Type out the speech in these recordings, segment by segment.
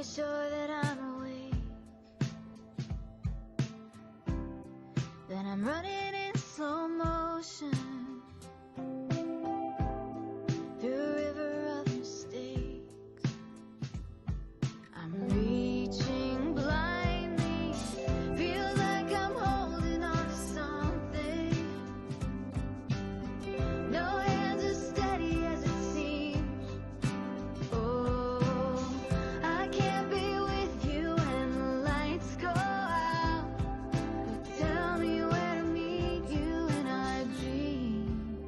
always sure that I'm awake. Then I'm running in slow motion through a river of mistakes. I'm reaching blindly, feels like I'm holding on to something. No hands as steady as it seems. Oh, I can't be with you when the lights go out. But tell me where to meet you in our dreams.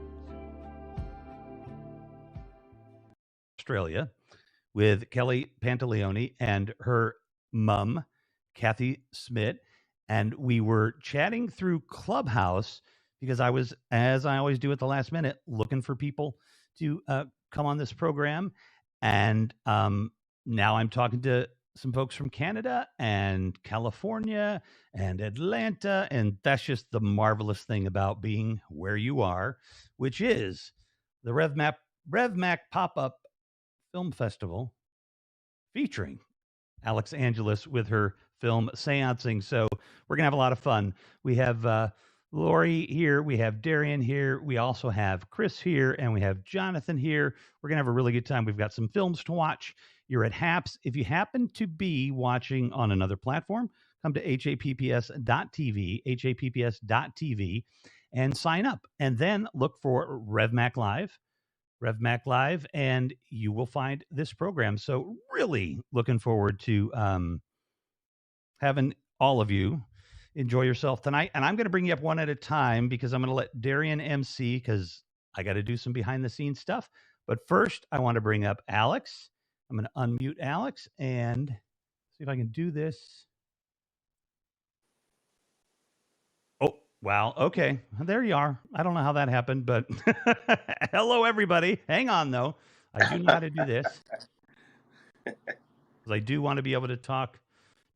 Australia with Kelly Pantaleone and her mum, Kathy Smith. And we were chatting through Clubhouse because I was, as I always do at the last minute, looking for people to come on this program. And now I'm talking to some folks from Canada and California and Atlanta. And that's just the marvelous thing about being where you are, which is the RevMac Pop-Up Film Festival featuring Alix Angelis with her film Seance-ing. So we're going to have a lot of fun. We have Lori here. We have Darian here. We also have Chris here, and we have Jonathan here. We're going to have a really good time. We've got some films to watch. You're at HAPS. If you happen to be watching on another platform, come to happs.tv, and sign up. And then look for RevMacLive, and you will find this program. So really looking forward to having all of you enjoy yourself tonight. And I'm going to bring you up one at a time because I'm going to let Darian MC because I got to do some behind the scenes stuff. But first, I want to bring up Alix. I'm going to unmute Alix and see if I can do this. Oh, wow. Okay. There you are. I don't know how that happened, but hello, everybody. Hang on, though. I do know how to do this. Because I do want to be able to talk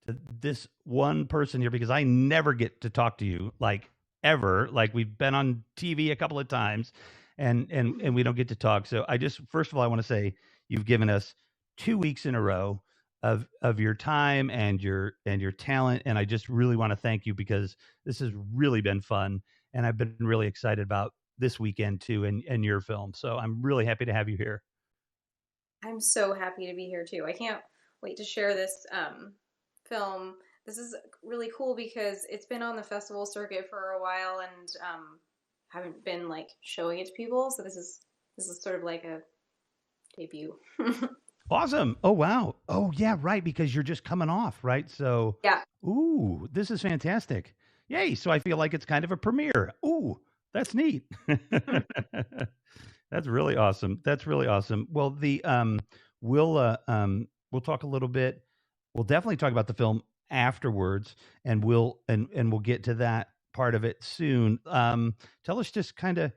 to this one person here because I never get to talk to you, like, ever. Like, we've been on TV a couple of times, and we don't get to talk. So I just, first of all, I want to say you've given us 2 weeks in a row of your time and your talent, and I just really want to thank you because this has really been fun, and I've been really excited about this weekend too, and your film. So I'm really happy to have you here. I'm so happy to be here too. I can't wait to share this film. This is really cool because it's been on the festival circuit for a while and haven't been like showing it to people. So this is sort of like a debut. Awesome. Oh, wow. Oh, yeah, right. Because you're just coming off, right? So, yeah. Ooh, this is fantastic. Yay. So I feel like it's kind of a premiere. Ooh, that's neat. That's really awesome. That's really awesome. Well, we'll talk a little bit. We'll definitely talk about the film afterwards, and we'll get to that part of it soon. Tell us just kind of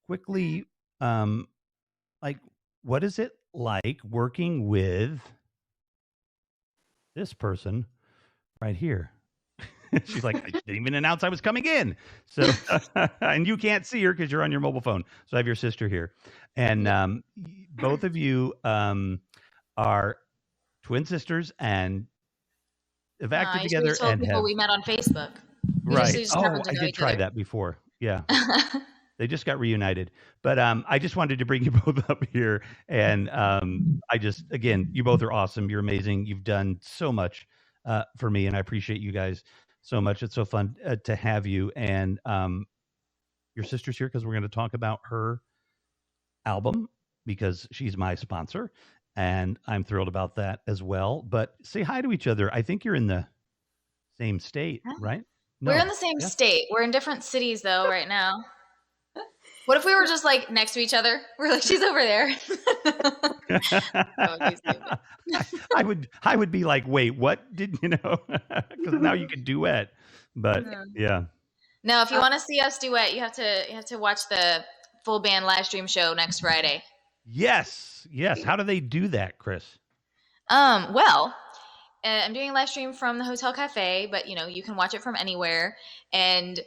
quickly, like, what is it like working with this person right here? She's like, I didn't even announce I was coming in. So, and you can't see her because you're on your mobile phone. So I have your sister here. And both of you are twin sisters and have acted together. Told people we met on Facebook. Right. I did try that before. Yeah. They just got reunited. But I just wanted to bring you both up here. And again, you both are awesome. You're amazing. You've done so much for me, and I appreciate you guys so much. It's so fun to have you. And your sister's here because we're going to talk about her album because she's my sponsor. And I'm thrilled about that as well. But say hi to each other. I think you're in the same state, right? No. We're in the same state. We're in different cities, though, right now. What if we were just like next to each other? We're like, she's over there. I would be like, wait, what did you know? Because now you could duet. But yeah. No, if you want to see us duet, you have to watch the full band live stream show next Friday. Yes. How do they do that, Chris? Well, I'm doing a live stream from the Hotel Cafe, but you can watch it from anywhere. And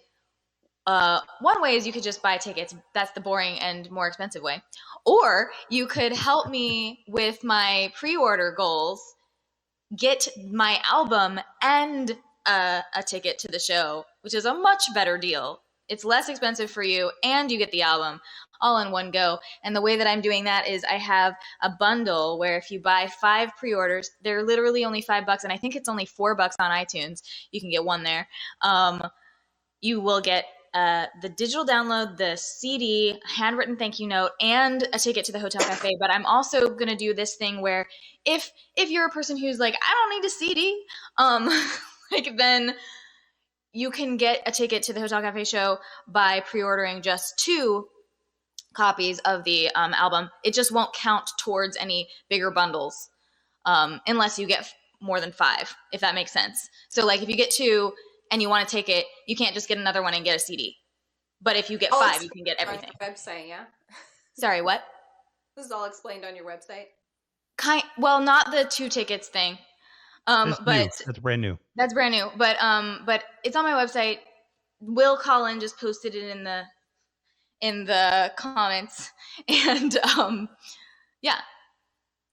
one way is you could just buy tickets. That's the boring and more expensive way. Or you could help me with my pre-order goals get my album and a ticket to the show, which is a much better deal. It's less expensive for you, and you get the album all in one go. And the way that I'm doing that is I have a bundle where if you buy 5 pre-orders, they're literally only $5, and I think it's only $4 on iTunes. You can get one there. You will get the digital download, the CD, handwritten thank you note, and a ticket to the Hotel Cafe. But I'm also going to do this thing where if you're a person who's like, I don't need a CD, like then you can get a ticket to the Hotel Cafe show by pre-ordering just 2 copies of the album. It just won't count towards any bigger bundles unless you get more than 5, if that makes sense. So like if you get 2 and you want to take it, you can't just get another one and get a CD. But if you get 5, you can get everything. On your website, yeah? Sorry, what? This is all explained on your website? Well, not the 2 tickets thing. That's but new. That's brand new. That's brand new. But it's on my website. Will Collin just posted it in the comments. And yeah.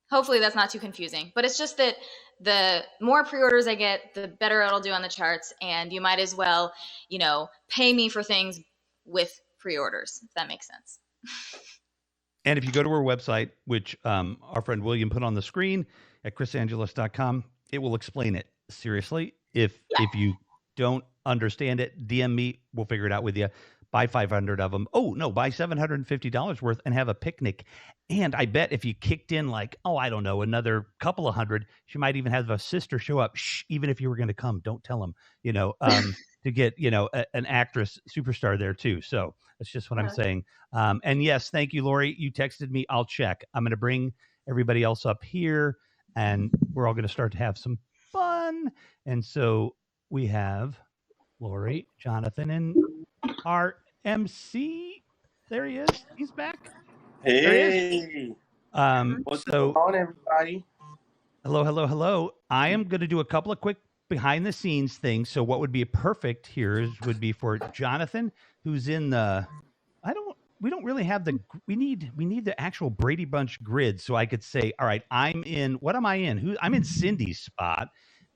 Hopefully that's not too confusing. But it's just that the more pre-orders I get, the better it'll do on the charts. And you might as well, pay me for things with pre-orders, if that makes sense. And if you go to our website, which our friend William put on the screen at chrisangelis.com, it will explain it. Seriously, if you don't understand it, DM me. We'll figure it out with you. Buy 500 of them. Oh, no, buy $750 worth and have a picnic. And I bet if you kicked in like, I don't know, another couple of hundred, she might even have a sister show up. Shh, even if you were going to come, don't tell them, to get, an actress superstar there too. So that's just what I'm saying. And yes, thank you, Lori. You texted me. I'll check. I'm going to bring everybody else up here and we're all going to start to have some fun. And so we have Lori, Jonathan, and our MC. There he is. He's back. Hey. What's going on, everybody? Hello. I am going to do a couple of quick behind the scenes things. So what would be perfect here would be for Jonathan, who's in the, we don't really have we need the actual Brady Bunch grid. So I could say, all right, what am I in? I'm in Cindy's spot,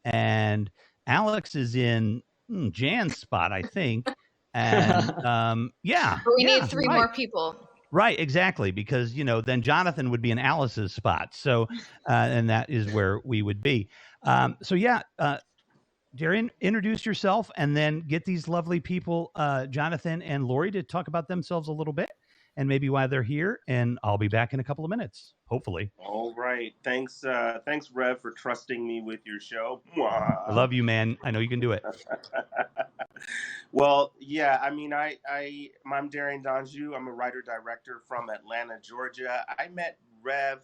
and Alix is in Jan's spot, I think. And But we need 3 more people. Right, exactly, because then Jonathan would be in Alice's spot. So and that is where we would be. Darian, introduce yourself and then get these lovely people, Jonathan and Lori, to talk about themselves a little bit and maybe why they're here. And I'll be back in a couple of minutes, hopefully. All right. Thanks, Rev, for trusting me with your show. I love you, man. I know you can do it. Well, yeah, I mean, I'm Darian Donjou. I'm a writer-director from Atlanta, Georgia. I met Rev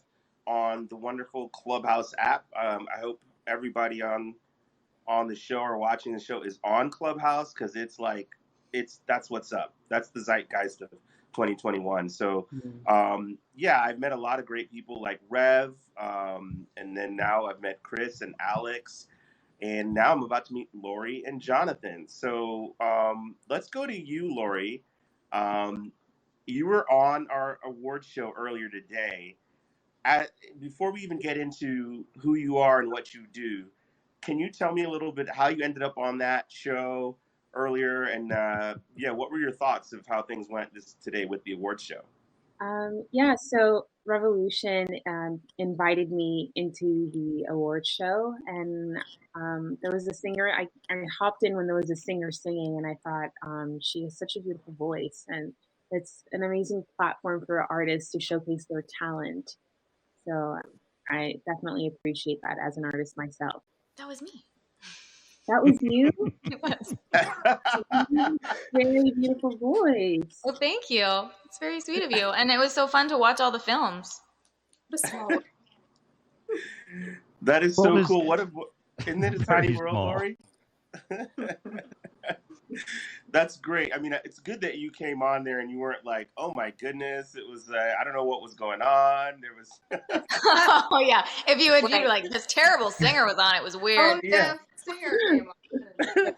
on the wonderful Clubhouse app. I hope everybody on the show or watching the show is on Clubhouse, because that's what's up. That's the zeitgeist of 2021. So, I've met a lot of great people like Rev, and then now I've met Chris and Alix. And now I'm about to meet Lori and Jonathan. So let's go to you, Lori. You were on our award show earlier today. Before we even get into who you are and what you do, can you tell me a little bit how you ended up on that show earlier? And what were your thoughts of how things went today with the award show? So Revolution invited me into the award show, and there was a singer. I hopped in when there was a singer singing, and I thought she has such a beautiful voice, and it's an amazing platform for artists to showcase their talent. So I definitely appreciate that as an artist myself. That was me. That was you? It was. Very beautiful voice. Well, thank you. It's very sweet of you. And it was so fun to watch all the films. That is so cool. Isn't it a tiny world, small. Lori? That's great. I mean, it's good that you came on there and you weren't like, oh my goodness, it was, I don't know what was going on. There was. Oh yeah. If you had been like, this terrible singer was on, it was weird. Oh, yeah. Singer came on.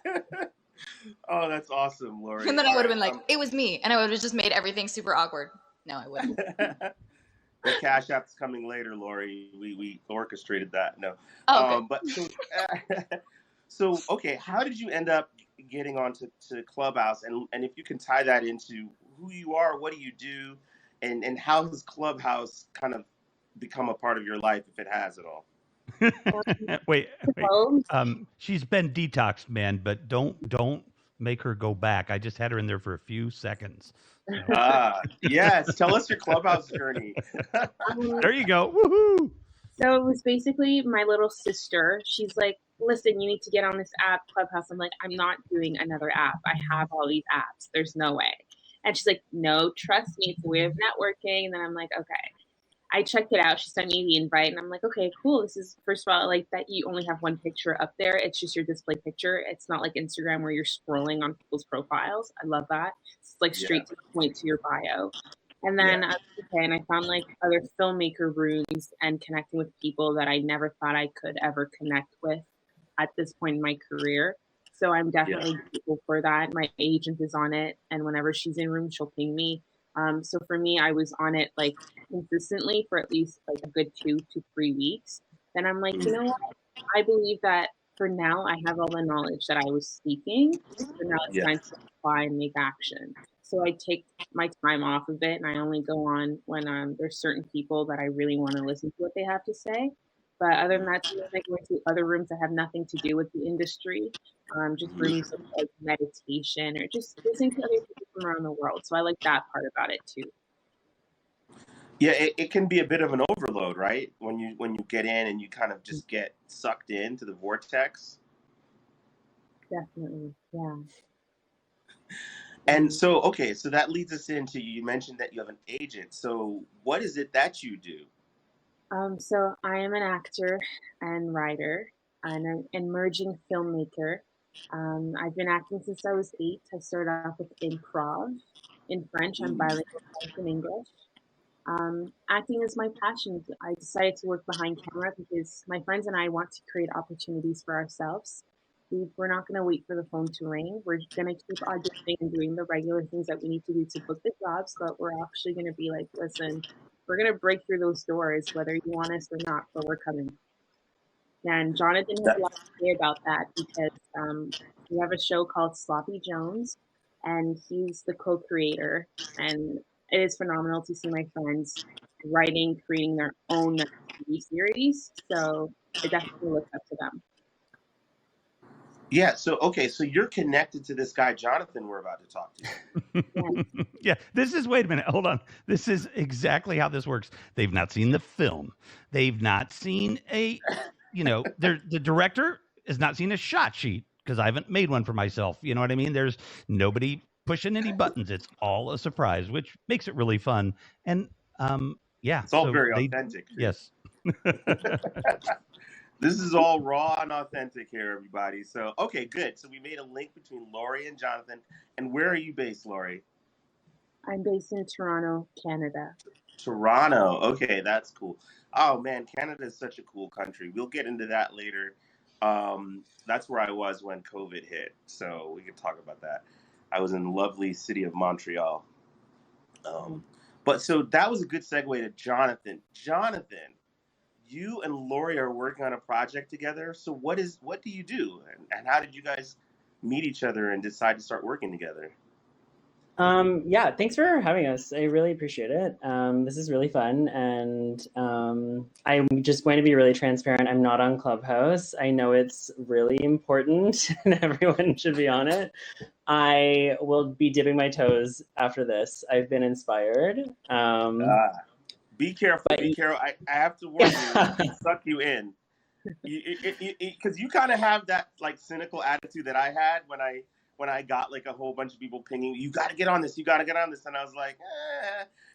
Oh, that's awesome, Lori. And then I would have been like, it was me. And I would have just made everything super awkward. No, I wouldn't. The Cash App's coming later, Lori. We orchestrated that. No. Oh, okay. But so okay, how did you end up getting onto Clubhouse? And if you can tie that into who you are, what do you do, and how has Clubhouse kind of become a part of your life, if it has at all? Wait. Well, She's been detoxed, man, but don't make her go back. I just had her in there for a few seconds. Yes. Tell us your Clubhouse journey. There you go. Woohoo! So it was basically my little sister. She's like, listen, you need to get on this app, Clubhouse. I'm like, I'm not doing another app. I have all these apps. There's no way. And she's like, no, trust me. It's a way of networking. And then I'm like, okay. I checked it out. She sent me the invite, and I'm like, okay, cool. This is, first of all, I like that you only have one picture up there. It's just your display picture. It's not like Instagram where you're scrolling on people's profiles. I love that. It's like straight to the point to your bio. And then I was okay, and I found like other filmmaker rooms and connecting with people that I never thought I could ever connect with at this point in my career. So I'm definitely grateful for that. My agent is on it, and whenever she's in room, she'll ping me. So for me, I was on it like consistently for at least like a good 2 to 3 weeks. Then I'm like, you know what? I believe that for now, I have all the knowledge that I was seeking. So now it's time to apply and make action. So I take my time off of it, and I only go on when there's certain people that I really want to listen to what they have to say. But other than that, I go into other rooms that have nothing to do with the industry, just rooms of like meditation or just listening to other people from around the world. So I like that part about it too. Yeah, it can be a bit of an overload, right? When you get in and you kind of just get sucked into the vortex. Definitely, yeah. And so, okay, so that leads us into, you mentioned that you have an agent. So what is it that you do? So I am an actor and writer and an emerging filmmaker. I've been acting since I was 8. I started off with improv in French. I'm bilingual in English. Acting is my passion. I decided to work behind camera because my friends and I want to create opportunities for ourselves. We're not going to wait for the phone to ring. We're going to keep auditioning and doing the regular things that we need to do to book the jobs, but we're actually going to be like, listen, we're going to break through those doors, whether you want us or not, but we're coming. And Jonathan has a lot to say about that because we have a show called Sloppy Jones, and he's the co-creator, and it is phenomenal to see my friends writing, creating their own TV series. So I definitely look up to them. Yeah. So, okay. So you're connected to this guy, Jonathan, we're about to talk to. Yeah. This is, wait a minute. Hold on. This is exactly how this works. They've not seen the film. They've not seen the director has not seen a shot sheet because I haven't made one for myself. You know what I mean? There's nobody pushing any buttons. It's all a surprise, which makes it really fun. And it's all very authentic. Yes. This is all raw and authentic here, everybody. So, okay, good. So we made a link between Lori and Jonathan. And where are you based, Lori? I'm based in Toronto, Canada. Toronto. Okay, that's cool. Oh, man, Canada is such a cool country. We'll get into that later. That's where I was when COVID hit. So we can talk about that. I was in the lovely city of Montreal. But so that was a good segue to Jonathan. Jonathan, you and Lori are working on a project together. So what do you do? And how did you guys meet each other and decide to start working together? Yeah, thanks for having us. I really appreciate it. This is really fun. And I'm just going to be really transparent. I'm not on Clubhouse. I know it's really important and everyone should be on it. I will be dipping my toes after this. I've been inspired. Be careful. Be careful. I have to warn you, suck you in. Because you kind of have that like cynical attitude that I had when I got like a whole bunch of people pinging, you got to get on this, you got to get on this. And I was like,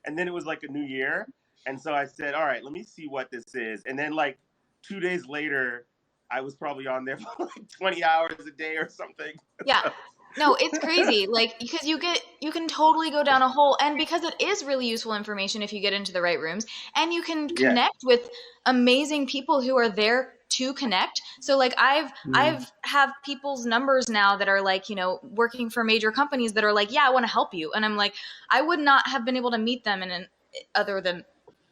And then it was like a new year. And so I said, all right, let me see what this is. And then like 2 days later, I was probably on there for like 20 hours a day or something. Yeah. No, it's crazy. Like, because you can totally go down a hole, and because it is really useful information if you get into the right rooms, and you can connect with amazing people who are there to connect. So like I've have people's numbers now that are like, working for major companies that are like, yeah, I want to help you. And I'm like, I would not have been able to meet them other than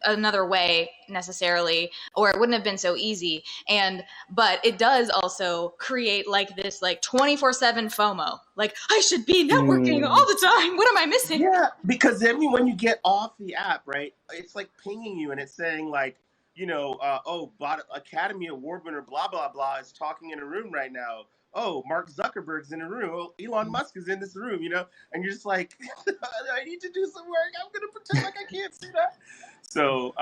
another way necessarily, or it wouldn't have been so easy. But it does also create like this like 24/7 FOMO. Like, I should be networking all the time. What am I missing? Yeah, because then when you get off the app, right, it's like pinging you and it's saying like, Academy Award winner blah blah blah is talking in a room right now. Oh, Mark Zuckerberg's in a room. Oh, Elon Musk is in this room, and you're just like, I need to do some work. I'm gonna pretend like I can't see that. So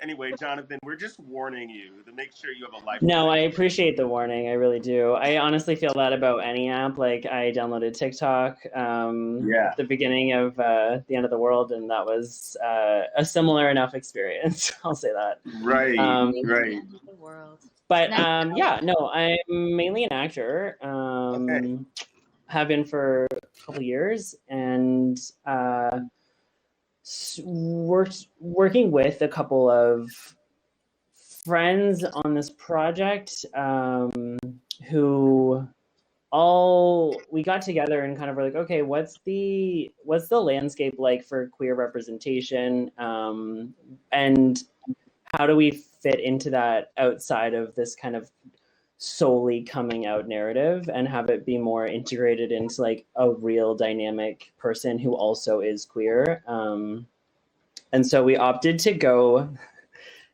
anyway, Jonathan, we're just warning you to make sure you have a life. No, I appreciate the warning. I really do. I honestly feel that about any app. Like, I downloaded TikTok at the beginning of the end of the world, and that was a similar enough experience. I'll say that. Right, right. End of the world. But I'm mainly an actor. Have been for a couple years, and working with a couple of friends on this project who we got together and kind of were like, okay, what's the landscape like for queer representation, and how do we fit into that outside of this kind of solely coming out narrative and have it be more integrated into like a real dynamic person who also is queer. And so we opted to go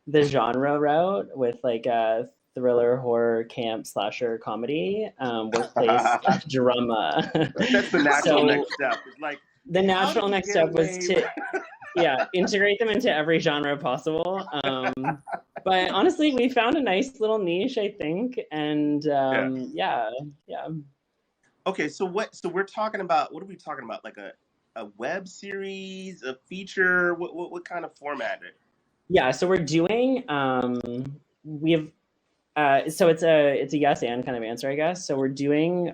the genre route with like a thriller, horror, camp, slasher, comedy, workplace drama. That's the natural next step. It's like, the natural next step was to integrate them into every genre possible. But honestly, we found a nice little niche, I think. And Okay, so we're talking about, what are we talking about? Like a web series, a feature? What kind of format? Yeah, so we're doing we have so it's a yes and kind of answer, I guess. So we're doing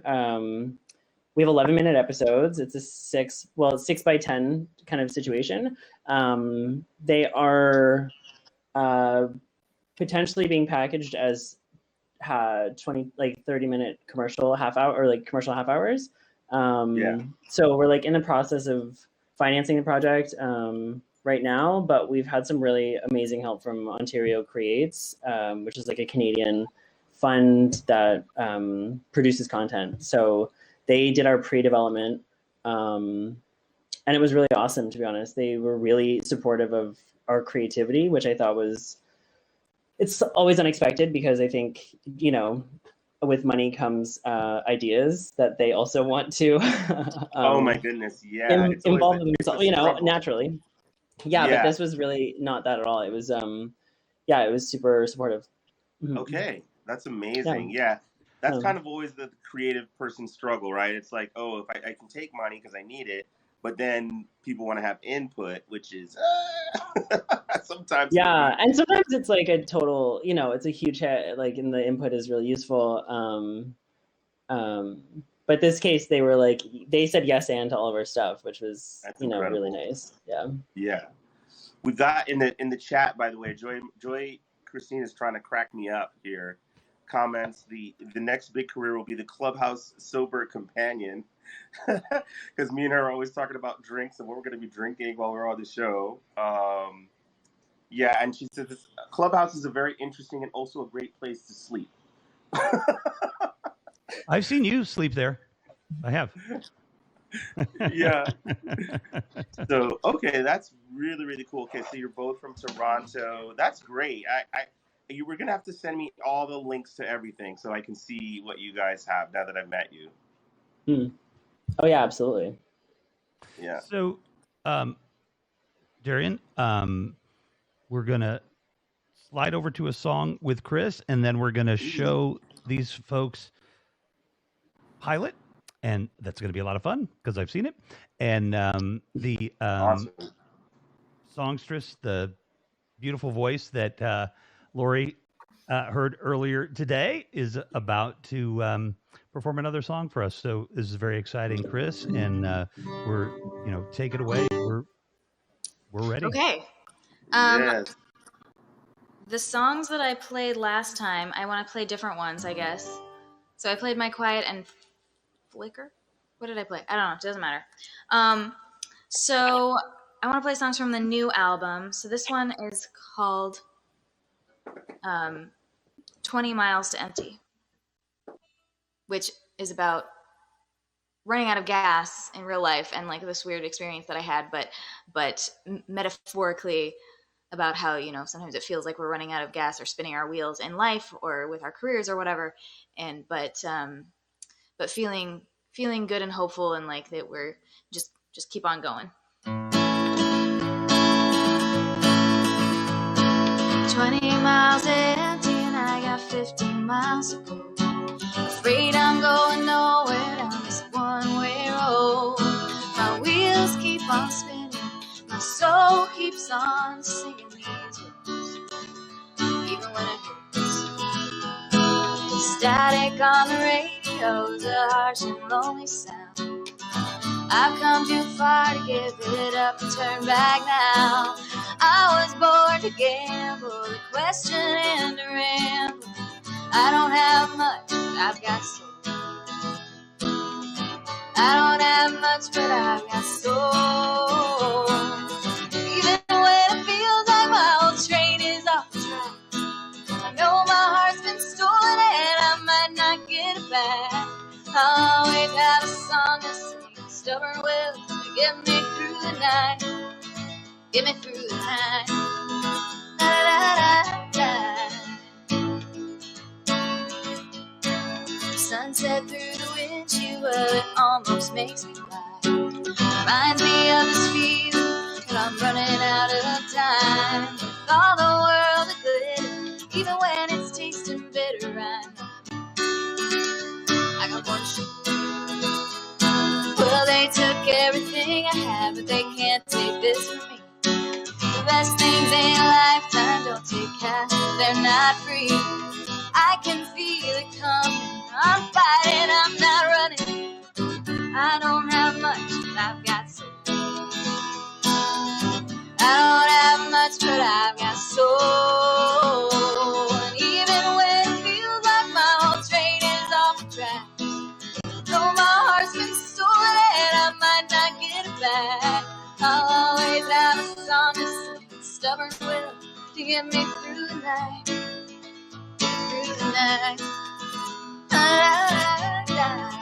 we have 11-minute episodes. It's a 6 by 10 kind of situation. They are potentially being packaged as 30-minute commercial half hour, or like commercial half hours. So we're like in the process of financing the project right now, but we've had some really amazing help from Ontario Creates, which is like a Canadian fund that produces content. So they did our pre-development, and it was really awesome, to be honest. They were really supportive of our creativity, which I thought it's always unexpected, because I think, with money comes ideas that they also want to oh my goodness, involve themselves, naturally. But this was really not that at all. It was it was super supportive. Okay, that's amazing. That's kind of always the creative person struggle, right? It's like, oh, if I can take money because I need it, but then people want to have input, which is sometimes. Yeah, and sometimes it's like a total, it's a huge hit, like, and the input is really useful. But this case, they said yes and to all of our stuff, which was, really nice. Yeah. Yeah. We got in the chat, by the way, Joy Christine is trying to crack me up here. Comments, the next big career will be the Clubhouse sober companion. Because me and her are always talking about drinks and what we're going to be drinking while we're on the show. And she says this Clubhouse is a very interesting and also a great place to sleep. I've seen you sleep there. I have. Yeah. So, okay, that's really, really cool. Okay, so you're both from Toronto. That's great. You were going to have to send me all the links to everything so I can see what you guys have now that I've met you. Oh, yeah, absolutely. Yeah. So, Darian, we're going to slide over to a song with Chris, and then we're going to show these folks pilot, and that's going to be a lot of fun because I've seen it. And the awesome. songstress, the beautiful voice that Lori heard earlier today, is about to perform another song for us. So this is very exciting, Chris, and we're take it away. We're ready. Okay. Yes. The songs that I played last time, I want to play different ones, I guess. So I played My Quiet and Flicker. What did I play? I don't know. It doesn't matter. So I want to play songs from the new album. So this one is called 20 Miles to Empty, which is about running out of gas in real life and like this weird experience that I had, but metaphorically about how, you know, sometimes it feels like we're running out of gas or spinning our wheels in life or with our careers or whatever. And but feeling good and hopeful and like that we're just keep on going. 20 miles empty and I got 15 miles to go. Afraid I'm going nowhere down this one-way road. My wheels keep on spinning, my soul keeps on singing these words, even when it hurts. Static on the radio's a harsh and lonely sound. I've come too far to give it up and turn back now. I was born to gamble, to question and to ramble. I don't have much, but I've got soul. I don't have much, but I've got soul. Even when it feels like my whole train is off the track, I know my heart's been stolen and I might not get it back. I'll always have a song to sing, stubborn will to get me through the night. Get me through the night. Da, da, da, da. Sunset through the windshield, well, it almost makes me cry. Reminds me of this feeling that I'm running out of time. With all the world to glitter, even when it's tasting bitter, I got one shot. Well, they took everything I had, but they can't take this from me. The best things in a lifetime don't take cash, they're not free. I can feel it coming, I'm fighting, I'm not running. I don't have much, but I've got soul. I don't have much, but I've got soul. And even when it feels like my whole train is off the track, though my heart's been stolen and I might not get it back, I'll always have a song to sing, stubborn will to get me through the night. Through the night. Da, da, da.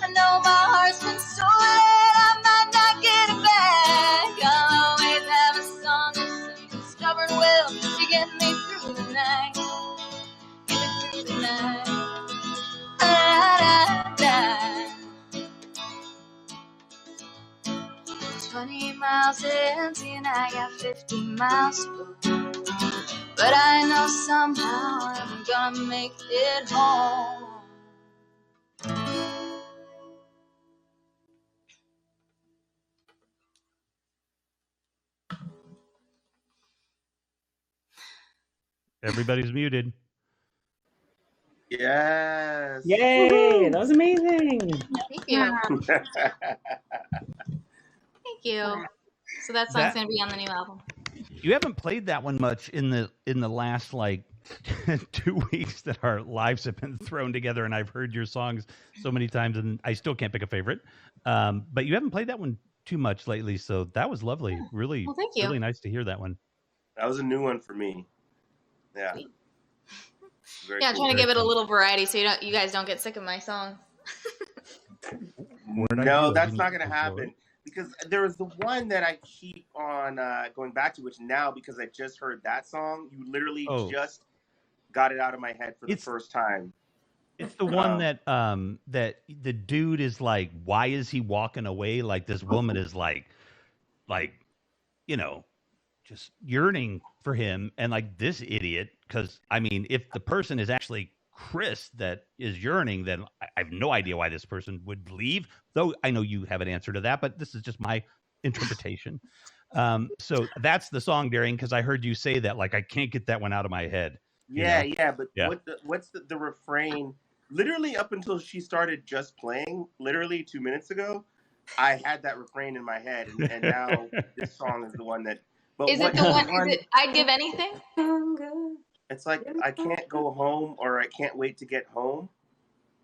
I know my heart's been stolen, I might not get it back. I'll always have a song to sing, stubborn will to get me through the night. Get me through the night. Da, da, da. 20 miles empty and I got 15 miles to go. But I know somehow I'm gonna make it home. Everybody's muted. Yes. Yay! Woo-hoo. That was amazing. Thank you. Thank you. So that song's going to be on the new album. You haven't played that one much in the last like 2 weeks that our lives have been thrown together, and I've heard your songs so many times, and I still can't pick a favorite. But you haven't played that one too much lately, so that was lovely. Yeah. Really, well, thank you. Really nice to hear that one. That was a new one for me. Yeah. Very cool. Trying to give it a little variety so you guys don't get sick of my songs. No, that's not going to happen. Because there was the one that I keep on going back to, which now, because I just heard that song, you literally just got it out of my head for the first time. It's the one that that the dude is like, why is he walking away? Like this woman is like, you know, just yearning for him. And like this idiot, because I mean, if the person is actually Chris that is yearning, then I have no idea why this person would leave, though I know you have an answer to that, but this is just my interpretation. So that's the song, Darian, because I heard you say that. Like, I can't get that one out of my head. Yeah, you know? yeah. But Yeah. what's the refrain? Literally up until she started just playing, literally 2 minutes ago, I had that refrain in my head, and now this song is the one that. But Is it the one? Is it I'd Give Anything? It's like I can't go home, or I can't wait to get home.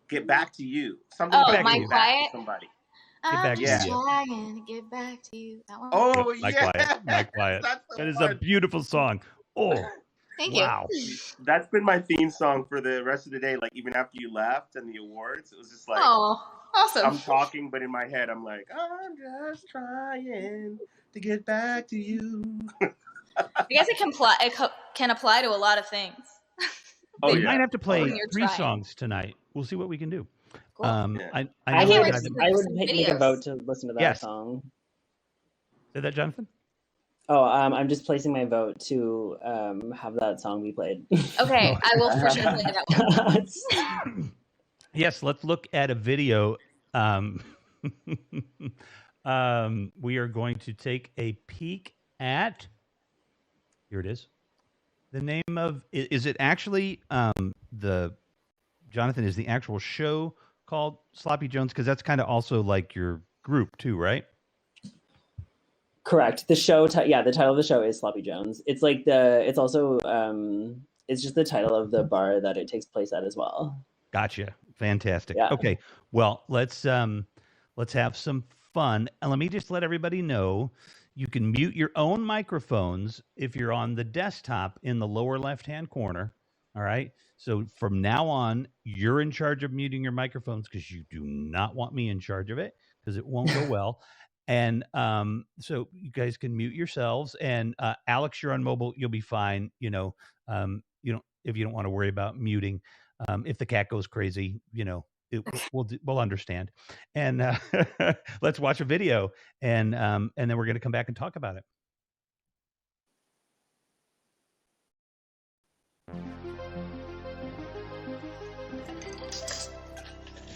Get back to you. Something Oh, about My getting back Quiet? to somebody. Get I'm back to just you. trying to get back to you. That one? Oh My yeah, Quiet. My Quiet. That's the That is one. a beautiful song. Oh, Thank wow. you. That's been my theme song for the rest of the day. Like even after you left and the awards, it was just like Oh, awesome. I'm talking, but in my head I'm like, I'm just trying to get back to you. I guess it can apply to a lot of things. Oh We yeah. might have to play When you're 3 trying. songs tonight. We'll see what we can do. Cool. Yeah. I I know can't that wait to I've see been- the- I would some make a videos. vote to listen to that Yes. song. Say that, Jonathan? Oh, I'm just placing my vote to have that song be played. Okay, I will for sure play that one. Yes, let's look at a video. We are going to take a peek at. Here it is. The name of is it actually the Jonathan is the actual show called Sloppy Jones, because that's kind of also like your group too, right? Correct. The show, the title of the show is Sloppy Jones. It's like it's also, it's just the title of the bar that it takes place at as well. Gotcha. Fantastic. Yeah. Okay. Well, let's have some fun. And let me just let everybody know you can mute your own microphones if you're on the desktop in the lower left-hand corner. All right. So from now on, you're in charge of muting your microphones because you do not want me in charge of it because it won't go well. And so you guys can mute yourselves. And Alix, you're on mobile. You'll be fine. You know, if you don't want to worry about muting. If the cat goes crazy, we'll understand. And let's watch a video, and then we're going to come back and talk about it.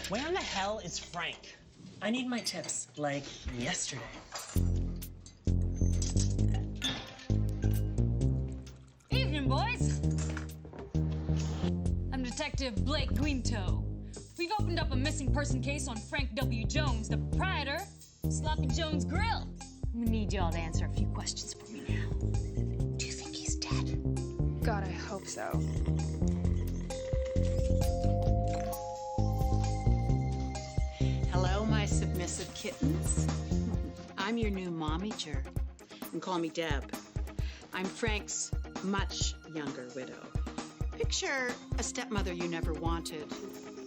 Where in the hell is Frank? I need my tips, like yesterday. Evening, boys. I'm Detective Blake Guinto. We've opened up a missing person case on Frank W. Jones, the proprietor, Sloppy Jones Grill. I'm gonna need y'all to answer a few questions for me now. Do you think he's dead? God, I hope so. Hello, my submissive kittens. I'm your new momager. You can call me Deb. I'm Frank's much younger widow. Picture a stepmother you never wanted,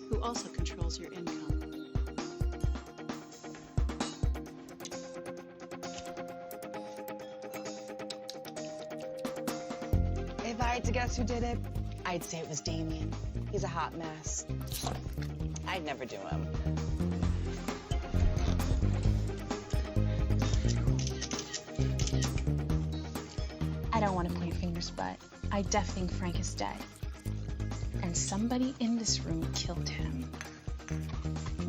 who also controls your income. If I had to guess who did it, I'd say it was Damien. He's a hot mess. I'd never do him. I don't want to point fingers, but I def think Frank is dead. And somebody in this room killed him.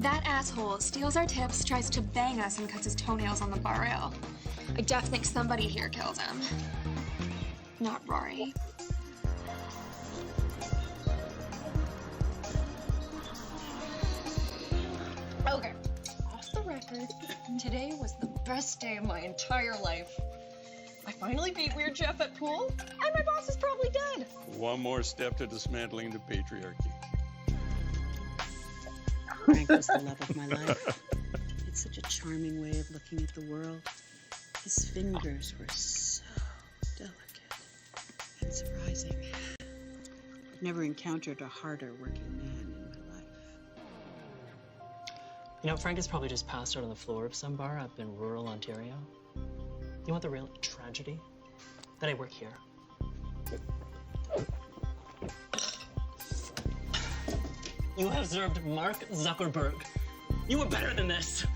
That asshole steals our tips, tries to bang us, and cuts his toenails on the bar rail. I def think somebody here killed him. Not Rory. Okay, off the record, today was the best day of my entire life. I finally beat Weird Jeff at pool, and my boss is probably dead. One more step to dismantling the patriarchy. Frank was the love of my life. It's such a charming way of looking at the world. His fingers were so delicate and surprising. I've never encountered a harder working man in my life. You know, Frank is probably just passed out on the floor of some bar up in rural Ontario. You want the real tragedy? That I work here. You have served Mark Zuckerberg. You were better than this.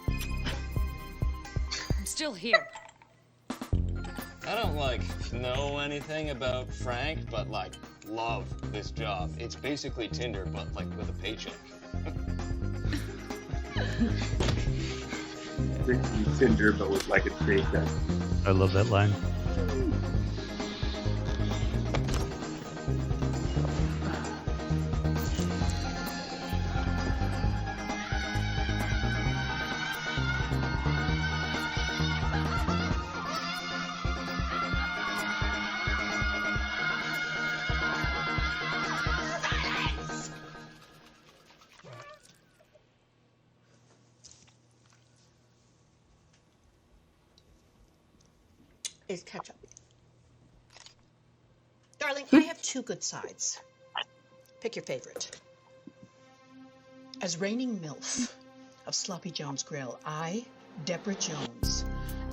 I'm still here. I don't know anything about Frank, but love this job. It's basically Tinder, but with a paycheck. basically Tinder, but with like a shake test. I love that line. Is ketchup. Darling, I have two good sides. Pick your favorite. As reigning MILF of Sloppy Jones Grill, I, Deborah Jones,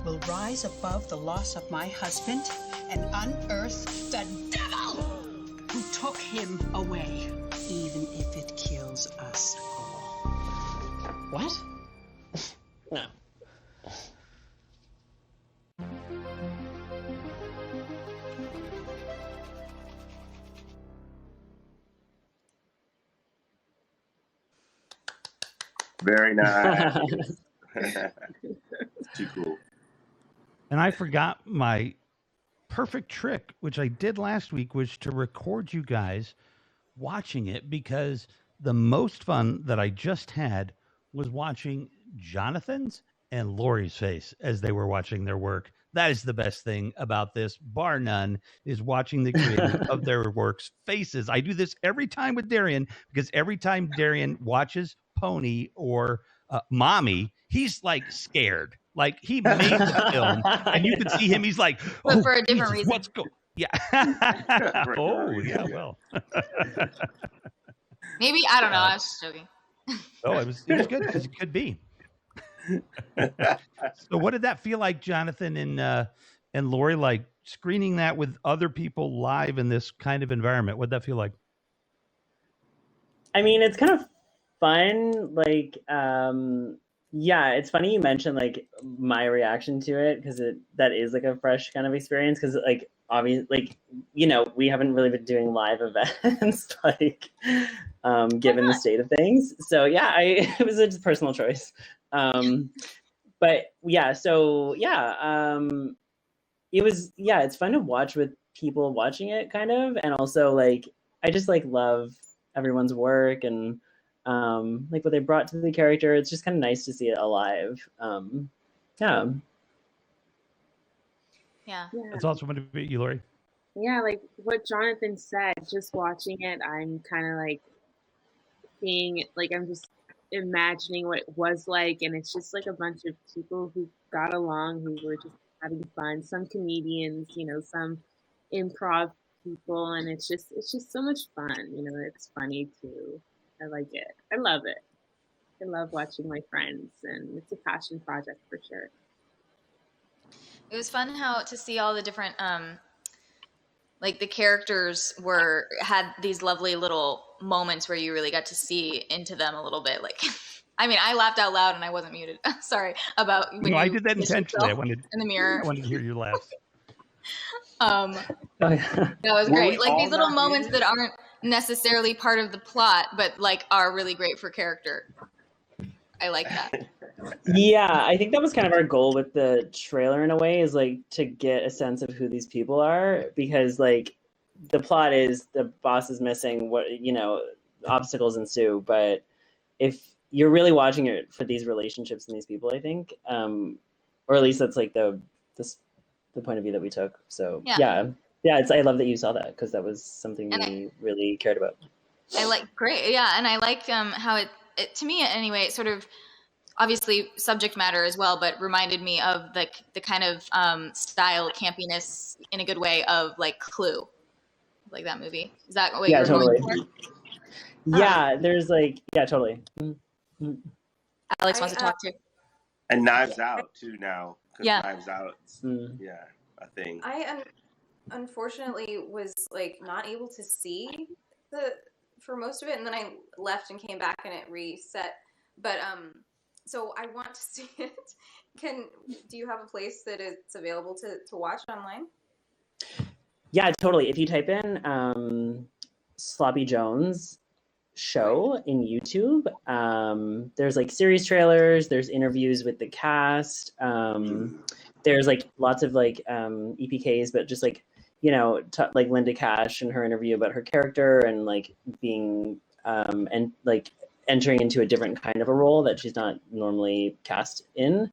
will rise above the loss of my husband and unearth the devil who took him away, even if it kills us all. What? No. Very nice. Too cool. And I forgot my perfect trick, which I did last week, was to record you guys watching it, because the most fun that I just had was watching Jonathan's and Lori's face as they were watching their work. That is the best thing about this, bar none, is watching the creators of their work's faces. I do this every time with Darian, because every time Darian watches Pony or Mommy, he's like scared. Like he made the film, and you can see him. He's like, But oh, for a different Jesus, reason. what's going? Yeah. Oh, yeah. Well. Maybe, I don't know. I was just joking. Oh, it was good, because it could be. So what did that feel like, Jonathan and Lori, like screening that with other people live in this kind of environment? What'd that feel like? I mean, it's kind of fun. Like, yeah, it's funny you mentioned like my reaction to it, because that is like a fresh kind of experience. Because like obviously, like, you know, we haven't really been doing live events like given the state of things. So yeah, it was a just personal choice. But yeah, so yeah, it was, yeah, it's fun to watch with people watching it kind of, and also like I just like love everyone's work and like what they brought to the character. It's just kind of nice to see it alive. Yeah. Yeah. It's awesome to meet you, Lori. Yeah, like what Jonathan said, just watching it, I'm kind of like seeing it, like I'm just imagining what it was like, and it's just like a bunch of people who got along, who were just having fun, some comedians, you know, some improv people, and it's just so much fun, you know. It's funny too. I like it. I love it. I love watching my friends, and it's a passion project for sure. It was fun to see all the different like the characters had these lovely little moments where you really got to see into them a little bit. Like, I mean, I laughed out loud and I wasn't muted. Sorry about. No, I did that intentionally. I wanted in the mirror. I wanted to hear you laugh. That was great. Like these little moments that aren't necessarily part of the plot, but like are really great for character. I like that. Yeah, I think that was kind of our goal with the trailer in a way, is like to get a sense of who these people are, because like the plot is the boss is missing, what, you know, obstacles ensue, but if you're really watching it for these relationships and these people, I think, or at least that's like the point of view that we took. So yeah, I love that you saw that, because that was something we really cared about. I like great, yeah, and I like how it to me anyway, it sort of obviously subject matter as well, but reminded me of the kind of style campiness in a good way of like Clue, like that movie. Is that what you're totally. going for? Yeah, there's like, yeah, totally. Mm-hmm. Alex wants to talk too. And Knives Out too now. Yeah. Knives Out, yeah, a thing. I unfortunately was like not able to see for most of it, and then I left and came back and it reset. But so I want to see it. Do you have a place that it's available to watch online? Yeah, totally. If you type in Sloppy Jones, show in YouTube. There's like series trailers, there's interviews with the cast. There's like lots of like EPKs, but just like, you know, like Linda Cash and her interview about her character and like being and like entering into a different kind of a role that she's not normally cast in.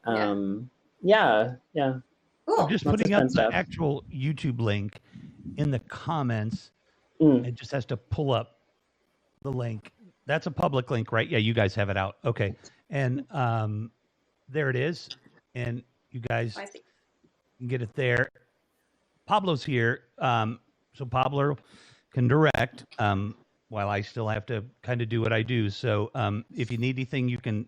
Yeah. I'm just Lots putting of up fun the stuff. actual YouTube link in the comments. It just has to pull up the link. That's a public link, right? Yeah, you guys have it out. Okay. And there it is. And you guys can get it there. Pablo's here. So Pablo can direct while I still have to kind of do what I do. So if you need anything, you can,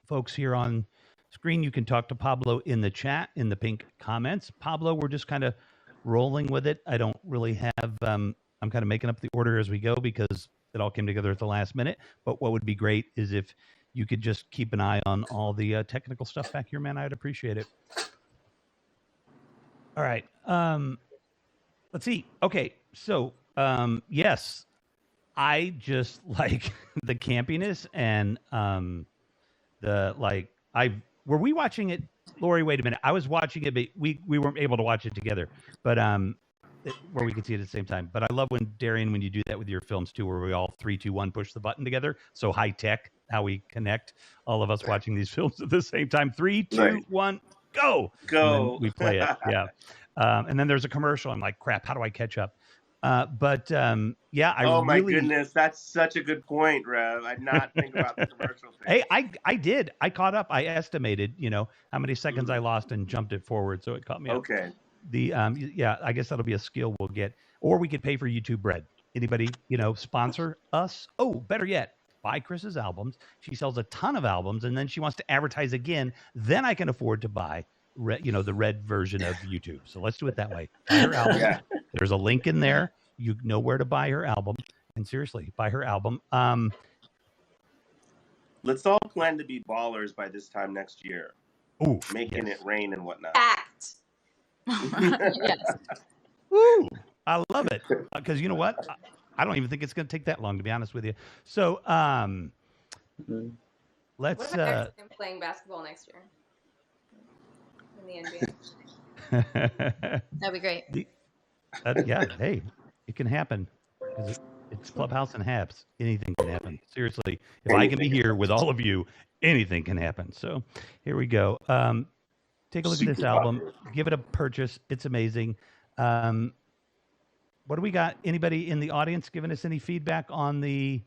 folks here on screen, you can talk to Pablo in the chat, in the pink comments. Pablo, we're just kind of rolling with it. I don't really have, I'm kind of making up the order as we go because it all came together at the last minute. But what would be great is if you could just keep an eye on all the technical stuff back here, man. I'd appreciate it. All right. Let's see. Okay. So, yes, I just like the campiness and were we watching it? Lori, wait a minute. I was watching it, but we weren't able to watch it together, but where we could see it at the same time. But I love when Darian, when you do that with your films too, where we all 3, 2, 1 push the button together. So high tech, how we connect all of us watching these films at the same time. 3, 2, 1, go. And then we play it. Yeah. And then there's a commercial. I'm like, crap, how do I catch up? Yeah, my goodness, that's such a good point, Rev. I did not think about the commercial thing. Hey, I did. I caught up. I estimated, how many seconds I lost and jumped it forward, so it caught me up. Okay. Yeah, I guess that'll be a skill we'll get, or we could pay for YouTube Red. Anybody, sponsor us? Oh, better yet, buy Chris's albums. She sells a ton of albums, and then she wants to advertise again. Then I can afford to buy, the red version of YouTube. So let's do it that way. Buy her album. Yeah. There's a link in there. You know where to buy her album. And seriously, buy her album. Let's all plan to be ballers by this time next year. Ooh, making it rain and whatnot. Act. Yes. Woo! I love it. Because you know what? I don't even think it's going to take that long, to be honest with you. So let's... What about him playing basketball next year? In the NBA. That'd be great. Yeah, hey, it can happen. It's Clubhouse and Habs. Anything can happen. Seriously, if I can be here with all of you, anything can happen. So here we go. Take a look at this album. Give it a purchase. It's amazing. What do we got? Anybody in the audience giving us any feedback on the...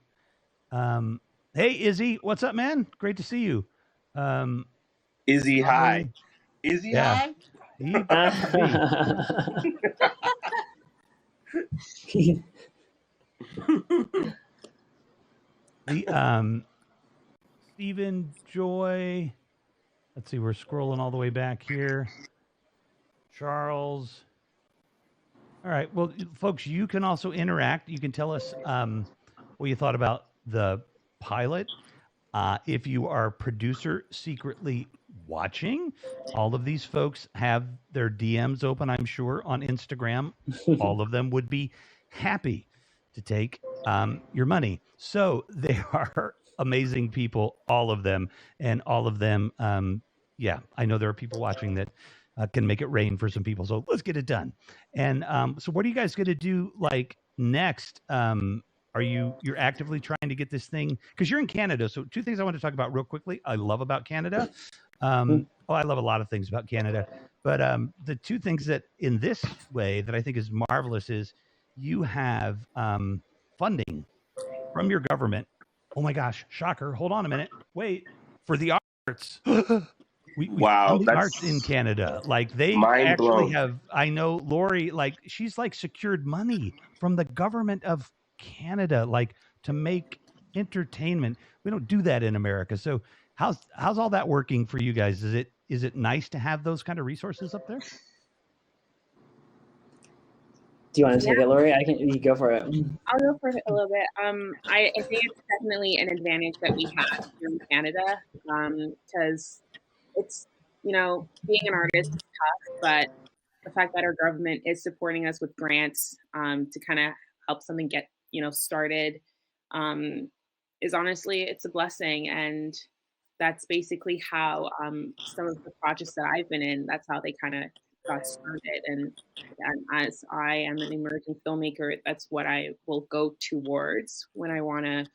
Hey, Izzy, what's up, man? Great to see you. Izzy, hi. Izzy, hi? The Stephen Joy. Let's see, we're scrolling all the way back here. Charles. All right. Well, folks, you can also interact. You can tell us what you thought about the pilot. If you are a producer secretly watching, all of these folks have their DMs open, I'm sure, on Instagram. All of them would be happy to take your money. So they are amazing people, all of them. And all of them, yeah, I know there are people watching that can make it rain for some people. So let's get it done. And so what are you guys going to do next? Are you're actively trying to get this thing? Because you're in Canada. So 2 things I want to talk about real quickly. I love about Canada. I love a lot of things about Canada. But the 2 things that in this way that I think is marvelous is you have funding from your government. Oh my gosh, shocker. Hold on a minute. Wait, for the arts. We wow, the arts in Canada. They actually have, I know Lori, she's secured money from the government of Canada, to make entertainment. We don't do that in America. So how's all that working for you guys? Is it nice to have those kind of resources up there? Do you want to take it, Lori? You go for it. I'll go for it a little bit. I think it's definitely an advantage that we have here in Canada, because it's, being an artist is tough, but the fact that our government is supporting us with grants to kind of help something get, started is honestly, it's a blessing. And that's basically how some of the projects that I've been in, that's how they kind of got started. And as I am an emerging filmmaker, that's what I will go towards when I want to,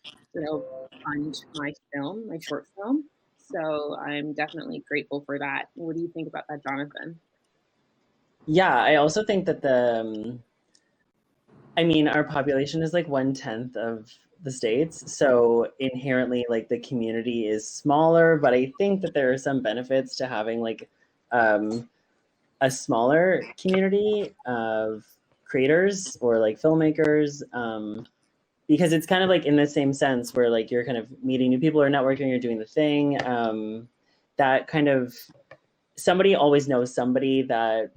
fund my film, my short film. So I'm definitely grateful for that. What do you think about that, Jonathan? Yeah, I also think that our population is like 1/10 of the States. So inherently, like, the community is smaller, but I think that there are some benefits to having like a smaller community of creators or like filmmakers, because it's kind of like in the same sense where like you're kind of meeting new people or networking, you're doing the thing. That kind of, somebody always knows somebody that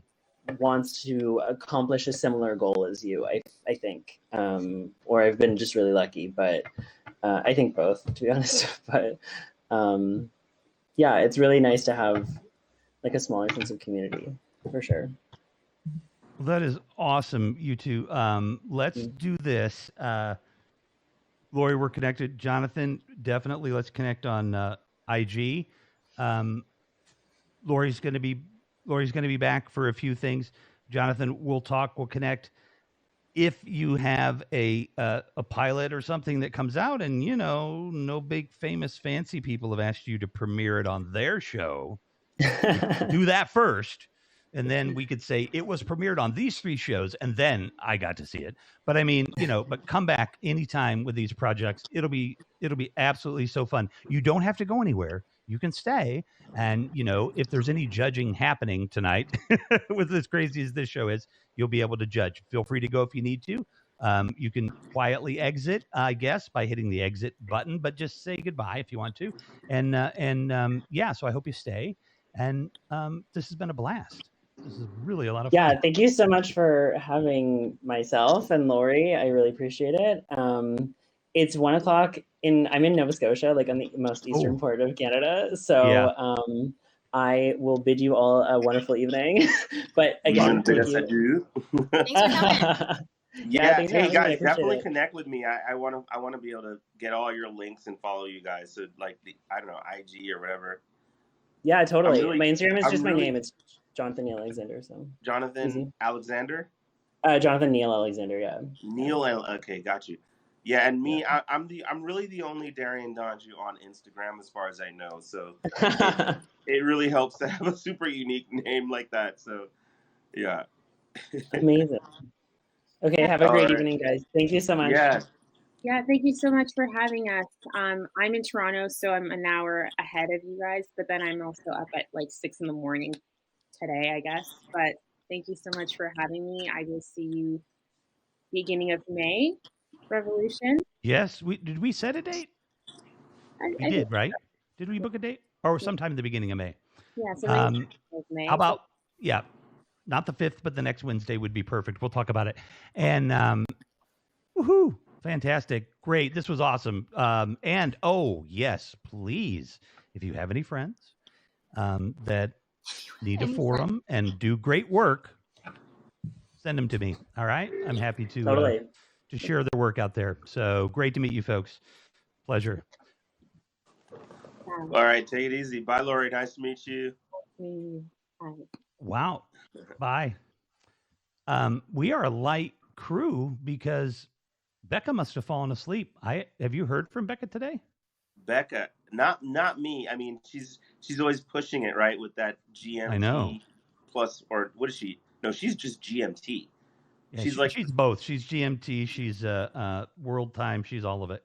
wants to accomplish a similar goal as you, I think. Or I've been just really lucky, but I think both, to be honest. But yeah, it's really nice to have like a smaller sense of community, for sure. Well, that is awesome, you two. Let's do this. Lori, we're connected. Jonathan, definitely let's connect on IG. Lori's going to be back for a few things. Jonathan, we'll talk. We'll connect. If you have a pilot or something that comes out, and no big famous fancy people have asked you to premiere it on their show, do that first, and then we could say it was premiered on these 3 shows, and then I got to see it. But I mean, but come back anytime with these projects. It'll be absolutely so fun. You don't have to go anywhere. You can stay. And, if there's any judging happening tonight with as crazy as this show is, you'll be able to judge. Feel free to go if you need to. You can quietly exit, I guess, by hitting the exit button, but just say goodbye if you want to. And yeah, so I hope you stay. And this has been a blast. This is really a lot of fun. Yeah, thank you so much for having myself and Lori. I really appreciate it. It's 1:00 I'm in Nova Scotia, like on the most eastern part of Canada. So I will bid you all a wonderful evening. But again, thank you. Thanks for coming. Yeah, thanks for hey having me. I guys, appreciate definitely it. connect with me. I want to be able to get all your links and follow you guys. So like I don't know, IG or whatever. Yeah, totally. Really- my Instagram is I'm just my really- name. It's Jonathan Neil Alexander. So Jonathan Easy. Alexander. Jonathan Neil Alexander. Yeah. Okay, got you. Yeah, and me, I'm really the only Darian Donju on Instagram as far as I know. So it really helps to have a super unique name like that. So yeah. Amazing. Okay, have a All great right. evening, guys. Thank you so much. Yeah, thank you so much for having us. I'm in Toronto, so I'm an hour ahead of you guys, but then I'm also up at like 6 a.m. today, I guess. But thank you so much for having me. I will see you beginning of May, Revolution. Yes, did we set a date? We did, right? Did we book a date? Or sometime in the beginning of May? Yeah, so May. How about, not the 5th, but the next Wednesday would be perfect. We'll talk about it. And woohoo, fantastic. Great. This was awesome. And yes, please, if you have any friends that need a forum and do great work, send them to me. All right. I'm happy to to share their work out there. So great to meet you folks. Pleasure. All right, take it easy. Bye, Lori. Nice to meet you. Wow. Bye. We are a light crew because Becca must have fallen asleep. Have you heard from Becca today? Becca, not me. I mean, she's always pushing it, right, with that GMT. I know. Plus, or what is she? No, she's just GMT. Yeah, she's both. She's GMT. She's world time. She's all of it.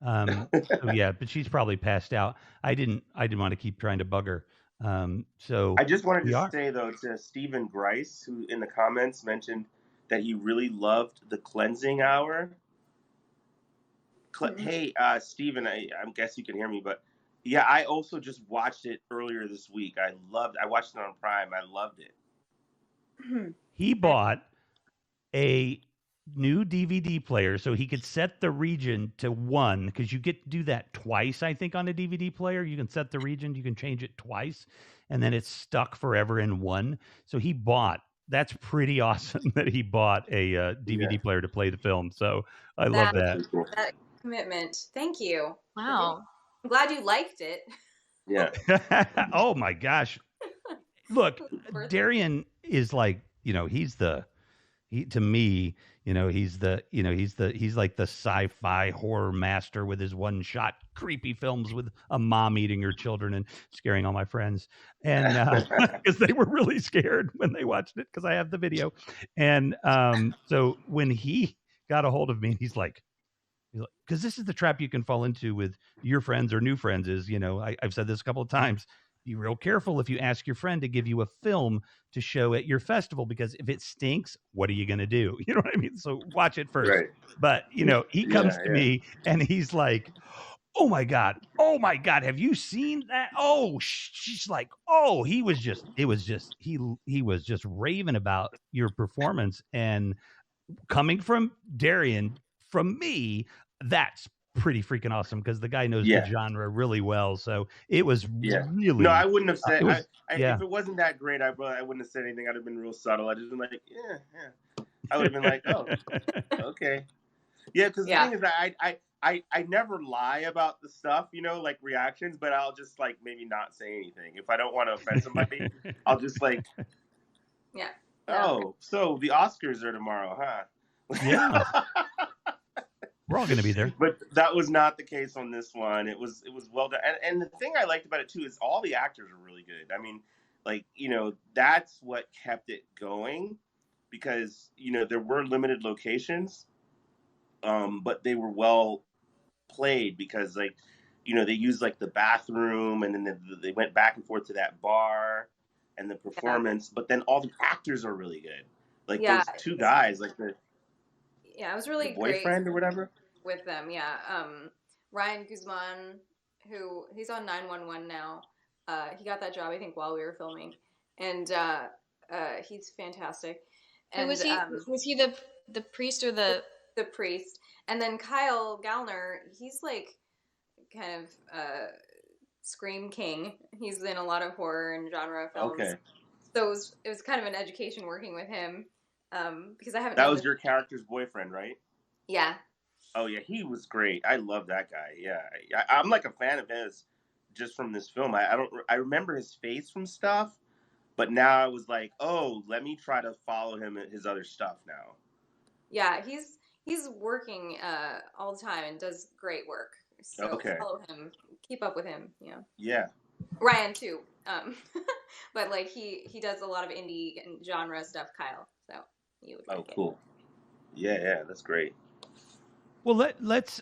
So yeah, but she's probably passed out. I didn't want to keep trying to bug her. So I just wanted to say though to Stephen Grice, who in the comments mentioned that he really loved the cleansing hour. Hey, Stephen, I guess you can hear me, but yeah, I also just watched it earlier this week. I watched it on Prime. I loved it. He bought a new DVD player so he could set the region to 1, because you get to do that twice, I think, on a DVD player. You can set the region, you can change it twice, and then it's stuck forever in 1. So that's pretty awesome that he bought a DVD player to play the film. So I love that. commitment. Thank you. Wow. I'm glad you liked it. Yeah. Oh my gosh. Look, Worth it. Darian is like, to me, he's like the sci-fi horror master with his one-shot creepy films with a mom eating her children and scaring all my friends. And because they were really scared when they watched it, because I have the video. And so when he got a hold of me, he's like, because this is the trap you can fall into with your friends or new friends is, I've said this a couple of times. Be real careful if you ask your friend to give you a film to show at your festival, because if it stinks, what are you going to do? You know what I mean? So watch it first. Right. But, he comes to me and he's like, oh my God, have you seen that? Oh, she's like, oh, he was just raving about your performance. And coming from Darian, from me, that's pretty freaking awesome, because the guy knows the genre really well. So it was really. No, I wouldn't have said. If it wasn't that great, I wouldn't have said anything. I'd have been real subtle. I'd just been like, yeah. I would have been like, oh, okay, yeah. Because the thing is that I never lie about the stuff, like reactions, but I'll just like maybe not say anything if I don't want to offend somebody. I'll just like, oh, so the Oscars are tomorrow, huh? Yeah. We're all going to be there. But that was not the case on this one. It was well done. And the thing I liked about it, too, is all the actors are really good. I mean, like, that's what kept it going, because, there were limited locations, but they were well played because, like, they used, like, the bathroom, and then they went back and forth to that bar and the performance. But then all the actors are really good. Like, those two guys, like the... Yeah, it was really boyfriend great or whatever with them. Yeah, Ryan Guzman, who he's on 911 now. He got that job, I think, while we were filming, and he's fantastic. And who was he? Was he the priest or the priest? And then Kyle Gallner, he's like kind of scream king. He's in a lot of horror and genre films. Okay. So it was kind of an education working with him. Because I haven't. That was your character's boyfriend, right? Yeah. Oh yeah, he was great. I love that guy. Yeah, I'm like a fan of his, just from this film. I remember his face from stuff, but now I was like, oh, let me try to follow him at his other stuff now. Yeah, he's working all the time and does great work. So follow him, keep up with him. Yeah. Yeah. Ryan too. But like he does a lot of indie and genre stuff, Kyle. So you would like cool. Yeah, that's great. Well, let's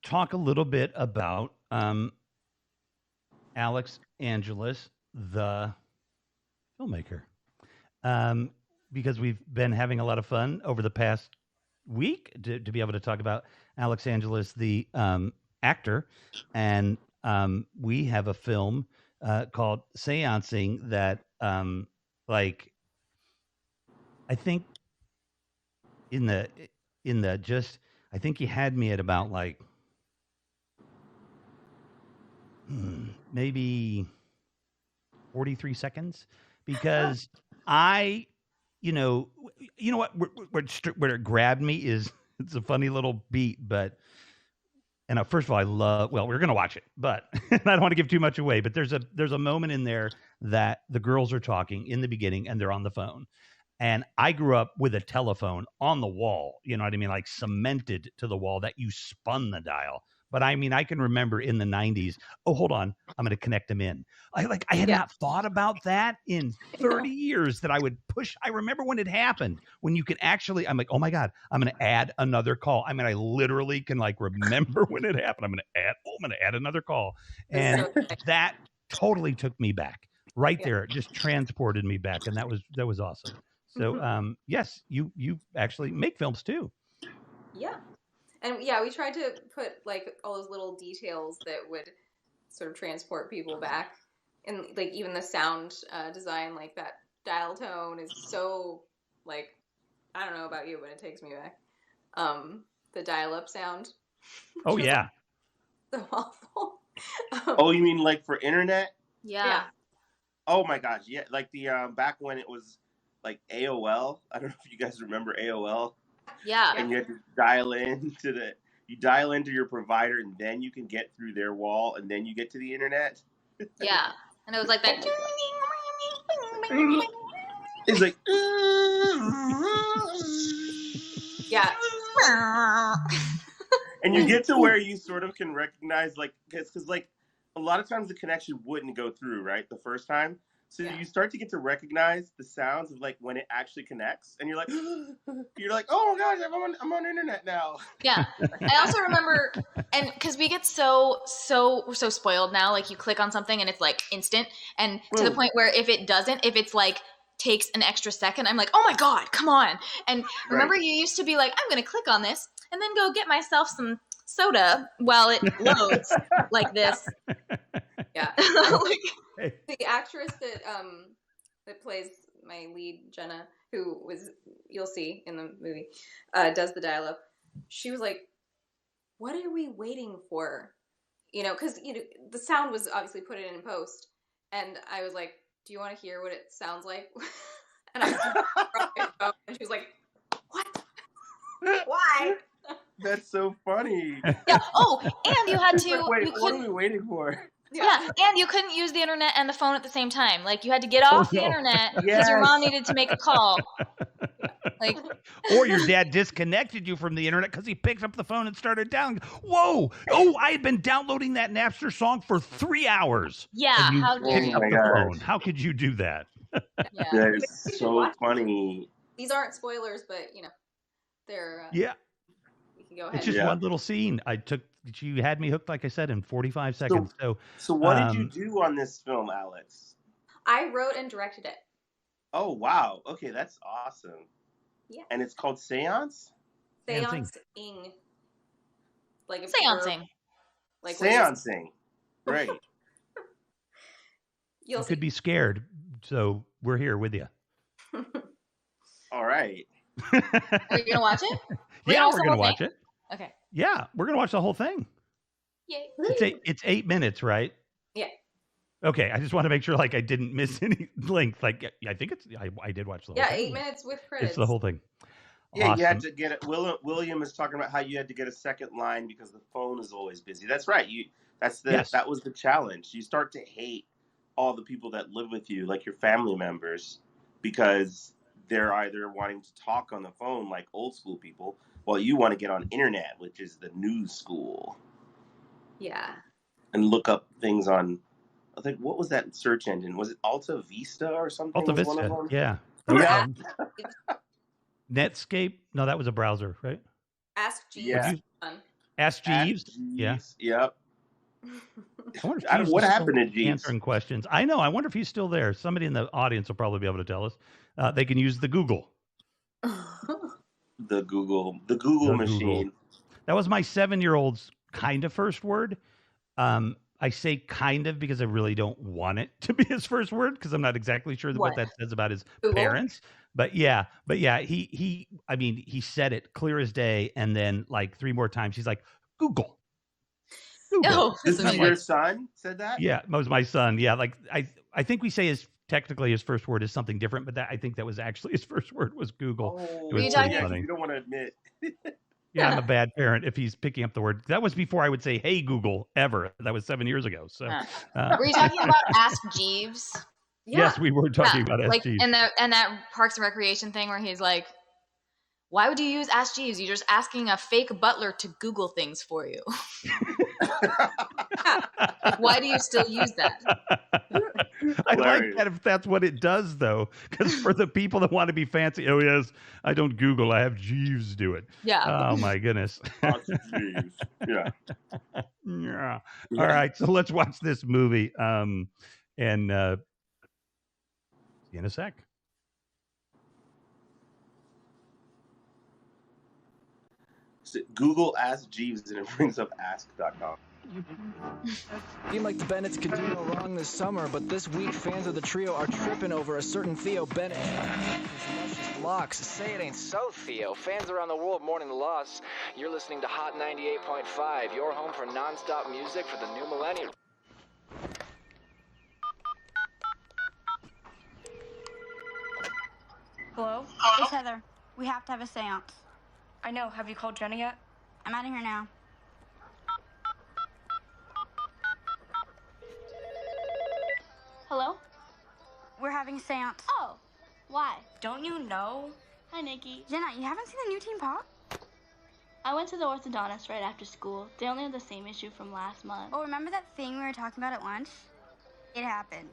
talk a little bit about Alix Angelis, the filmmaker, because we've been having a lot of fun over the past week to be able to talk about Alix Angelis, the actor, and we have a film called Seance-ing that, I think I think he had me at about maybe 43 seconds, because I, what, where it grabbed me is, it's a funny little beat, but, and first of all, we're going to watch it, but I don't want to give too much away, but there's a moment in there that the girls are talking in the beginning and they're on the phone. And I grew up with a telephone on the wall, you know what I mean? Like cemented to the wall that you spun the dial. But I mean, I can remember in the 90s, oh, hold on, I'm going to connect them in. I had not thought about that in 30 years that I would push. I remember when it happened, when you can actually, I'm like, oh my God, I'm going to add another call. I mean, I literally can remember when it happened. I'm going to add another call. And that totally took me back right there. It just transported me back. And that was awesome. So, yes, you actually make films too. Yeah. And we tried to put all those little details that would sort of transport people back. And even the sound design, that dial tone is so I don't know about you, but it takes me back. The dial-up sound. Oh, yeah. So awful. Oh, you mean for internet? Yeah. Oh my gosh, yeah. The back when it was AOL. I don't know if you guys remember AOL. Yeah. And you had to dial in to you dial into your provider, and then you can get through their wall, and then you get to the internet. Yeah, and it was like that. It's like, Yeah. and you get to where you sort of can recognize, like, because like a lot of times the connection wouldn't go through, right, the first time. So you start to get to recognize the sounds of like when it actually connects, and you're like, oh my gosh, I'm on internet now. Yeah, I also remember, and because we get so spoiled now, like you click on something and it's like instant, and to the point where if it's like takes an extra second, I'm like, oh my god, come on. And remember, you used to be like, I'm gonna click on this and then go get myself some soda while it loads like this. Yeah. The actress that plays my lead, Jenna, who was, you'll see in the movie, does the dial-up. She was like, what are we waiting for? You know, because the sound was obviously put in post, and I was like, do you want to hear what it sounds like? And I was and she was like, what? Why? That's so funny. Yeah. Oh, and you had to. Wait, what are we waiting for? Yeah, and you couldn't use the internet and the phone at the same time. Like, you had to get off the internet because your mom needed to make a call. Like, or your dad disconnected you from the internet because he picked up the phone and started down. Whoa! Oh, I had been downloading that Napster song for 3 hours. Yeah, how dare you? Up the phone. How could you do that? Yeah. That is so funny. These aren't spoilers, but they're yeah. You can go ahead. It's just one little scene. You had me hooked, like I said, in 45 seconds. So what did you do on this film, Alix? I wrote and directed it. Oh wow! Okay, that's awesome. Yeah. And it's called Seance? Seance-ing. Like Seance-ing. Like Seance-ing. Right. You could be scared, so we're here with you. All right. Are you gonna watch it? We're gonna watch it. Okay. Yeah, we're gonna watch the whole thing. Yay. It's 8 minutes, right? Yeah. Okay, I just want to make sure like I didn't miss any length. Like I think I did watch the whole thing. 8 minutes with credits. It's the whole thing. Yeah, awesome. You had to get it. William is talking about how you had to get a second line because the phone is always busy. That's right. That was the challenge. You start to hate all the people that live with you, like your family members, because they're either wanting to talk on the phone like old school people, while you want to get on internet, which is the new school. Yeah. And look up things on, I think, what was that search engine? Was it Alta Vista or something? Alta Vista, one of them? yeah. Yeah. Netscape? No, that was a browser, right? Ask Jeeves. Yeah. Ask Jeeves? Yeah. Yep. I wonder if what happened to Jeeves? Answering questions. I know. I wonder if he's still there. Somebody in the audience will probably be able to tell us. They can use the Google. The Google machine. Google. That was my 7-year-old's kind of first word. I say kind of because I really don't want it to be his first word because I'm not exactly sure what that says about his parents. But yeah, he said it clear as day, and then like 3 more times he's like, Google. Oh, this is your son said that? Yeah, it was my son. Yeah, like I think we say technically his first word is something different, but I think that was actually his first word was Google. Oh, it was pretty funny. You don't want to admit. Yeah, I'm a bad parent if he's picking up the word. That was before I would say, hey, Google, ever. That was 7 years ago. So, were you talking about Ask Jeeves? Yeah. Yes, we were talking about Ask Jeeves. And that Parks and Recreation thing where he's like, why would you use Ask Jeeves? You're just asking a fake butler to Google things for you. Like, why do you still use that? I like that if that's what it does, though, because for the people that want to be fancy, oh, yes, I don't Google. I have Jeeves do it. Yeah. Oh, my goodness. Jeeves. Yeah. Yeah. All right. So let's watch this movie and see you in a sec. Google Ask Jeeves and it brings up ask.com. Seemed like the Bennetts could do no wrong this summer, but this week fans of the trio are tripping over a certain Theo Bennett. Locks. Say it ain't so, Theo. Fans around the world mourning the loss. You're listening to Hot 98.5, your home for non-stop music for the new millennium. Hello? It's Heather. We have to have a seance. I know. Have you called Jenna yet? I'm out of here now. We're having seance. Oh, why? Don't you know? Hi, Nikki. Jenna, you haven't seen the new Teen Pop? I went to the orthodontist right after school. They only have the same issue from last month. Oh, remember that thing we were talking about at lunch? It happened.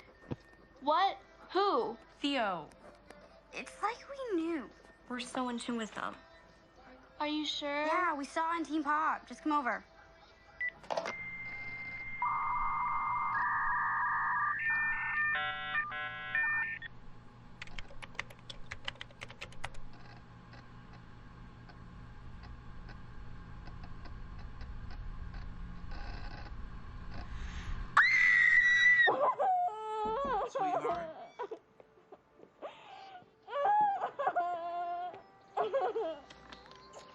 What? Who? Theo. It's like we knew. We're so in tune with them. Are you sure? Yeah, we saw on Teen Pop. Just come over. Sweetheart.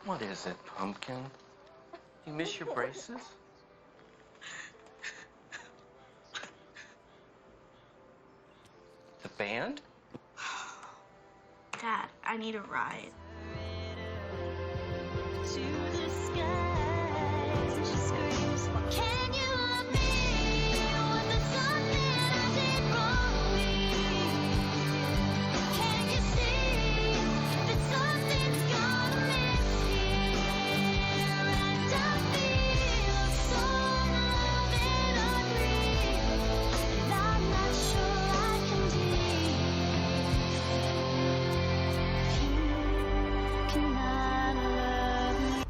What is it, Pumpkin? You miss your braces? The band? Dad, I need a ride. To the skies, and she screams, "Can you love me? Was there something I did wrong? Can you see that something's gonna miss here? And I feel so alone and unreal, and I'm not sure I can deal. You cannot love me."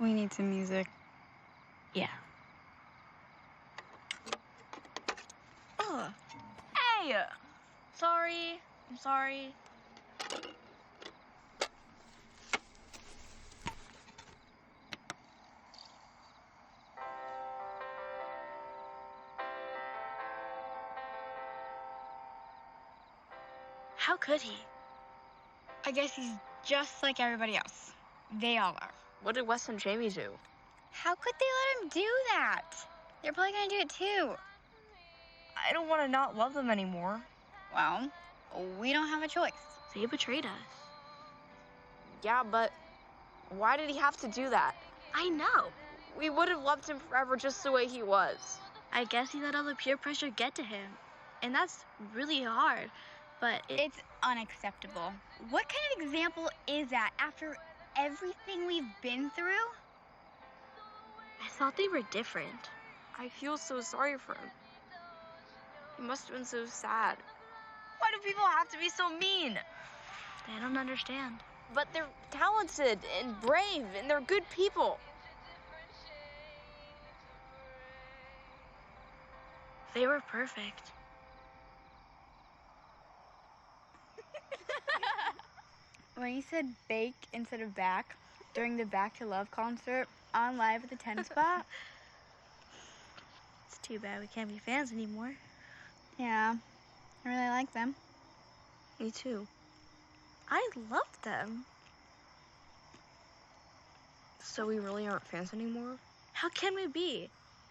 We need some music. Yeah. Ugh. Hey! Sorry. I'm sorry. How could he? I guess he's just like everybody else. They all are. What did Wes and Jamie do? How could they let him do that? They're probably gonna do it too. I don't want to not love them anymore. Well, we don't have a choice. They betrayed us. Yeah, but why did he have to do that? I know. We would have loved him forever just the way he was. I guess he let all the peer pressure get to him. And that's really hard. But It's unacceptable. What kind of example is that after everything we've been through? I thought they were different. I feel so sorry for him. He must have been so sad. Why do people have to be so mean? They don't understand. But they're talented and brave and they're good people. They were perfect. When you said bake instead of back during the Back to Love concert on live at the 10 spot. It's too bad we can't be fans anymore. Yeah, I really like them. Me too. I love them. So we really aren't fans anymore? How can we be?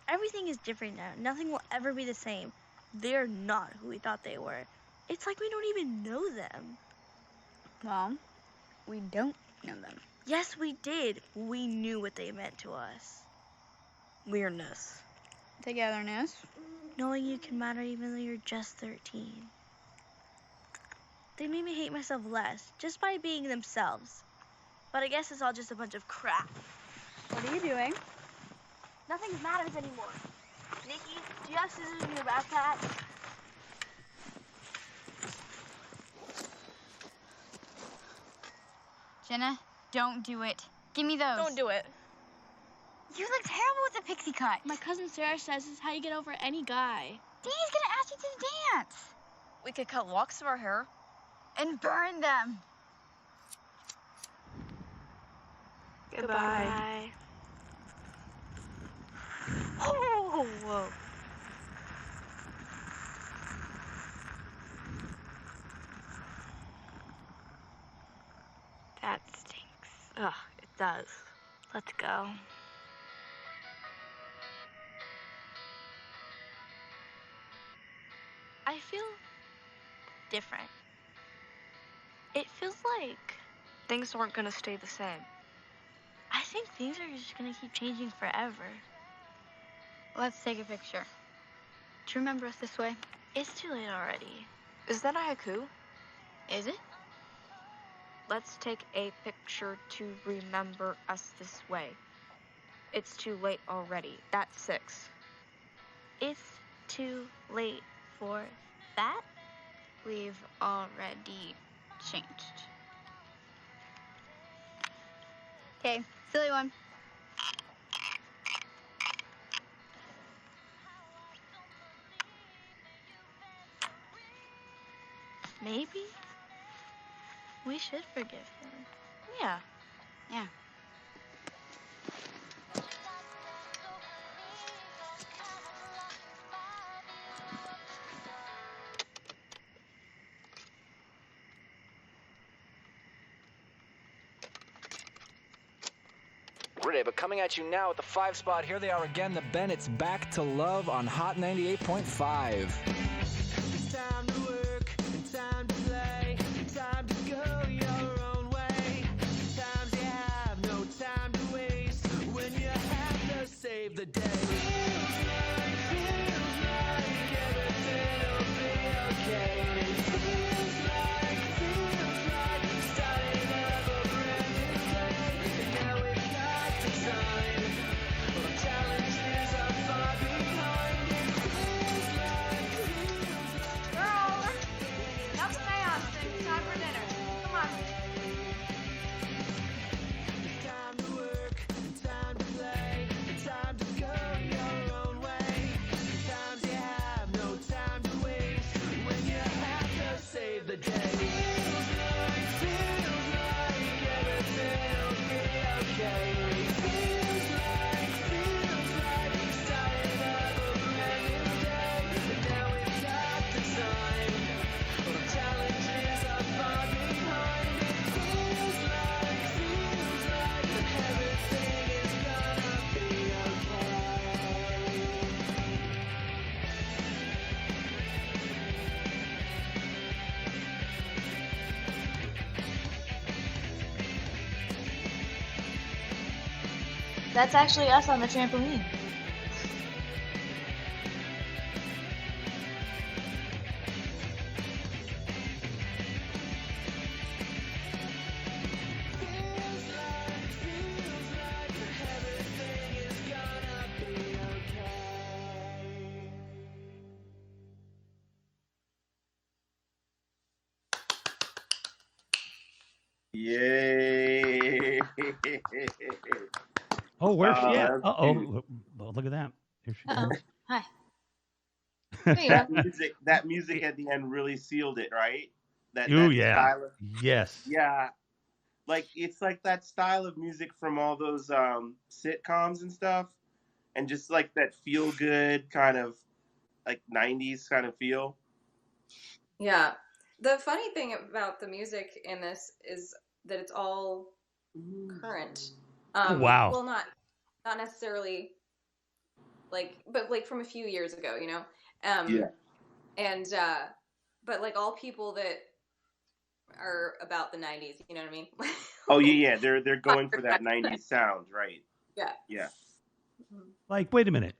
Everything is different now. Nothing will ever be the same. They're not who we thought they were. It's like we don't even know them. Well, we don't know them. Yes, we did. We knew what they meant to us. Weirdness. Togetherness. Knowing you can matter even though you're just 13. They made me hate myself less, just by being themselves. But I guess it's all just a bunch of crap. What are you doing? Nothing matters anymore. Nikki, do you have scissors in your backpack? Jenna, don't do it. Give me those. Don't do it. You look terrible with the pixie cut. My cousin Sarah says this is how you get over any guy. Danny's gonna ask you to dance. We could cut locks of our hair. And burn them. Goodbye. Oh, whoa. That stinks. Ugh, it does. Let's go. I feel different. It feels like things aren't gonna stay the same. I think things are just gonna keep changing forever. Let's take a picture. Do you remember us this way? It's too late already. Is that a haiku? Is it? Let's take a picture to remember us this way. It's too late already. That's 6. It's too late for that? We've already changed. Okay, silly one. Maybe we should forgive him. Yeah. Yeah. But coming at you now at the 5 spot, here they are again, the Bennett's Back to Love on Hot 98.5. It's time to work, it's time to play, it's time to go your own way. Sometimes you have no time to waste when you have to save the day. Feels like everything will be okay. Feels like starting up a brand new day. And now we've got the time. Well, challenges are far behind. It feels like Girl, enough seance-ing. Time for dinner. Come on. time to work, time to play, time to go your own way. Sometimes you have no time to waste when you have to save the day. Feels like everything will be okay. Feels like starting up a brand new day. And now we've got the time. Well, the challenges are far behind. It feels like everything is gonna be okay. That's actually us on the trampoline. Everything is gonna be okay. Yay! Oh, where's she at? that's Uh-oh. cute. Well, look at that. Here she Uh-oh. comes. Hi. There you go. That music at the end really sealed it, right? That Ooh, that yeah. style of, Yes. yeah, like it's like that style of music from all those sitcoms and stuff, and just like that feel good kind of like 90s kind of feel. Yeah. The funny thing about the music in this is that it's all current. Oh, wow. Well, not necessarily but like from a few years ago, you know. Yeah. And but like all people that are about the 90s, you know what I mean? Oh yeah, they're going for that 90s sound, right? Yeah. Yeah. Like, wait a minute.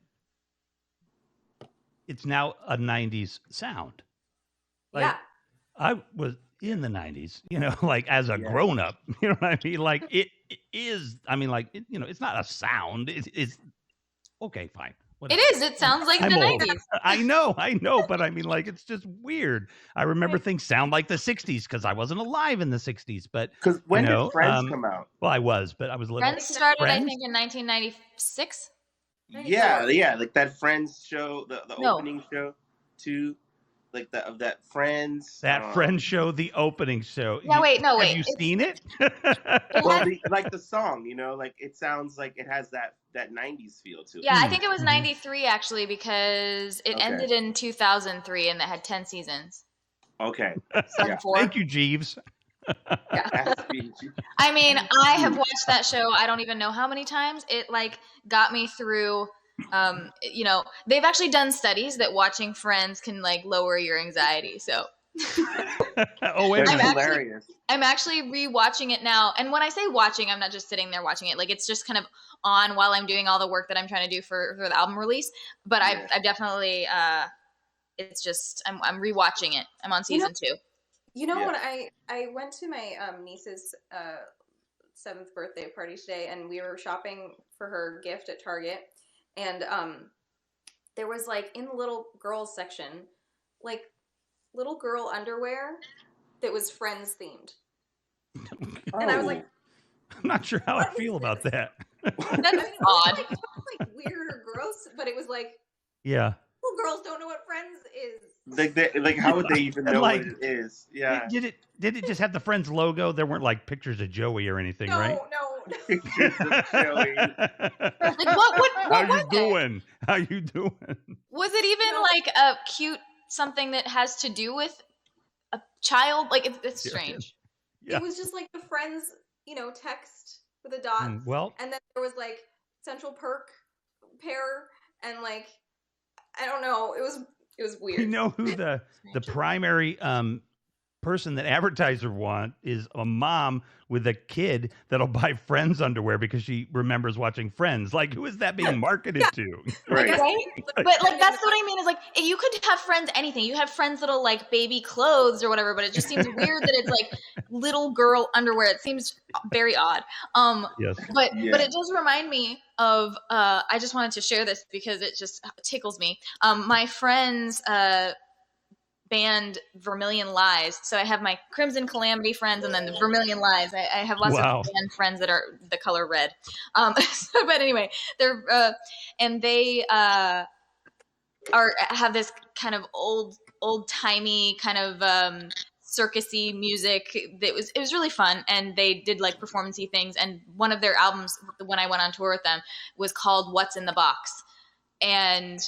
It's now a 90s sound. Like, Yeah. I was in the 90s, you know, like as a grown up, you know what I mean? Like it is, I mean, like, you know, it's not a sound. It's okay, fine. It is. It sounds like I'm the old. 90s. I know, but I mean, like, it's just weird. I remember things sound like the 60s because I wasn't alive in the 60s, but because when you know, did Friends come out? Well, I was, but I was little. Friends started, I Friends? think, in 1996. Yeah, like that Friends show, the No. opening show too, like that Friends. That Friends show, the opening show. Yeah, wait, no, Have wait. you It's- seen it? Well, like the song, you know, like it sounds like it has that 90s feel to it. Yeah, I think it was 93 actually because it Okay. ended in 2003 and it had 10 seasons. Okay. Season 4. Thank you, Jeeves. I mean, I have watched that show I don't even know how many times. It like got me through You know, they've actually done studies that watching Friends can like lower your anxiety. So Oh, wait a That's minute. hilarious. I'm actually rewatching it now. And when I say watching, I'm not just sitting there watching it. Like it's just kind of on while I'm doing all the work that I'm trying to do for the album release. But Yeah. I've definitely it's just I'm rewatching it. I'm on season 2. You know Yeah. what? I went to my niece's 7th birthday party today, and we were shopping for her gift at Target, and there was like in the little girls section, like little girl underwear that was Friends themed, and I was like, I'm not sure how I feel about that. That's odd. It was like weird or gross, but it was like Yeah. little girls don't know what Friends is. Like how would they even And, know like, what it is? Yeah. Did it just have the Friends logo? There weren't like pictures of Joey or anything, right? No. Pictures of Joey. Like what How you was it? doing? How you doing? Was it even like a cute something that has to do with a child? Like it's strange. Yeah. It was just like the Friends, text with a dot. Well, And then there was like Central Perk pair, and like I don't know. It was weird. we know who the primary person that advertiser want is a mom with a kid that'll buy Friends underwear because she remembers watching Friends. Like, who is that being marketed to? Right. But like that's what I mean is like you could have Friends anything. You have Friends little like baby clothes or whatever, but it just seems weird that it's like little girl underwear. It seems very odd. Yes. But it does remind me of I just wanted to share this because it just tickles me. My friends band Vermilion Lies. So I have my Crimson Calamity friends and then the Vermilion Lies. I have lots of band friends that are the color red. But anyway, they're and they have this kind of old timey kind of circusy music that it was really fun, and they did like performance-y things, and one of their albums when I went on tour with them was called What's in the Box, and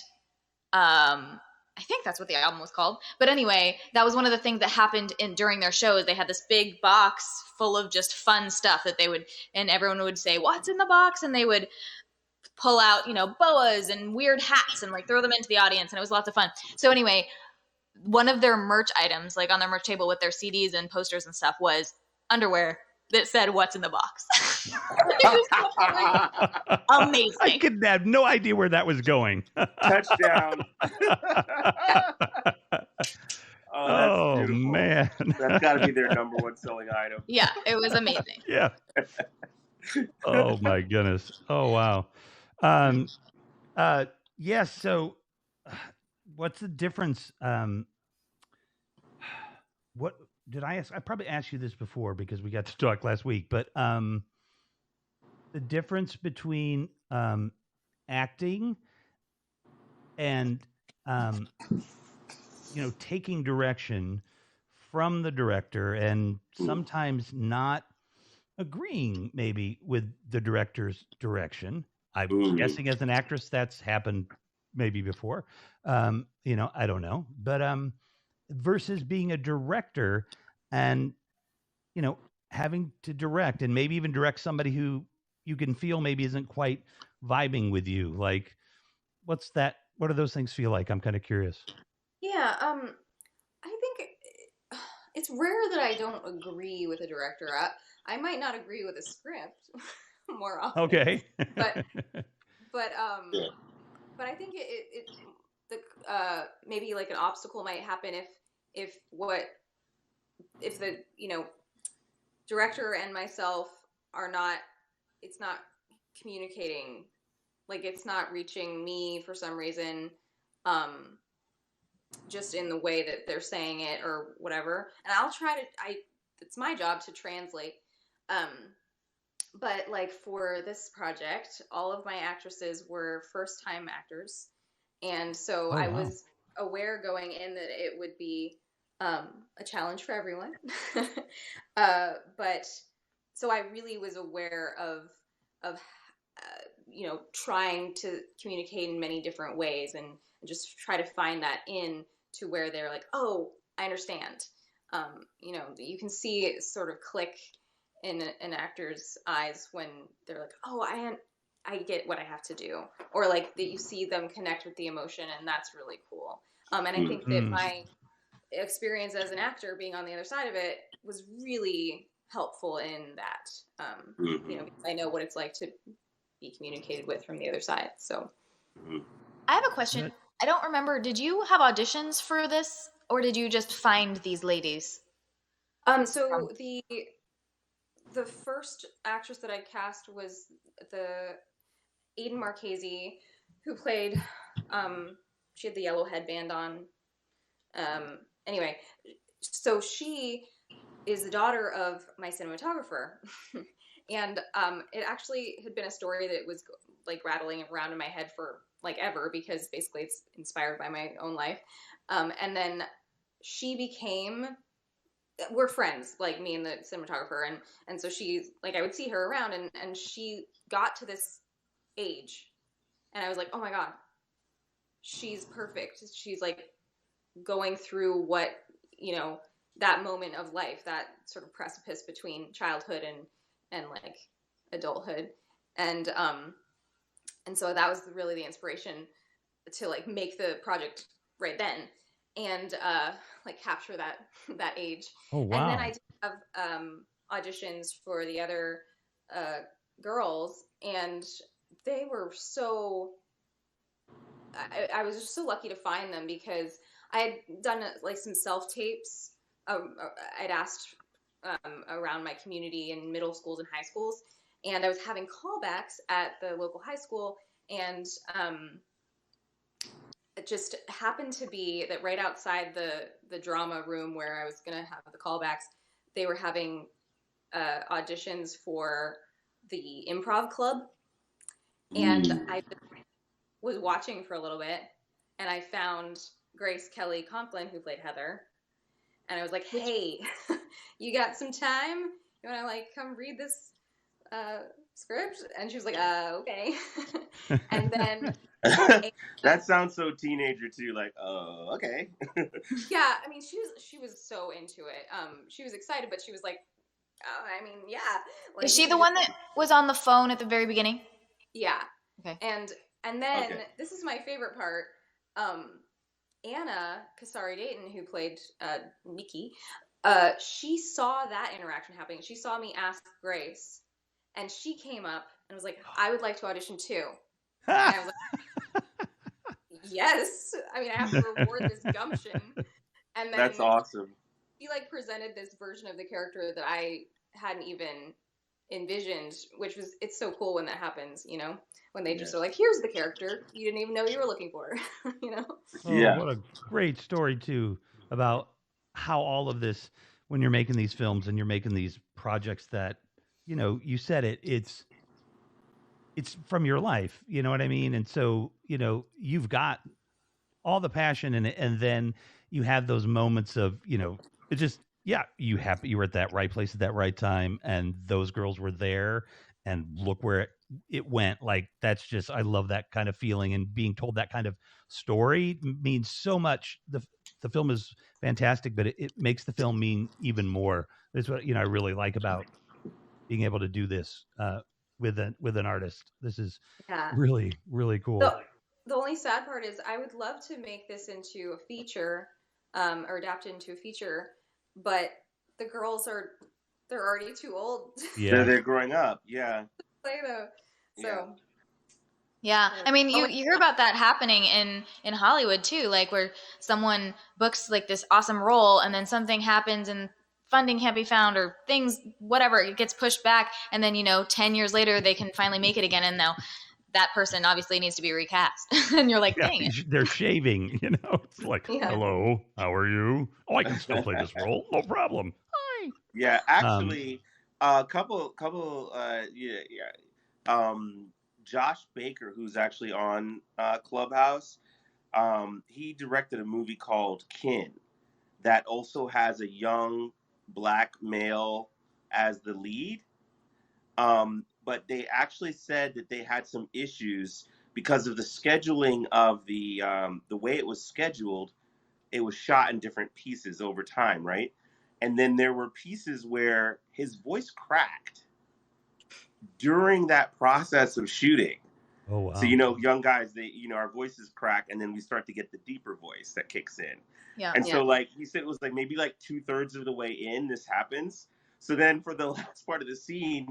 I think that's what the album was called. But anyway, that was one of the things that happened during their shows. They had this big box full of just fun stuff that they would, and everyone would say, "What's in the box?" And they would pull out, boas and weird hats and like throw them into the audience. And it was lots of fun. So anyway, one of their merch items, like on their merch table with their CDs and posters and stuff, was underwear that said "What's in the box." Amazing. I could have no idea where that was going. Touchdown. Oh, beautiful. man. That's got to be their number one selling item. Yeah, it was amazing. Yeah. Oh my goodness. Oh wow. Yes. So, what's the difference? What did I ask? I probably asked you this before because we got to talk last week. But the difference between acting and taking direction from the director and sometimes not agreeing maybe with the director's direction. I'm guessing as an actress that's happened maybe before. I don't know. But versus being a director and having to direct and maybe even direct somebody who you can feel maybe isn't quite vibing with you. Like, what do those things feel like? I'm kind of curious. Yeah, I think it's rare that I don't agree with a director. I might not agree with a script more often. Okay. But I think maybe like an obstacle might happen if the director and myself are not, it's not communicating, like it's not reaching me for some reason, just in the way that they're saying it or whatever. And I'll try to, it's my job to translate. But like for this project, all of my actresses were first-time actors. And so I was aware going in that it would be a challenge for everyone. But so I really was aware of trying to communicate in many different ways and just try to find that in to where they're like, oh, I understand. You can see it sort of click in an actor's eyes when they're like, oh, I get what I have to do, or like that you see them connect with the emotion, and that's really cool. And I think that my experience as an actor being on the other side of it was really helpful in that. You know, I know what it's like to be communicated with from the other side. So I have a question. I don't remember. Did you have auditions for this, or did you just find these ladies? So the first actress that I cast was the Aiden Marchese, who played. She had the yellow headband on. Anyway, so she is the daughter of my cinematographer, and it actually had been a story that was like rattling around in my head for like ever, because basically it's inspired by my own life. And then she became. We're friends, like me and the cinematographer, and so she's like, I would see her around, and she got to this age, and I was like, oh my god, she's perfect. She's like going through what, you know, that moment of life, that sort of precipice between childhood and like adulthood, and so that was really the inspiration to like make the project right then, and like capture that age. Oh, wow. And then I did have auditions for the other girls, and they were so. I was just so lucky to find them, because I had done like some self tapes. I'd asked around my community in middle schools and high schools, and I was having callbacks at the local high school, and it just happened to be that right outside the drama room where I was going to have the callbacks, they were having auditions for the improv club, and I was watching for a little bit, and I found Grace Kelly Conklin, who played Heather, and I was like, hey, you got some time? You want to like come read this script? And she was like, okay. And then that sounds so teenager too, like, oh, okay. yeah, I mean, she was so into it. She was excited, but she was like, oh, I mean, yeah. Like, Is she the one that was on the phone at the very beginning? Yeah. Okay. And then this is my favorite part. Anna Kasari Dayton, who played Nikki, she saw that interaction happening. She saw me ask Grace, and she came up and was like, I would like to audition too. And I was like, yes. I mean, I have to reward this gumption. And then that's awesome. She like presented this version of the character that I hadn't even envisioned, which was, it's so cool when that happens, you know, when they just are like, here's the character you didn't even know you were looking for. You know. Oh, what a great story too, about how all of this, when you're making these films and you're making these projects that, you know, you said it's from your life, you know what I mean? And so, you know, you've got all the passion in it, and then you have those moments of, you know, it just, yeah, you were at that right place at that right time, and those girls were there, and look where it went. Like, that's just, I love that kind of feeling, and being told that kind of story means so much. The film is fantastic, but it makes the film mean even more. That's what, you know, I really like about being able to do this with an artist. This is really, really cool. The only sad part is I would love to make this into a feature, or adapt it into a feature, but the girls they're already too old. Yeah, they're growing up. Yeah. Play though. So. Yeah, I mean, you hear about that happening in Hollywood too, like where someone books like this awesome role, and then something happens and funding can't be found, or things, whatever, it gets pushed back, and then, you know, 10 years later they can finally make it again, and now that person obviously needs to be recast. And you're like, dang it. They're shaving, you know. It's like, hello, how are you? Oh, I can still play this role, no problem. Hi. Yeah, actually, couple Josh Baker, who's actually on Clubhouse, he directed a movie called Kin that also has a young black male as the lead. But they actually said that they had some issues because of the scheduling of the way it was scheduled. It was shot in different pieces over time, right? And then there were pieces where his voice cracked during that process of shooting. Oh, wow. So, you know, young guys, they, you know, our voices crack, and then we start to get the deeper voice that kicks in. Yeah. And so, like, he said it was like maybe like 2/3 of the way in, this happens. So then for the last part of the scene,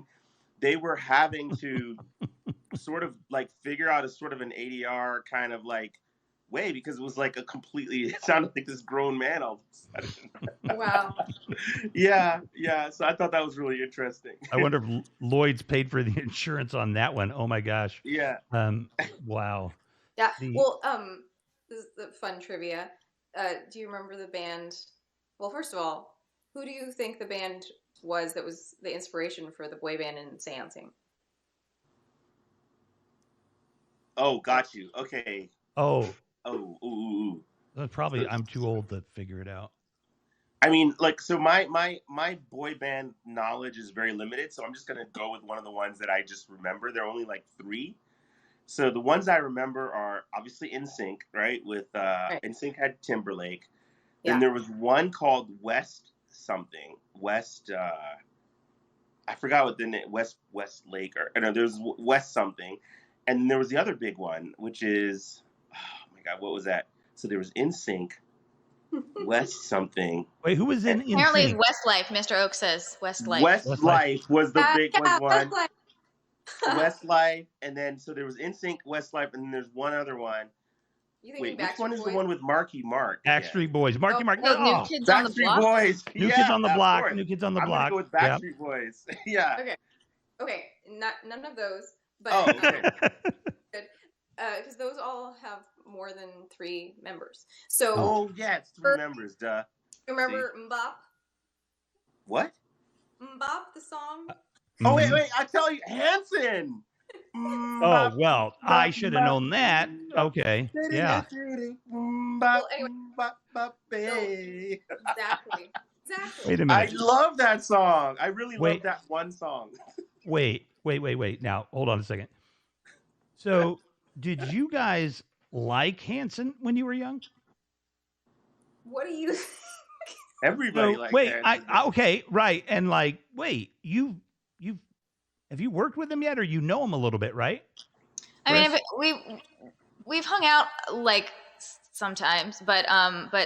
they were having to sort of like figure out a sort of an ADR kind of like way, because it was like it sounded like this grown man all of a sudden. Wow. Yeah. So I thought that was really interesting. I wonder if Lloyd's paid for the insurance on that one. Oh my gosh. Yeah. Wow. Yeah. Well, this is the fun trivia. Do you remember the band? Well, first of all, who do you think the band was that was the inspiration for the boy band in Seance-ing? Oh, got you. Okay. Oh. Ooh. Probably I'm too old to figure it out. I mean, like, so my boy band knowledge is very limited, so I'm just gonna go with one of the ones that I just remember. There are only like 3. So the ones I remember are obviously NSYNC, right? With NSYNC had Timberlake. Then there was one called West something. I forgot what the name, West Lake, or no, there's West something. And there was the other big one, which is, oh my God, what was that? So there was NSYNC, West something. Wait, who was in NSYNC? Apparently it's Westlife. Mr. Oak says Westlife. Westlife was the big one. Westlife. Westlife, and then so there was NSYNC, Westlife, and then there's one other one. Wait, which one is the one with Marky Mark? Backstreet Boys. Marky Mark. New Kids on the Block. Boys. New Kids on the Block. New Kids on the I'm Block. gonna go with Backstreet Boys. Yeah. Okay. None of those. But Oh, okay. good. Because those all have more than 3 members. So. Oh yeah, it's 3 members. Duh. Remember Mbop? What? Mbop, the song. Oh wait! I tell you, Hanson. Oh well, I should have known that. Okay, yeah. Well, anyway. Exactly. Wait a minute. I love that song. I really love that one song. Wait. Now, hold on a second. So, did you guys like Hanson when you were young? What do you? Everybody likes wait, Hanson. Okay, right, and like, wait, you have you worked with him yet, or you know him a little bit, right? I mean, we've hung out like sometimes, but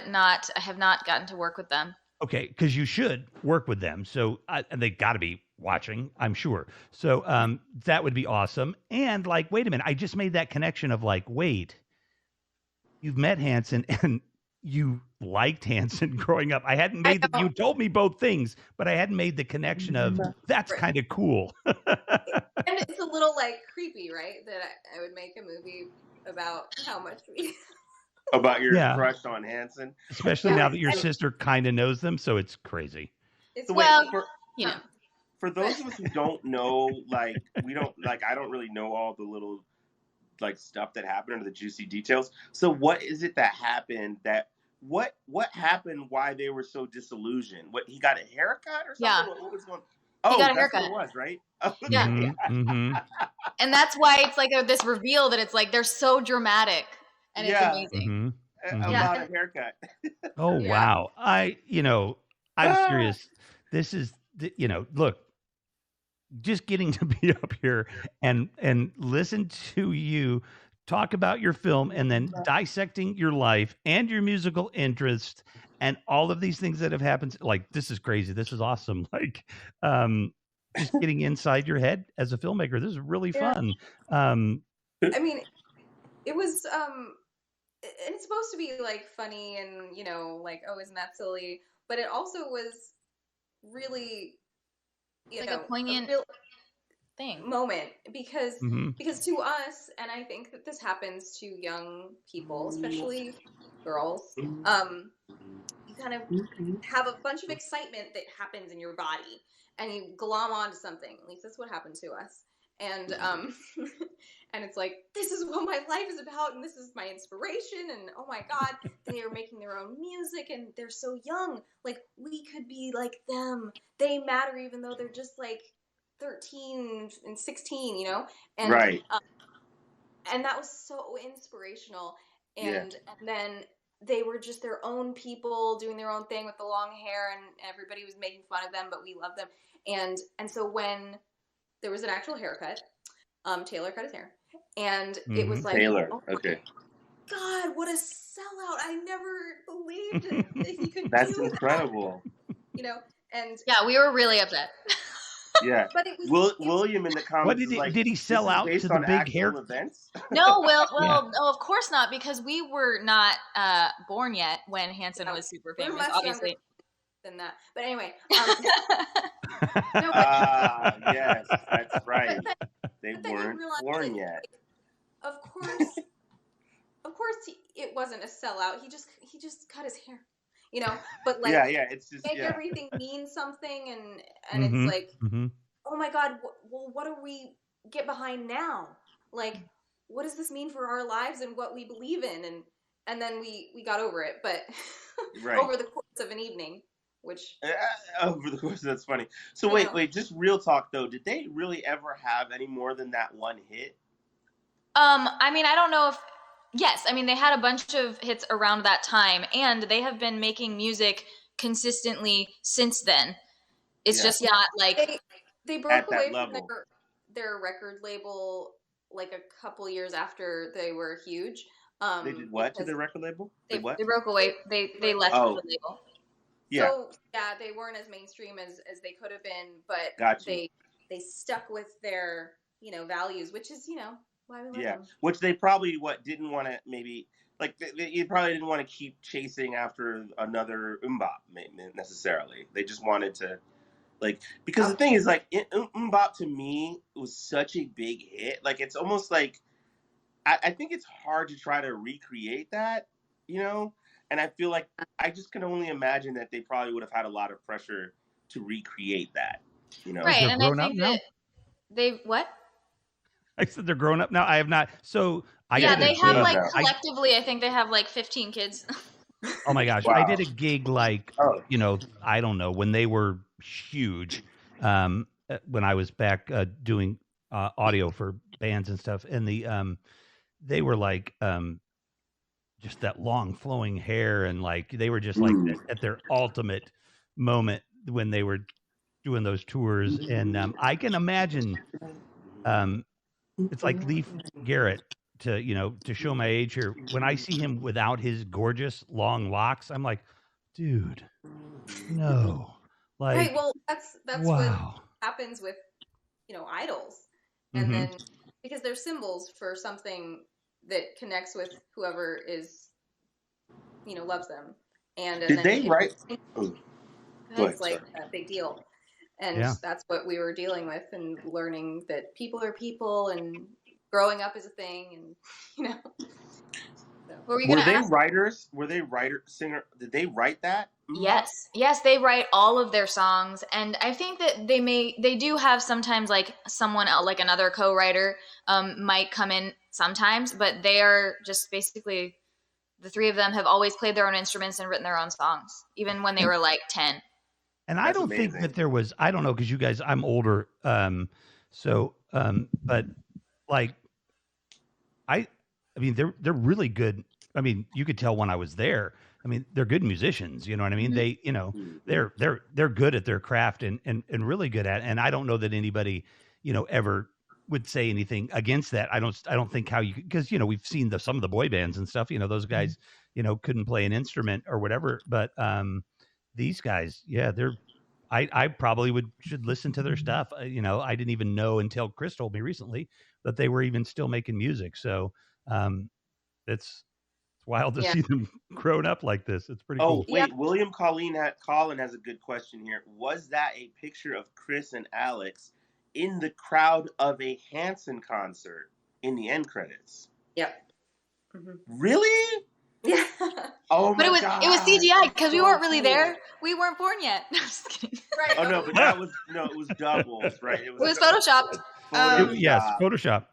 not. I have not gotten to work with them. Okay, because you should work with them. So and they got to be watching, I'm sure. So that would be awesome. And like, wait a minute, I just made that connection of like, wait, you've met Hanson and you liked Hanson growing up. I hadn't made you told me both things, but I hadn't made the connection of that's kind of cool. And it's a little like creepy, right? That I would make a movie about how much we. About your crush on Hanson, especially now that your sister kind of knows them, so it's crazy. It's for those of us who don't know, like I don't really know all the little like stuff that happened or the juicy details. So what is it that happened? What happened? Why they were so disillusioned? What, he got a haircut or something? Yeah. What was going? He got a that's haircut. what it was, right? Yeah. Mm-hmm. And that's why it's like this reveal that it's like they're so dramatic and it's amazing. About a haircut. Oh wow! I'm serious. This is look, just getting to be up here and listen to you talk about your film and then dissecting your life and your musical interest and all of these things that have happened. Like, this is crazy. This is awesome. Like, just getting inside your head as a filmmaker. This is really fun. I mean, it was, and it's supposed to be like funny and, like, oh, isn't that silly? But it also was really, like a poignant thing moment because to us, and I think that this happens to young people, especially girls, you kind of have a bunch of excitement that happens in your body and you glom onto something. At least that's what happened to us. And and it's like, this is what my life is about and this is my inspiration, and oh my God, they are making their own music and they're so young. Like, we could be like them. They matter even though they're just like 13 and 16, and right. And that was so inspirational. And then they were just their own people doing their own thing with the long hair, and everybody was making fun of them, but we loved them. And so when there was an actual haircut. Taylor cut his hair, and it was like, Taylor. oh Okay. God, what a sellout! I never believed it, that he could That's do that. incredible. You know, and Yeah, we were really upset. Yeah. but it was William in the What comments is like, did he this sell is out based to the on big actual hair? events? No, Yeah. no, of course not, because we were not born yet when Hanson was super we were famous, much obviously. younger than that. But anyway, Yes, that's right. They but then you weren't realize born that, yet. of course, it wasn't a sellout. He just cut his hair, you know. But like, Yeah, it's just make everything mean something, and it's Mhm, like, mhm. oh my God, well, what do we get behind now? Like, what does this mean for our lives and what we believe in? And then we got over it, but Right. over the course of an evening, which Over the course, that's funny. So you know. wait, just real talk though. Did they really ever have any more than that one hit? I mean, I don't know if. Yes, I mean they had a bunch of hits around that time, and they have been making music consistently since then. It's Yeah. just not like they broke At that away from level. their record label like a couple years after they were huge. They did what to because the record label? they what? broke away. They left Oh. the label. Yeah. So yeah, they weren't as mainstream as they could have been, but Got you. they stuck with their, you know, values, which is, you know, why we love Yeah, them. which they probably didn't want to maybe like you probably didn't want to keep chasing after another Mbop necessarily. They just wanted to like because the thing is like Mbop to me was such a big hit. Like it's almost like I think it's hard to try to recreate that, you know. And I feel like I just can only imagine that they probably would have had a lot of pressure to recreate that, you know. Right, They're and I grown up think now? that they what? I said they're grown up now. I have not. So I Yeah, did they a have gig. like collectively, I think they have like 15 kids. Oh my gosh. Wow. I did a gig like, you know, I don't know, when they were huge, when I was back doing audio for bands and stuff. And they were like just that long flowing hair. And like, they were just like at their ultimate moment when they were doing those tours. And I can imagine it's like Leif Garrett to, you know, to show my age here. When I see him without his gorgeous long locks, I'm like, dude, no. Like, Right, well, that's wow. what happens with, you know, idols. And then because they're symbols for something that connects with whoever is, you know, loves them. And Did then they write? It's Go ahead, like sorry. a big deal. And Yeah. that's what we were dealing with and learning that people are people and growing up is a thing, and you know. So. Were we Were gonna they ask? writers? Were they singer? Did they write that? Yes, they write all of their songs, and I think that they do have sometimes like someone else, like another co-writer might come in sometimes, but they are just basically the three of them have always played their own instruments and written their own songs, even when they were like 10. And I don't think that there was, I don't know, because you guys, I'm older. But like, I mean, they're really good. I mean, you could tell when I was there. I mean, they're good musicians. You know what I mean? They, you know, they're good at their craft and really good at it. And I don't know that anybody, you know, ever would say anything against that. I don't think how you, because, you know, we've seen some of the boy bands and stuff, you know, those guys, you know, couldn't play an instrument or whatever. But these guys, yeah, I probably should listen to their stuff. You know, I didn't even know until Chris told me recently that they were even still making music. So it's wild to see them grown up like this. It's pretty cool. Oh, wait, William Colin has a good question here. Was that a picture of Chris and Alix in the crowd of a Hanson concert in the end credits? Yep. Really? Yeah. Oh But my it was CGI because we So weren't really cool. there. We weren't born yet. I'm just kidding. Right. Oh no, but it was doubles, right? It was photoshopped. Yes, Photoshop,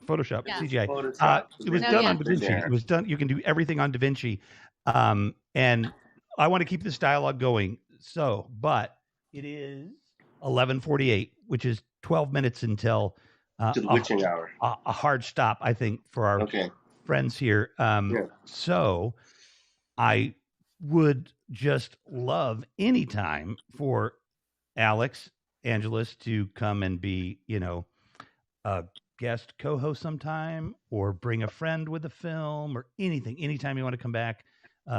Yeah. CGI. Photoshop. It was No, done yeah. on DaVinci. It was done. You can do everything on DaVinci. And I want to keep this dialogue going. So, but it is 11:48, which is 12 minutes until To the witching hour. a hard stop, I think, for our friends here. So I would just love any time for Alix, Angelis to come and be, you know, a guest co-host sometime, or bring a friend with the film, or anytime you want to come back,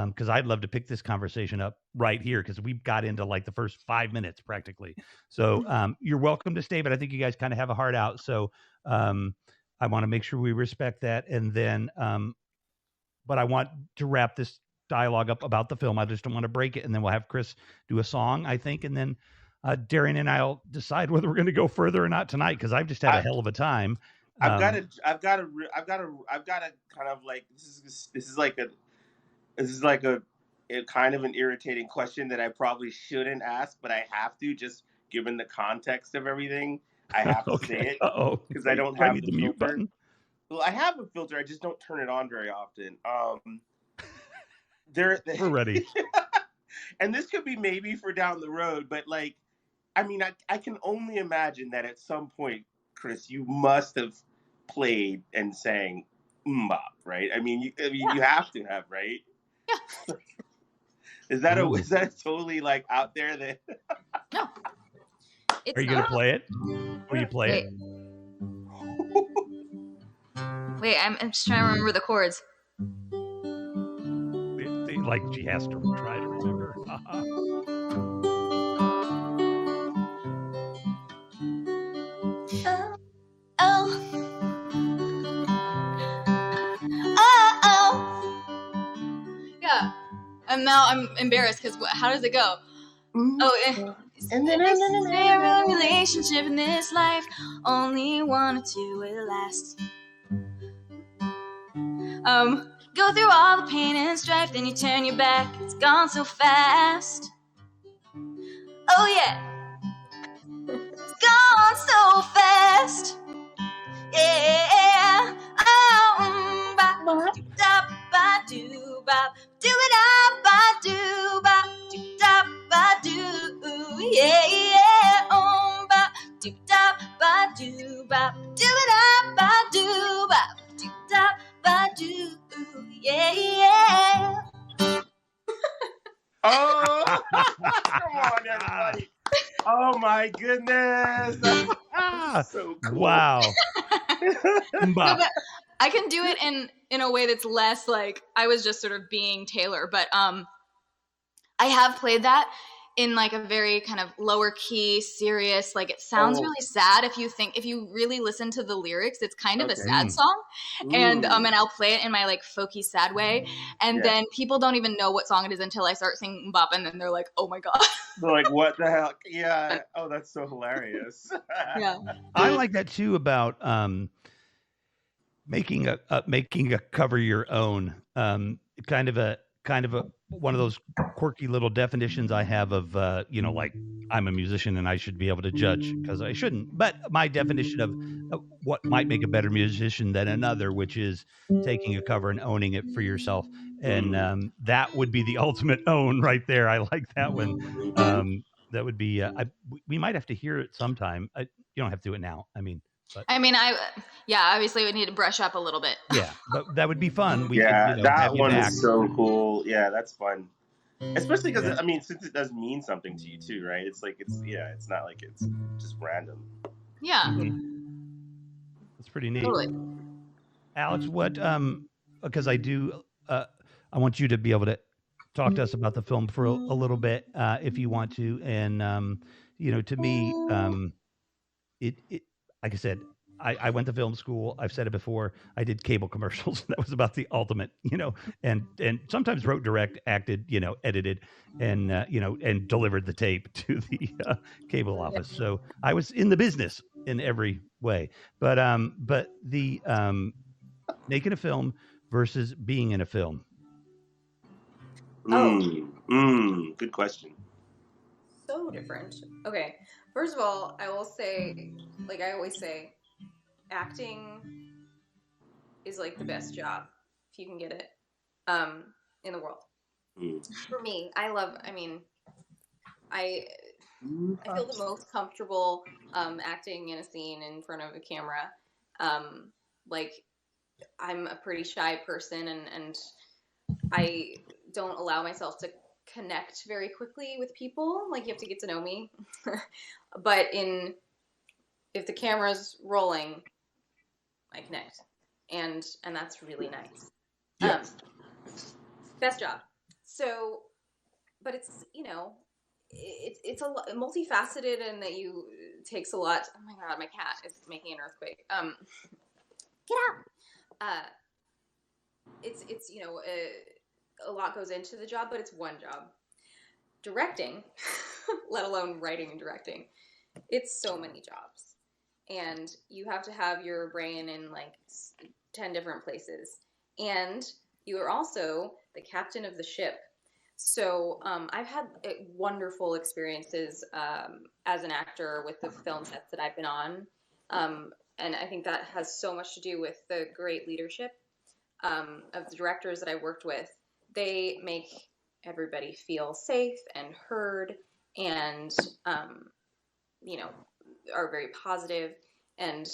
because I'd love to pick this conversation up right here, because we've got into like the first 5 minutes practically. So you're welcome to stay, but I think you guys kind of have a heart out. So I want to make sure we respect that. And then, but I want to wrap this dialogue up about the film. I just don't want to break it. And then we'll have Chris do a song, I think. And then Darian and I'll decide whether we're going to go further or not tonight, because I've just had a hell of a time. I've got to kind of like, this is like a kind of an irritating question that I probably shouldn't ask, but I have to, just given the context of everything. I have to say it because I don't have the mute button. Well, I have a filter. I just don't turn it on very often. We're ready. And this could be maybe for down the road, but like, I mean, I can only imagine that at some point, Chris, you must have played and sang MMMBop, right? I mean, you have to have, right? Yeah. Is that totally like out there that? No. Are you going to play it? Will you play it? Wait, I'm just trying to remember the chords. Like she has to try to remember. Yeah. And now I'm embarrassed because how does it go? And then a relationship in this life, only one or two will last. Go through all the pain and strife, then you turn your back. It's gone so fast. Oh yeah, it's gone so fast. Yeah. Oh, ba da ba do ba do it up ba do ba do da ba do. Yeah yeah. Oh ba do da ba do ba do it up ba do ba do da ba do. Yeah, yeah. Oh, come on, everybody. Oh, my goodness. That's so cool. Wow. No, but I can do it in a way that's less like I was just sort of being Taylor. But I have played that in like a very kind of lower key, serious, like it sounds really sad if you really listen to the lyrics, it's kind of a sad song. And I'll play it in my like folky sad way. And then people don't even know what song it is until I start singing MMMBop, and then they're like, oh my God. They're like, what the hell? Yeah. Oh, that's so hilarious. Yeah. I like that too about making a cover your own. Kind of a one of those quirky little definitions I have of like I'm a musician and I should be able to judge, because I shouldn't. But my definition of what might make a better musician than another, which is taking a cover and owning it for yourself, and that would be the ultimate own right there. I like that one. That would be. We might have to hear it sometime. You don't have to do it now. Obviously we need to brush up a little bit. Yeah, but that would be fun. That one is so cool. Yeah, that's fun. Especially because since it does mean something to you too, right? It's like it's not like it's just random. Yeah. That's pretty neat. Totally. Alex, what because I want you to be able to talk to us about the film for a little bit, if you want to. And to me, it like I said, I went to film school. I've said it before. I did cable commercials. That was about the ultimate, and sometimes wrote, direct, acted, edited, and and delivered the tape to the cable office. So I was in the business in every way. But the making a film versus being in a film. Good question. So different. Okay. First of all, I will say, like I always say, acting is like the best job if you can get it in the world. For me, I feel the most comfortable acting in a scene in front of a camera. Like I'm a pretty shy person, and I don't allow myself to connect very quickly with people. Like you have to get to know me. But if the camera's rolling, I connect, and that's really nice. Yes. Best job. So, but it's, you know, it's multifaceted, and that takes a lot. Oh my god, my cat is making an earthquake. Get out. It's you know, a lot goes into the job, but it's one job. Directing, let alone writing and directing, it's so many jobs, and you have to have your brain in like 10 different places, and you are also the captain of the ship. So I've had wonderful experiences as an actor with the film sets that I've been on, and I think that has so much to do with the great leadership of the directors that I worked with. They make everybody feel safe and heard, and you know, are very positive, and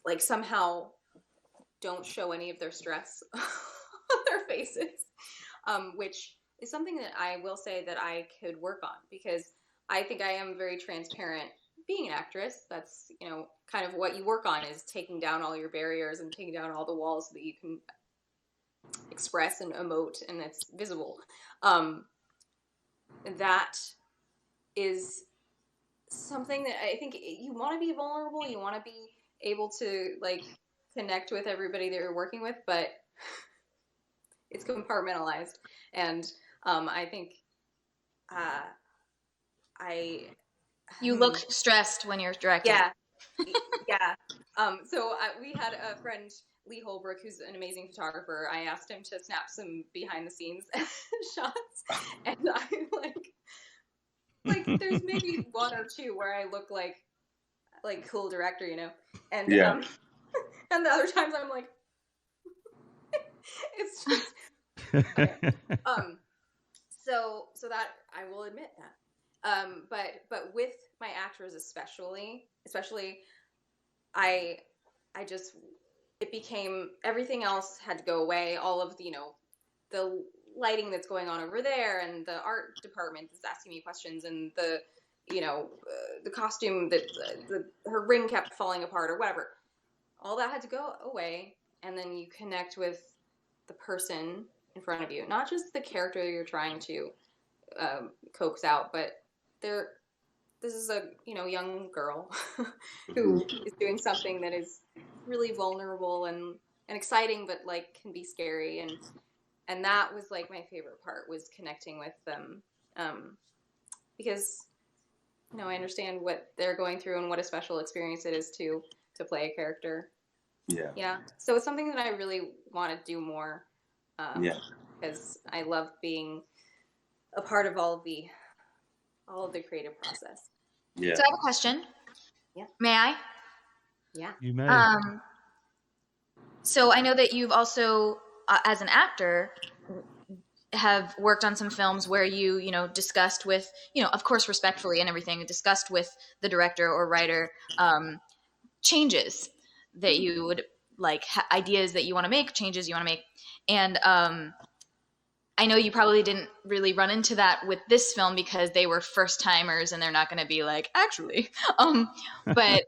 like somehow don't show any of their stress on their faces, which is something that I will say that I could work on, because I think I am very transparent. Being an actress, that's, you know, kind of what you work on, is taking down all your barriers and taking down all the walls so that you can express and emote, and it's visible. That is something that I think you want to be vulnerable. You want to be able to like connect with everybody that you're working with, but it's compartmentalized. And I think you look stressed when you're directing. Yeah, yeah. So we had a friend, Lee Holbrook, who's an amazing photographer. I asked him to snap some behind the scenes shots, and I like there's maybe one or two where I look like cool director, you know, and Yeah. and the other times I'm like, it's just okay. So that I will admit that. But with my actors especially, I just, it became, everything else had to go away. All of the, you know, the lighting that's going on over there, and the art department is asking me questions, and the, you know, the costume that her ring kept falling apart or whatever. All that had to go away, and then you connect with the person in front of you, not just the character you're trying to coax out, but this is a, you know, young girl who is doing something that is really vulnerable and exciting, but like can be scary, and that was like my favorite part, was connecting with them, because, you know, I understand what they're going through and what a special experience it is to play a character. Yeah. So it's something that I really want to do more. Because I love being a part of all of the creative process. Yeah. So I have a question. Yeah. May I? Yeah. You may. So I know that you've also, as an actor, have worked on some films where you know, discussed with, you know, of course, respectfully and everything, discussed with the director or writer changes that you would like, ideas that you want to make, changes you want to make. And I know you probably didn't really run into that with this film because they were first timers and they're not going to be like, actually. But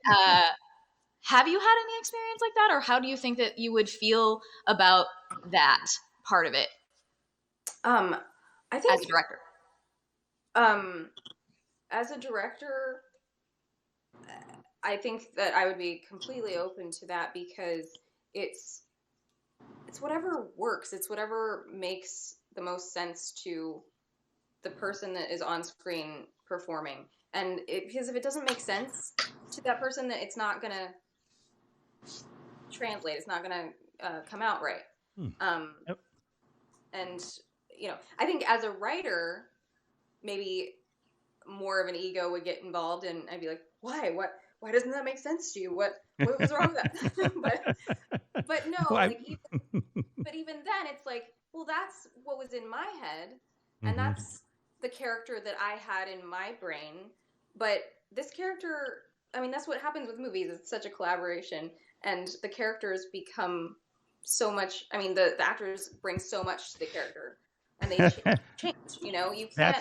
have you had any experience like that, or how do you think that you would feel about that part of it? I think as a director. As a director, I think that I would be completely open to that, because it's whatever works. It's whatever makes the most sense to the person that is on screen performing. And because if it doesn't make sense to that person, that it's not gonna translate. It's not gonna come out right. Yep. And you know, I think as a writer, maybe more of an ego would get involved, and I'd be like, why doesn't that make sense to you? What was wrong with that? but no, like even then it's like, well, that's what was in my head, and that's the character that I had in my brain. But this character, I mean, that's what happens with movies. It's such a collaboration, and the characters become so much, I mean, the actors bring so much to the character, and they change, you know, you can't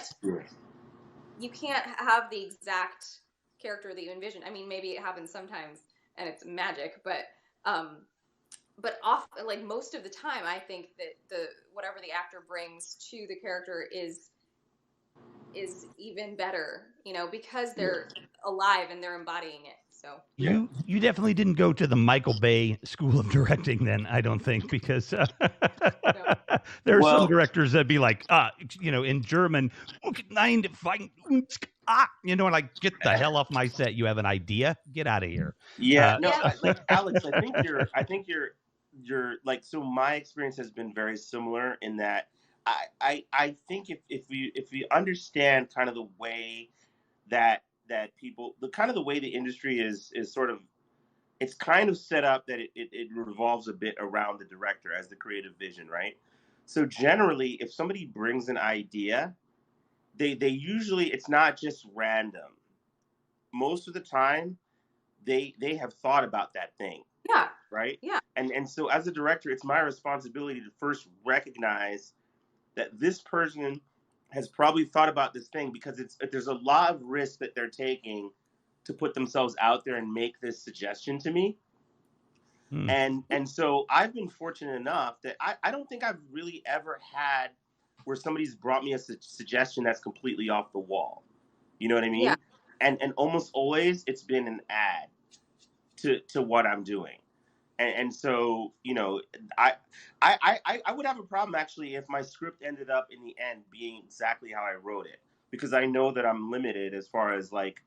have the exact character that you envision. I mean, maybe it happens sometimes and it's magic, but But like most of the time, I think that whatever the actor brings to the character is even better, because they're alive and they're embodying it. So You definitely didn't go to the Michael Bay School of Directing then, I don't think, because there are some directors that'd be like, in German, and like, get the hell off my set. You have an idea? Get out of here. Yeah, no, like Alex, I think you're like, so my experience has been very similar in that I think if we understand kind of the way that people, the way the industry is sort of, it's kind of set up that it revolves a bit around the director as the creative vision, right? So generally, if somebody brings an idea, they usually, it's not just random. Most of the time, they have thought about that thing. Yeah. Right? Yeah. And so as a director, it's my responsibility to first recognize that this person has probably thought about this thing, because there's a lot of risk that they're taking to put themselves out there and make this suggestion to me. And so I've been fortunate enough that I don't think I've really ever had where somebody's brought me a suggestion that's completely off the wall. You know what I mean? Yeah. And almost always it's been an add to what I'm doing. And so, I would have a problem actually if my script ended up in the end being exactly how I wrote it, because I know that I'm limited as far as like,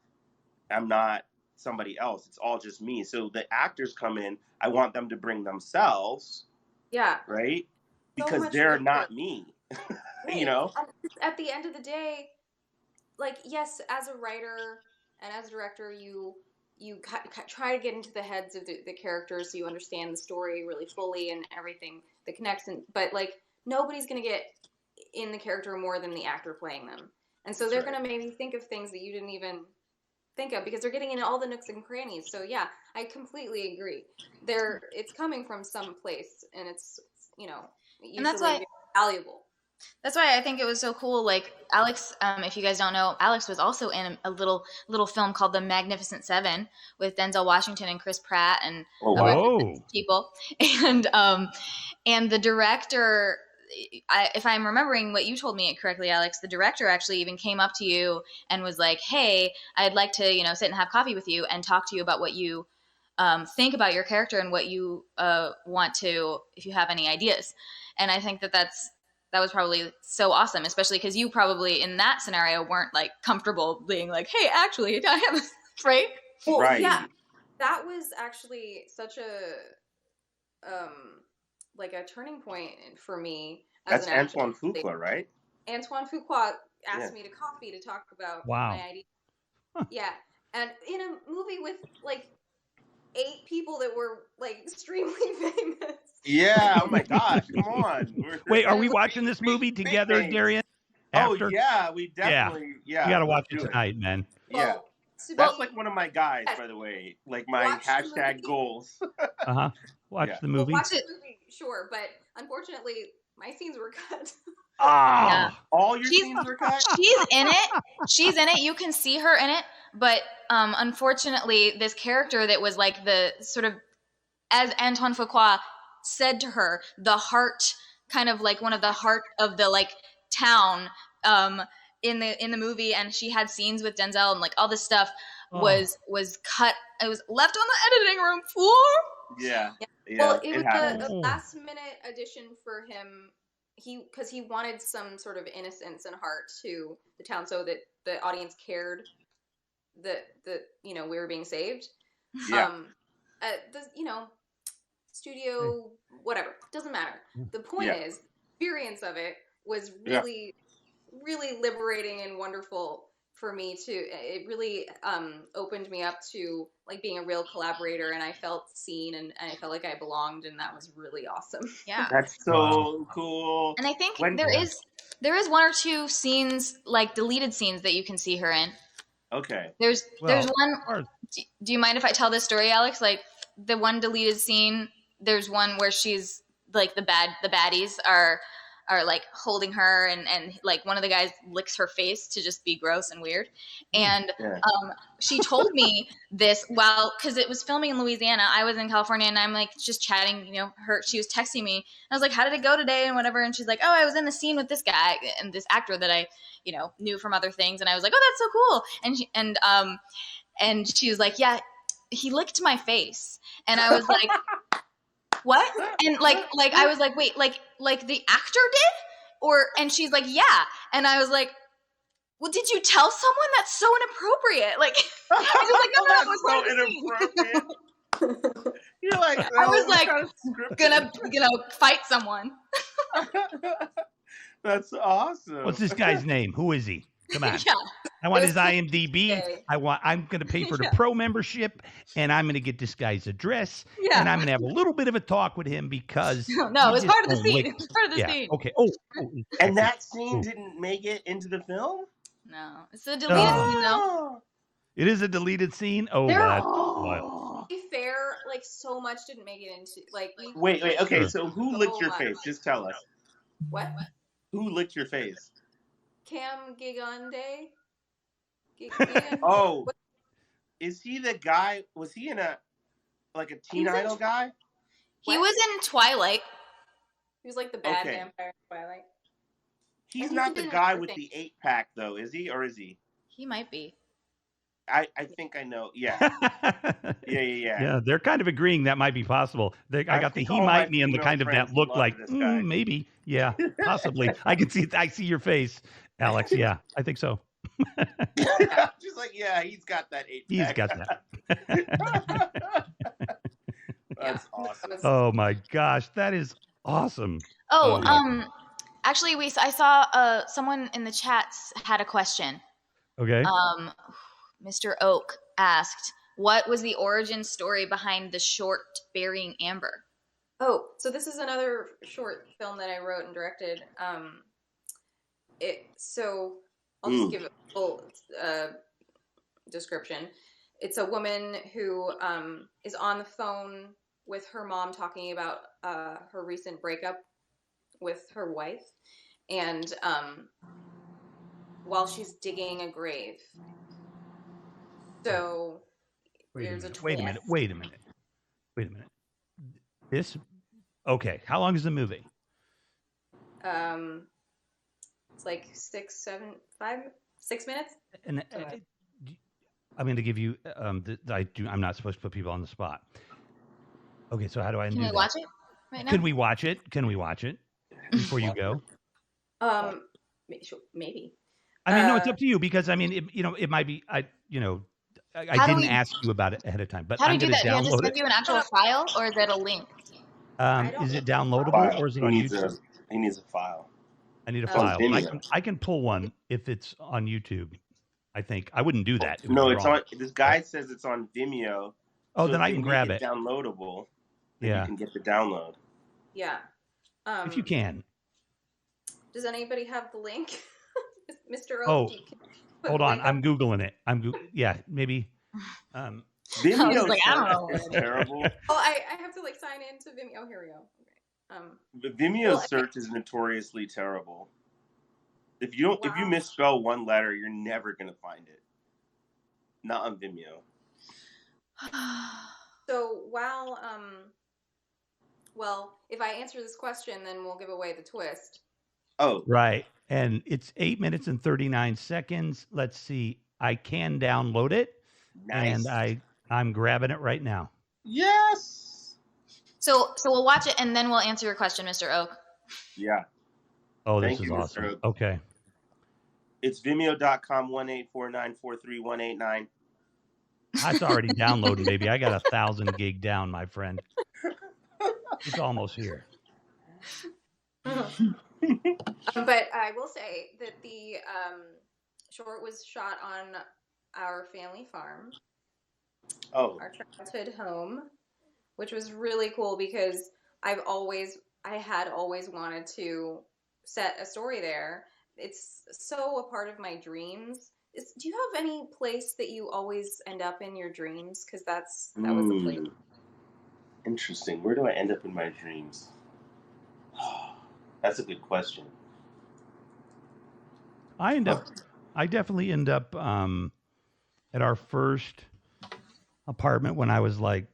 I'm not somebody else. It's all just me. So the actors come in, I want them to bring themselves. Yeah. Right? So Because much they're work. not me. At the end of the day, like, yes, as a writer and as a director, you try to get into the heads of the characters so you understand the story really fully and everything that connects. But like, nobody's going to get in the character more than the actor playing them. And so they're going to maybe think of things that you didn't even think of, because they're getting in all the nooks and crannies. So yeah, I completely agree. It's coming from some place, and it's, And that's why usually valuable. That's why I think it was so cool. Like Alix, if you guys don't know, Alix was also in a little film called The Magnificent Seven with Denzel Washington and Chris Pratt and a bunch of people. And the director, if I'm remembering what you told me correctly, Alix, the director actually even came up to you and was like, "Hey, I'd like to, sit and have coffee with you and talk to you about what you think about your character and what you want to, if you have any ideas." And I think that was probably so awesome, especially because you probably in that scenario weren't like comfortable being like, "Hey, actually, I have," right? Well, right. Yeah, that was actually such a like a turning point for me. That's Antoine Fuqua, right? Antoine Fuqua asked me to coffee to talk about my idea. Yeah, and in a movie with like 8 people that were like extremely famous. Yeah. Oh my gosh! Come on. Wait, are we watching this movie together, Darian? After? Oh yeah, we definitely. Yeah, you got to watch it tonight, man. Yeah, that's like one of my guys, by the way. Like my hashtag goals. Watch the movie. Watch the movie, sure, but unfortunately, my scenes were cut. All your scenes were cut. She's in it. She's in it. You can see her in it, but unfortunately, this character that was like the sort of, as Antoine Fuqua said to her, the heart, kind of like one of the heart of the like town in the movie, and she had scenes with Denzel and like all this stuff was cut. It was left on the editing room floor. Yeah. Well, it was a last minute addition for him. Because he wanted some sort of innocence and heart to the town, so that the audience cared that we were being saved. Yeah. Studio, whatever, doesn't matter. The point is, experience of it was really, really liberating and wonderful for me too. It really opened me up to like being a real collaborator, and I felt seen, and I felt like I belonged, and that was really awesome. Yeah, that's so cool. And I think there is one or two scenes, like deleted scenes, that you can see her in. Okay. There's one. Do you mind if I tell this story, Alix? Like the one deleted scene. There's one where she's like the baddies are are like holding her, and like one of the guys licks her face to just be gross and weird. And Yeah. she told me this because it was filming in Louisiana. I was in California, and I'm like just chatting, she was texting me. And I was like, how did it go today and whatever? And she's like, oh, I was in the scene with this guy and this actor that I, knew from other things. And I was like, oh, that's so cool. And she was like, yeah, he licked my face. And I was like, what? And like I was like, wait, like the actor did? And she's like, yeah. And I was like, well, did you tell someone? That's so inappropriate? Like, I was like, no, it's so inappropriate. You're like, I was like, gonna fight someone. That's awesome. What's this guy's name? Who is he? Come on. Yeah. I want his IMDb. I'm going to pay for the pro membership, and I'm going to get this guy's address, and I'm going to have a little bit of a talk with him because no, it was part of the scene. It was part of the scene. Okay. And that scene didn't make it into the film? No, it's a deleted scene though. It is a deleted scene. Oh, that's wild. To be fair, like so much didn't make it into like. Wait. Okay, so who licked your face? Just tell us. What? Who licked your face? Cam Gigande. Oh, is he the guy? Was he in a Teen Idol guy? He was in Twilight. He was like the bad vampire in Twilight. He's not the guy with the 8-pack though, is he? Or is he? He might be. I think I know. Yeah. Yeah. Yeah, they're kind of agreeing that might be possible. I got the he might be and the kind of that look like maybe. Yeah, possibly. I can see. I see your face, Alex. Yeah, I think so. Just like, yeah, he's got that 8-pack. He's got that. That's awesome. Oh my gosh, that is awesome. Actually, I saw someone in the chats had a question. Okay. Mr. Oak asked, what was the origin story behind the short Burying Amber? Oh, so this is another short film that I wrote and directed. I'll just give a full description. It's a woman who is on the phone with her mom talking about her recent breakup with her wife, and while she's digging a grave. So there's a twist. Wait a minute. Okay. How long is the movie? It's like 6 minutes. And I'm going to give you. I'm not supposed to put people on the spot. Okay, so how do I do that? Can we watch it right now? Can we watch it before you go? Maybe. I mean, no, it's up to you because I mean, it might be. I didn't ask you about it ahead of time, but how do I'm you do going to that? download Do you just give you an actual file, or is it a link? Is it downloadable or is it on YouTube? He needs a file. I need a file. I can pull one if it's on YouTube. I think I wouldn't do that. No, it's on. This guy says it's on Vimeo. Oh, so then I can grab it. Downloadable. Then Yeah, you can get the download. Yeah. if you can. Does anybody have the link, Mr. Oh, O? hold on. I'm googling it. Yeah, maybe. Vimeo like, I don't know. is terrible. Oh, I have to sign into Vimeo. Here we go. Okay. The Vimeo search is notoriously terrible. If you misspell one letter, you're never gonna find it. Not on Vimeo. So while if I answer this question, then we'll give away the twist. Oh, right. And it's 8 minutes and 39 seconds. Let's see. I can download it, nice. And I'm grabbing it right now. Yes. So we'll watch it and then we'll answer your question, Mr. Oak. Yeah. Oh, this Thank is you, awesome. Mr. Oak. Okay. It's vimeo.com 1-849-43189. That's already downloaded, baby. I got 1,000 gig down, my friend. It's almost here. But I will say that the short was shot on our family farm. Oh. Our childhood home, which was really cool because I had always wanted to set a story there. It's so a part of my dreams. Do you have any place that you always end up in your dreams? Because that was the place. That's a good question. I definitely end up at our first apartment when I was like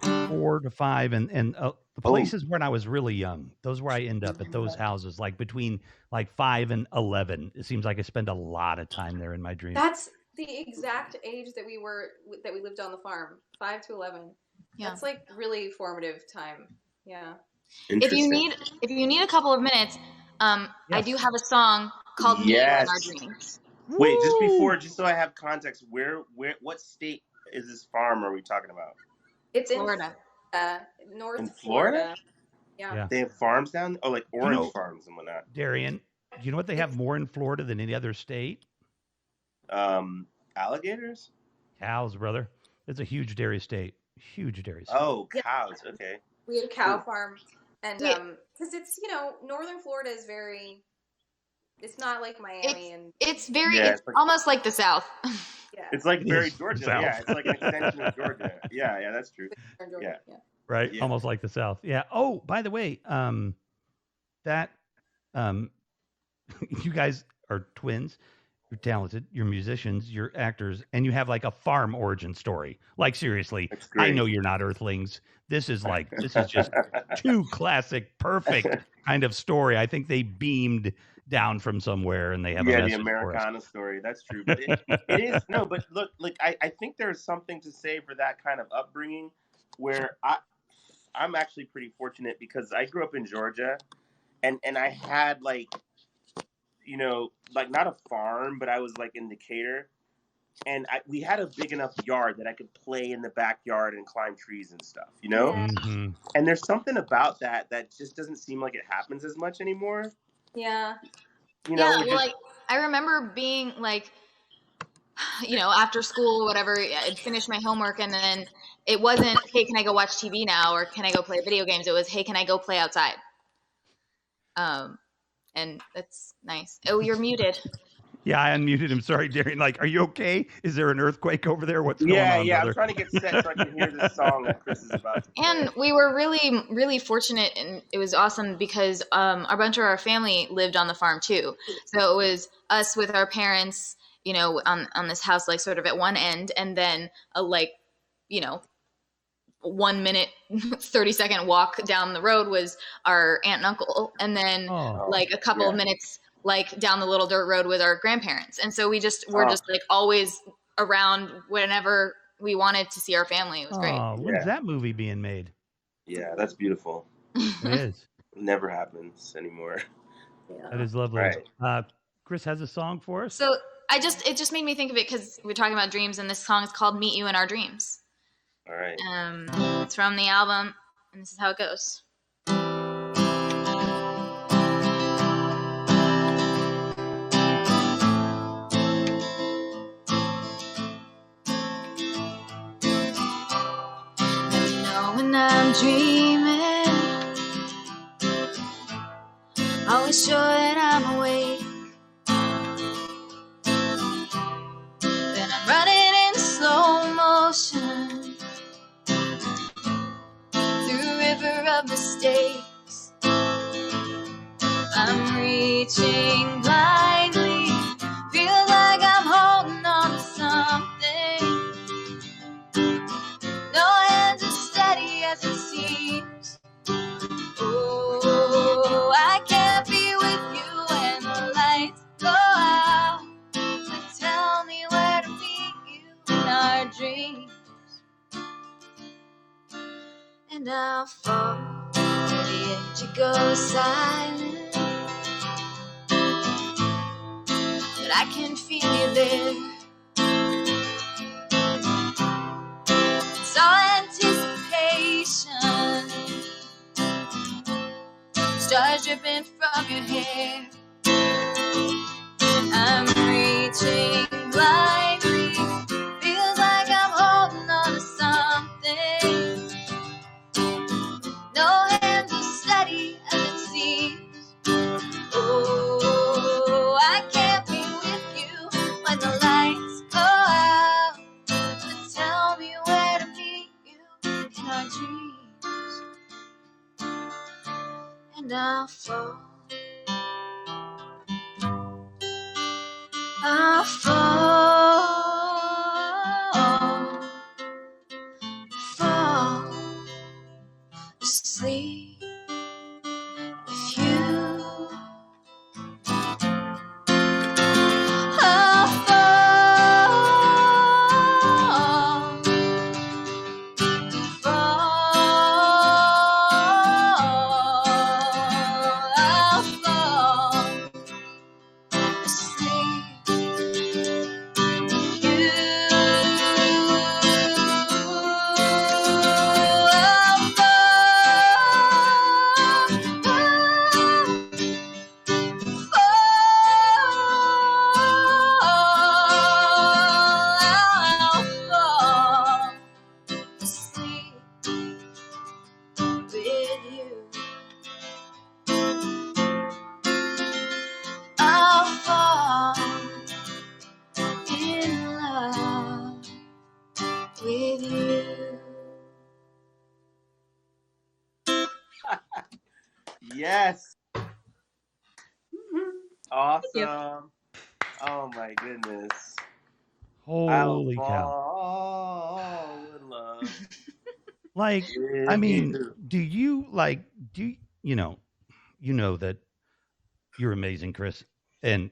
4 to 5, and the places when I was really young, those where I end up at those houses, like between like 5 and 11. It seems like I spend a lot of time there in my dreams. That's the exact age that we lived on the farm, 5 to 11. Yeah. That's like really formative time. Yeah. If you need a couple of minutes, I do have a song called "Me in Our Dreams." Wait, just so I have context, what state is this farm are we talking about? It's Florida. In North In Florida? Yeah. They have farms down? Oh, like orange farms and whatnot. Darian, do you know what they have more in Florida than any other state? Alligators? Cows, brother. It's a huge dairy state. Huge dairy state. Oh, cows. Okay. We had a cow farm, and because it's northern Florida is very. It's not like Miami It's almost like the South. Yeah. It's like very Georgia. South. Yeah, it's like an extension of Georgia. Yeah, that's true. Yeah. Right. Yeah. Almost like the South. Yeah. Oh, by the way, that you guys are twins. You're talented. You're musicians. You're actors, and you have like a farm origin story. Like seriously, I know you're not Earthlings. This is just too classic, perfect kind of story. I think they beamed down from somewhere, and they have a the message Americana story. That's true. But it is but look, like I think there's something to say for that kind of upbringing, where I'm actually pretty fortunate because I grew up in Georgia, and I had like not a farm, but I was like in Decatur, and we had a big enough yard that I could play in the backyard and climb trees and stuff, Mm-hmm. And there's something about that just doesn't seem like it happens as much anymore. Yeah. I remember being like, after school or whatever, I'd finish my homework, and then it wasn't, hey, can I go watch TV now, or can I go play video games? It was, hey, can I go play outside? And that's nice. Oh, you're muted. Yeah, I unmuted him. Sorry, Darian. Like, are you okay? Is there an earthquake over there? What's going on, Yeah. brother? I'm trying to get set so I can hear this song that Chris is about to play. And we were really, really fortunate, and it was awesome because a bunch of our family lived on the farm too. So it was us with our parents, on this house, like sort of at one end, and then 1 minute, 30-second walk down the road was our aunt and uncle, and then a couple of minutes down the little dirt road with our grandparents. And so we were just like always around whenever we wanted to see our family. It was great. When's that movie being made? Yeah, that's beautiful. It is. It never happens anymore. Yeah. That is lovely. Right. Chris has a song for us. So it just made me think of it because we're talking about dreams, and this song is called "Meet You in Our Dreams." All right. It's from the album, and this is how it goes. When I'm dreaming, always sure that I'm awake. Then I'm running in slow motion through a river of mistakes. I'm reaching blindly, feels like I'm holding on to something. No hands are steady as it seems. Oh, I can't be with you when the lights go out. But tell me where to meet you in our dreams. And I'll fall to the edge, you go silent. But I can feel you there. It's all anticipation. Stars dripping from your hair. I'm reaching blindly. Feels like I'm holding on to something. No hands are steady as it seems. Oh, I can't be with you when the lights go out. But tell me where to meet you in our dreams. And and I'll fall. I'll fall asleep with you. I'll fall asleep with you. I'll fall in love with you. Yes. Awesome. Oh my goodness. I'll Holy cow. fall in love Like, I with mean, you. do you know that you're amazing, Chris, and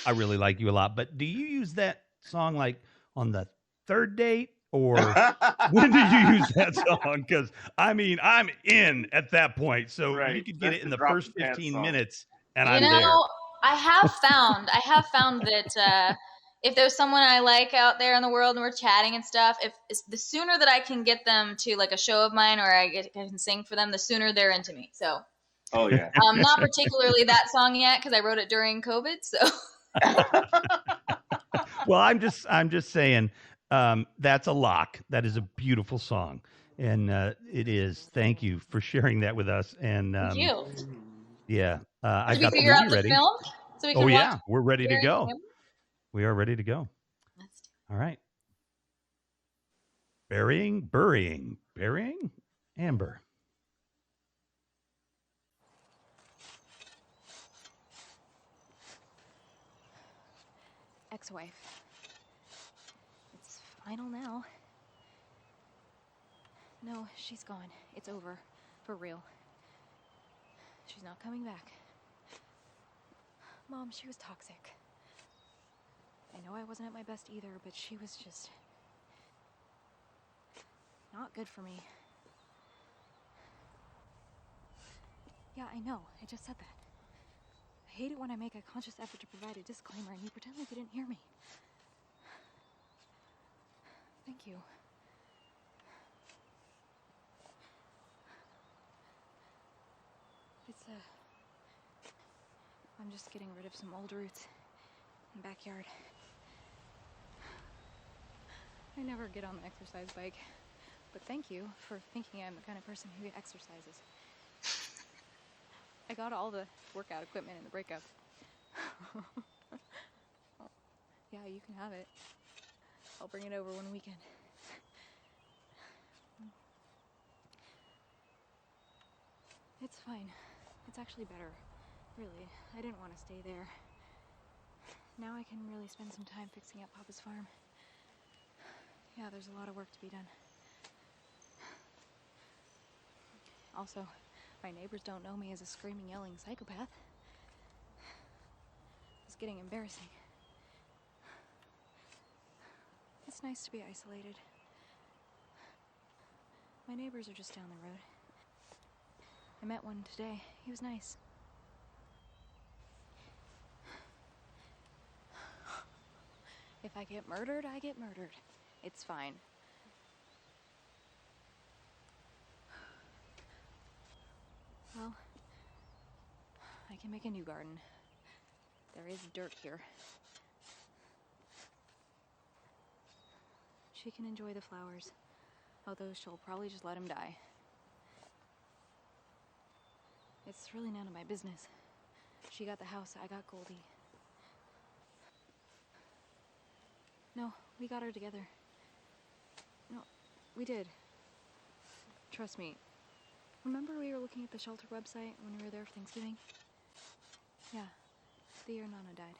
I really like you a lot, but do you use that song like on the third date, or when did you use that song? Because I mean, I'm in at that point, so you Right. could get That's it in the the drop first the pants 15 song. minutes, and You I'm there. know, I have found that if there's someone I like out there in the world and we're chatting and stuff, if it's the sooner that I can get them to like a show of mine or I can sing for them, the sooner they're into me. So, Oh yeah. not particularly that song yet because I wrote it during COVID. So, Well, I'm just saying that's a lock. That is a beautiful song, and it is. Thank you for sharing that with us. And thank you. yeah, I've Should we got the figure out movie the ready. film so we can Oh watch? yeah, we're ready to Burying go. Amber? We are ready to go. Let's do All right. Burying Amber. Ex-wife. It's final now. No, she's gone. It's over. For real. She's not coming back. Mom, she was toxic. I know I wasn't at my best either, but she was just not good for me. Yeah, I know. I just said that. I hate it when I make a conscious effort to provide a disclaimer and you pretend like you didn't hear me. Thank you. It's, I'm just getting rid of some old roots in the backyard. I never get on the exercise bike, but thank you for thinking I'm the kind of person who exercises. I got all the workout equipment in the breakup. Yeah, you can have it. I'll bring it over one weekend. It's fine. It's actually better. Really, I didn't want to stay there. Now I can really spend some time fixing up Papa's farm. Yeah, there's a lot of work to be done. Also, my neighbors don't know me as a screaming, yelling psychopath. It's getting embarrassing. It's nice to be isolated. My neighbors are just down the road. I met one today. He was nice. If I get murdered, I get murdered. It's fine. Well, I can make a new garden. There is dirt here. She can enjoy the flowers, although she'll probably just let him die. It's really none of my business. She got the house, I got Goldie. No, we got her together. No, we did. Trust me, Remember we were looking at the shelter website when we were there for Thanksgiving? Yeah, the year Nana died.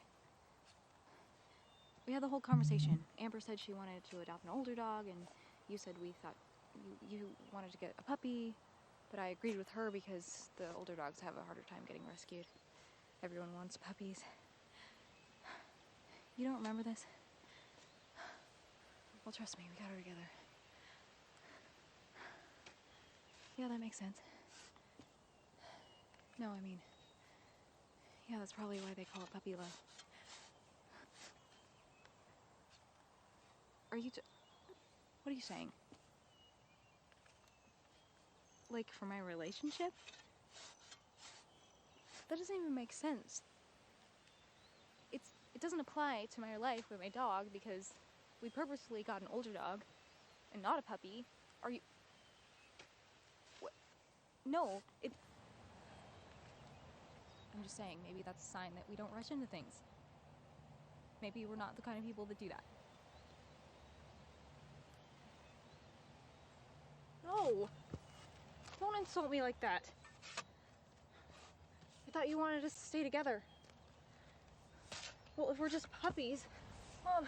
We had the whole conversation. Amber said she wanted to adopt an older dog, and you said we thought you wanted to get a puppy, but I agreed with her because the older dogs have a harder time getting rescued. Everyone wants puppies. You don't remember this? Well, trust me, we got her together. Yeah, that makes sense. No, I mean, yeah, that's probably why they call it puppy love. What are you saying? Like, for my relationship? That doesn't even make sense. It doesn't apply to my life with my dog because we purposely got an older dog and not a puppy. Are you... What? No, I'm just saying, maybe that's a sign that we don't rush into things. Maybe we're not the kind of people that do that. No! Don't insult me like that. I thought you wanted us to stay together. Well, if we're just puppies... Mom,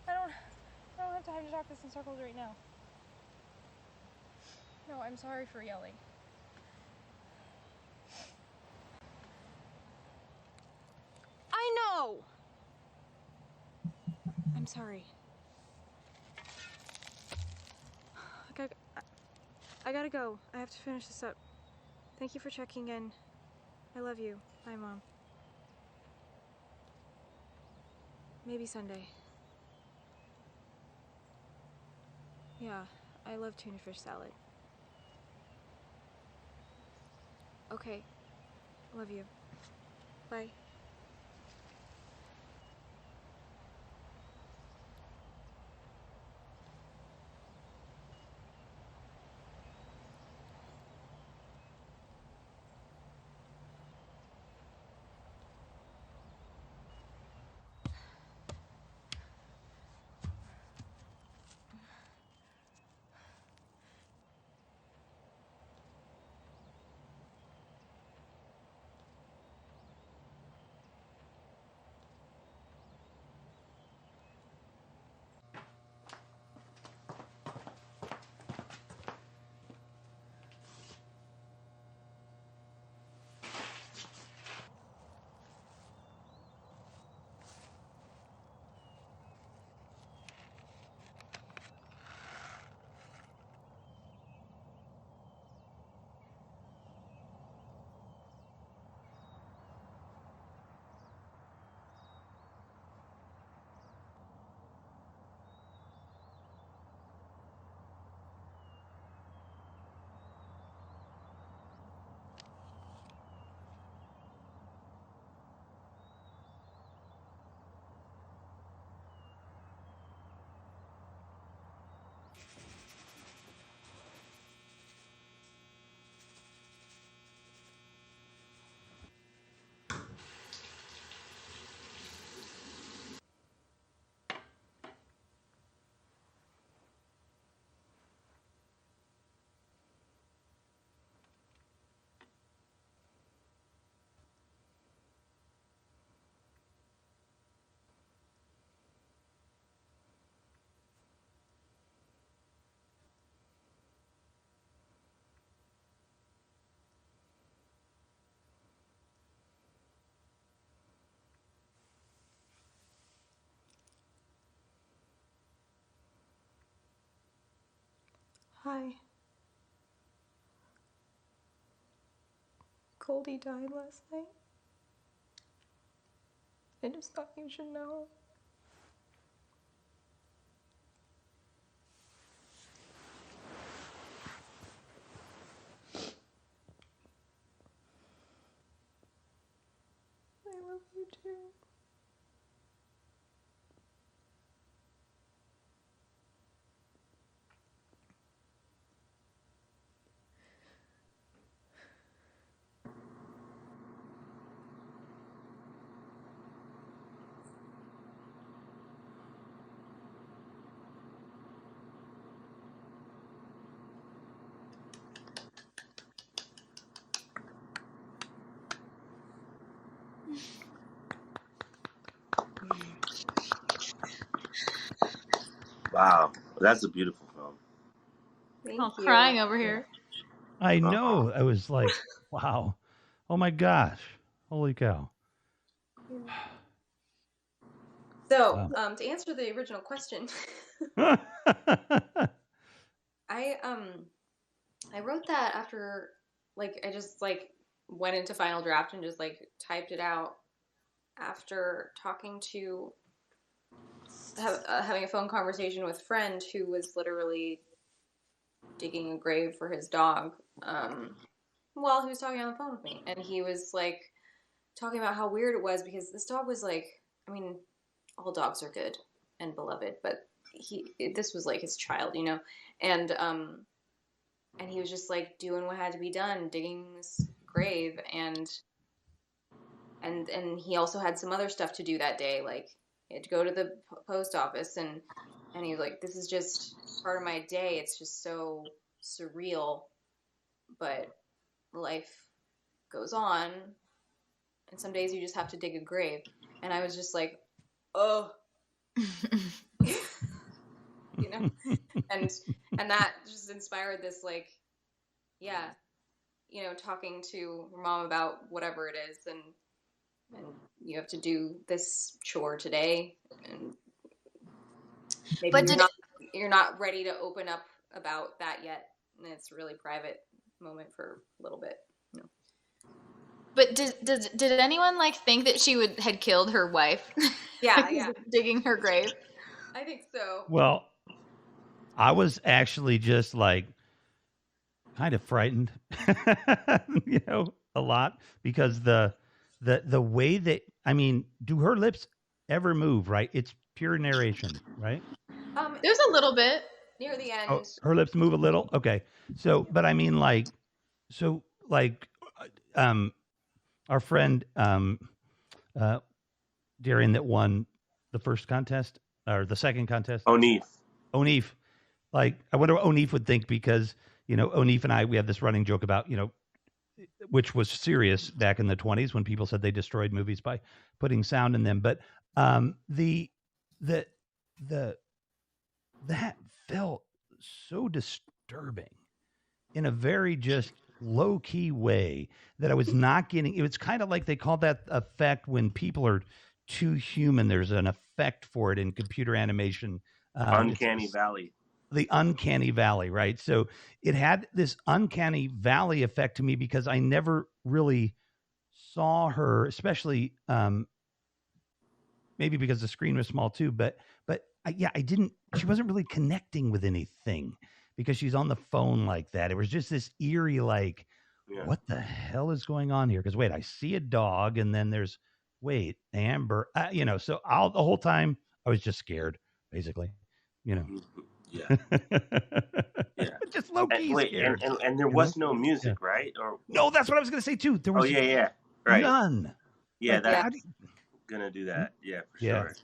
I don't have time to talk this in circles right now. No, I'm sorry for yelling. I know! I'm sorry. I gotta go. I have to finish this up. Thank you for checking in. I love you. Bye, Mom. Maybe Sunday. Yeah, I love tuna fish salad. Okay. Love you. Bye. Hi. Goldie died last night. I just thought you should know. I love you too. Wow, that's a beautiful film. Thank All you. crying over here. I know. I was like, wow. Oh my gosh. Holy cow. So, Wow. to answer the original question, I wrote that after, like, I just like went into Final Draft and just like typed it out after talking to having a phone conversation with a friend who was literally digging a grave for his dog while he was talking on the phone with me, and he was like talking about how weird it was because this dog was like, I mean, all dogs are good and beloved, but this was like his child, you know, and he was just like doing what had to be done, digging this grave, and he also had some other stuff to do that day, like he had to go to the post office, and he was like, this is just part of my day, it's just so surreal, but life goes on, and some days you just have to dig a grave. And I was just like, oh, you know, and that just inspired this, like, yeah, you know, talking to your mom about whatever it is, and you have to do this chore today, and maybe But you're not ready to open up about that yet, and it's a really private moment for a little bit. You know. But did anyone like think that she had killed her wife? Yeah, yeah, digging her grave. I think so. Well, I was actually just like kind of frightened, you know, a lot, because the way that, I mean, do her lips ever move? Right? It's pure narration, right? There's a little bit near the end. Oh, her lips move a little. Okay, so, but I mean, like, so, like, our friend Darian that won the first contest or the second contest, O'Neif. Like, I wonder what O'Neif would think, because, you know, O'Neif and I, we had this running joke about, you know, which was serious back in the 1920s when people said they destroyed movies by putting sound in them. But that felt so disturbing in a very just low key way that I was not getting. It was kind of like they call that effect when people are too human. There's an effect for it in computer animation. Uncanny Valley. The uncanny valley, right? So it had this uncanny valley effect to me because I never really saw her, especially maybe because the screen was small too, but I didn't, she wasn't really connecting with anything because she's on the phone like that. It was just this eerie, like, what the hell is going on here? Because wait, I see a dog, and then there's, wait, Amber, you know, so the whole time I was just scared, basically, you know. Yeah. Just low key scared. And there was no music, right? Or no, that's what I was going to say too. There was right. None. Yeah, like, that's gonna do that. Yeah, for sure.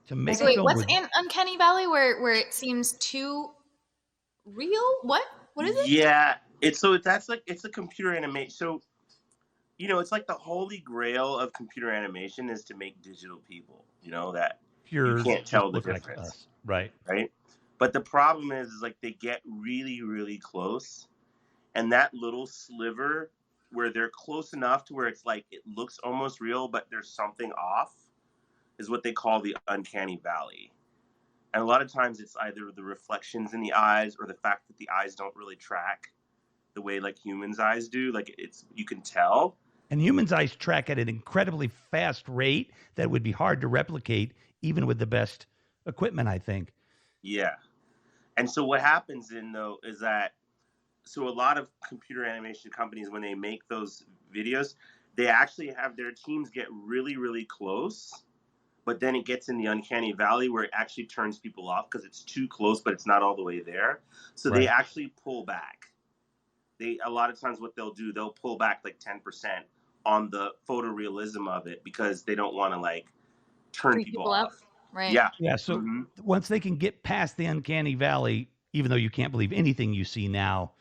To make so wait, what's in Uncanny Valley where it seems too real? What is it? Yeah, it's a computer animation. So, you know, it's like the holy grail of computer animation is to make digital people. You know, that pure, you can't tell the look difference, like us. Right? But the problem is like they get really, really close, and that little sliver where they're close enough to where it's like it looks almost real, but there's something off, is what they call the uncanny valley. And a lot of times it's either the reflections in the eyes or the fact that the eyes don't really track the way like humans' eyes do. Like you can tell. And humans' eyes track at an incredibly fast rate that would be hard to replicate even with the best equipment, I think. Yeah. And so what happens is that, so a lot of computer animation companies, when they make those videos, they actually have their teams get really, really close, but then it gets in the uncanny valley where it actually turns people off because it's too close, but it's not all the way there. So they actually pull back. A lot of times what they'll do, they'll pull back like 10% on the photorealism of it because they don't want to like turn people off. Right. Yeah. Yeah. So once they can get past the uncanny valley, even though you can't believe anything you see now,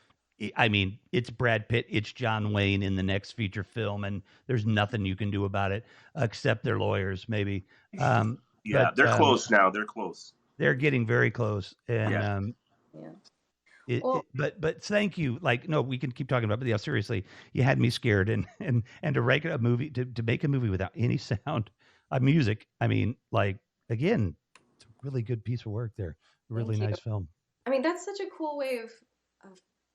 I mean, it's Brad Pitt, it's John Wayne in the next feature film, and there's nothing you can do about it except their lawyers, maybe. They're close now. They're close. They're getting very close, and Yeah. but thank you. Like, no, we can keep talking about, but yeah, seriously, you had me scared, and to make a movie, to make a movie without any sound, music. I mean, like, again, it's a really good piece of work there. Really Thank you. nice film. I mean, that's such a cool way of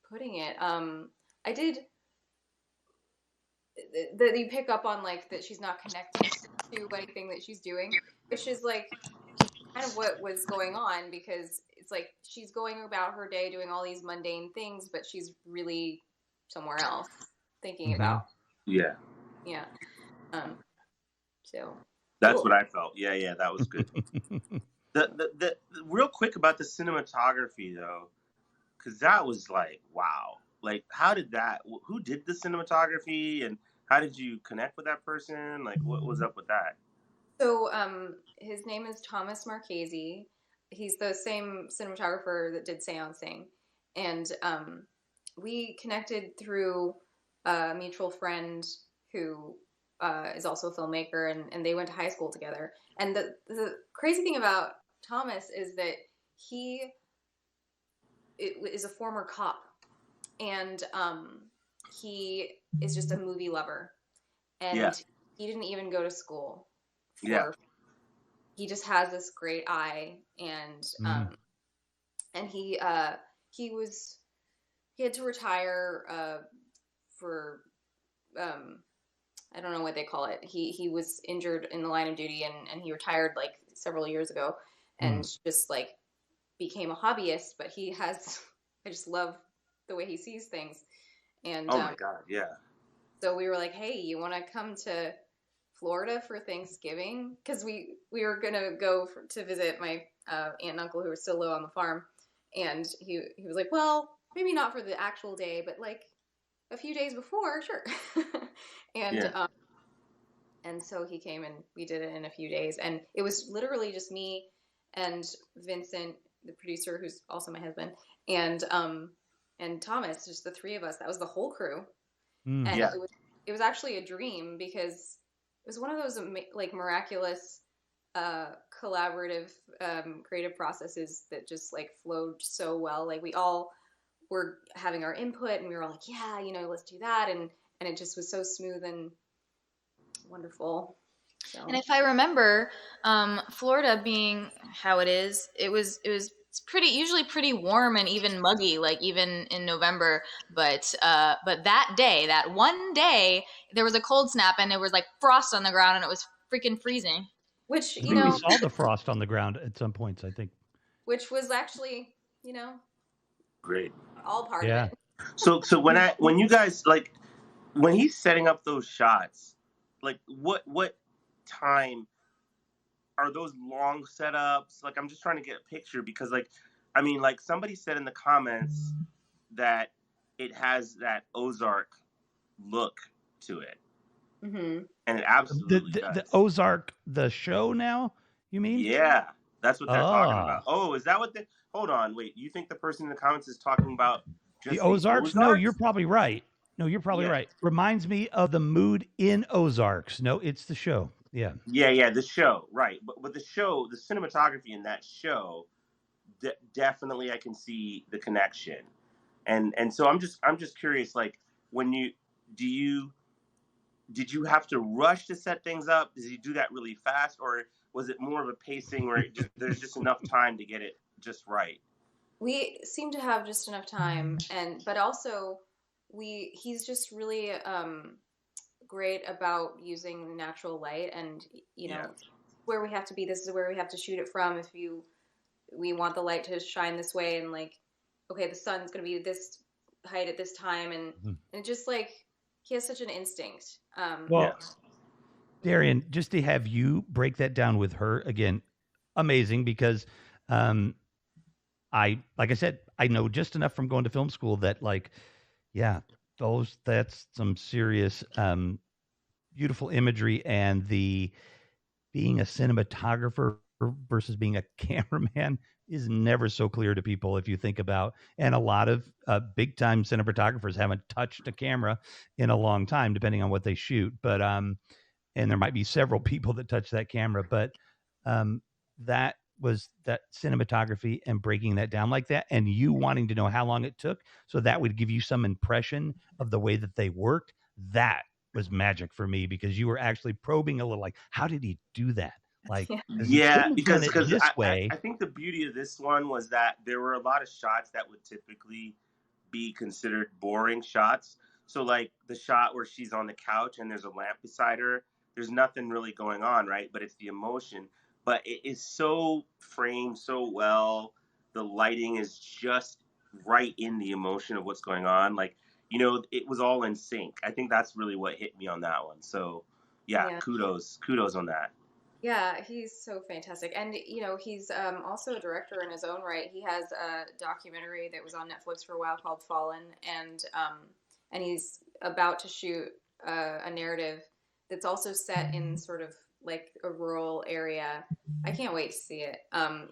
putting it. I did that you pick up on, like, that she's not connecting to anything that she's doing, which is like kind of what was going on, because it's like she's going about her day doing all these mundane things, but she's really somewhere else thinking about. Yeah. Yeah. So That's cool. what I felt. Yeah, that was good. the real quick about the cinematography though, because that was like, wow. Like, how did that? Who did the cinematography, and how did you connect with that person? Like, what was up with that? So his name is Thomas Marchese. He's the same cinematographer that did Seance-ing, and we connected through a mutual friend who is also a filmmaker, and they went to high school together. And the crazy thing about Thomas is that he is a former cop, and he is just a movie lover, and he didn't even go to school for. He just has this great eye, and he had to retire for I don't know what they call it. He was injured in the line of duty, and he retired like several years ago, and just like became a hobbyist. But he has, I just love the way he sees things. And oh my God, yeah. So we were like, hey, you want to come to Florida for Thanksgiving? Because we were gonna go to visit my aunt and uncle who were still low on the farm, and he was like, well, maybe not for the actual day, but like a few days before, sure. And so he came, and we did it in a few days, and it was literally just me and Vincent, the producer, who's also my husband, and Thomas, just the three of us. That was the whole crew. And it was actually a dream, because it was one of those like miraculous collaborative creative processes that just like flowed so well. Like, we all were having our input, and we were all like, yeah, let's do that, and it just was so smooth and wonderful. So. And if I remember, Florida being how it is, it's usually pretty warm and even muggy, like even in November. But that one day, there was a cold snap, and it was like frost on the ground, and it was freaking freezing. Which we saw the frost on the ground at some points, I think. Which was actually, great. All part of it. So when you guys, like, when he's setting up those shots, like, what time are those long setups? Like, I'm just trying to get a picture, because, like, I mean, like, somebody said in the comments that it has that Ozark look to it. Mm-hmm. And it absolutely does. The Ozark, the show now, you mean? Yeah, that's what they're talking about. Oh, is that what they... Hold on, wait. You think the person in the comments is talking about just the Ozarks? No, you're probably right. Right. Reminds me of the mood in Ozarks. No, it's the show. Yeah. Yeah, the show, right. But the show, the cinematography in that show, definitely I can see the connection. And so I'm just curious, like, when did you have to rush to set things up? Did you do that really fast, or was it more of a pacing where there's just enough time to get it just right? We seem to have just enough time, but also he's just really great about using natural light, and where we have to be, this is where we have to shoot it from. If we want the light to shine this way, and like, okay, the sun's going to be this height at this time, and just like, he has such an instinct. Darian, just to have you break that down with her again, amazing, because like I said, I know just enough from going to film school that, like, yeah, that's some serious beautiful imagery, and the being a cinematographer versus being a cameraman is never so clear to people, if you think about, and a lot of big time cinematographers haven't touched a camera in a long time, depending on what they shoot. But and there might be several people that touch that camera, but that was that cinematography and breaking that down like that, and you wanting to know how long it took, so that would give you some impression of the way that they worked. That was magic for me, because you were actually probing a little, like, how did he do that? Like, he Yeah, couldn't have done because it this way. I think the beauty of this one was that there were a lot of shots that would typically be considered boring shots. So like the shot where she's on the couch and there's a lamp beside her, there's nothing really going on, right? But it's the emotion. But it is so framed so well. The lighting is just right in the emotion of what's going on. Like, it was all in sync. I think that's really what hit me on that one. So Yeah. kudos on that. Yeah, he's so fantastic. And, he's also a director in his own right. He has a documentary that was on Netflix for a while called Fallen, and he's about to shoot a narrative that's also set in sort of like a rural area. I can't wait to see it.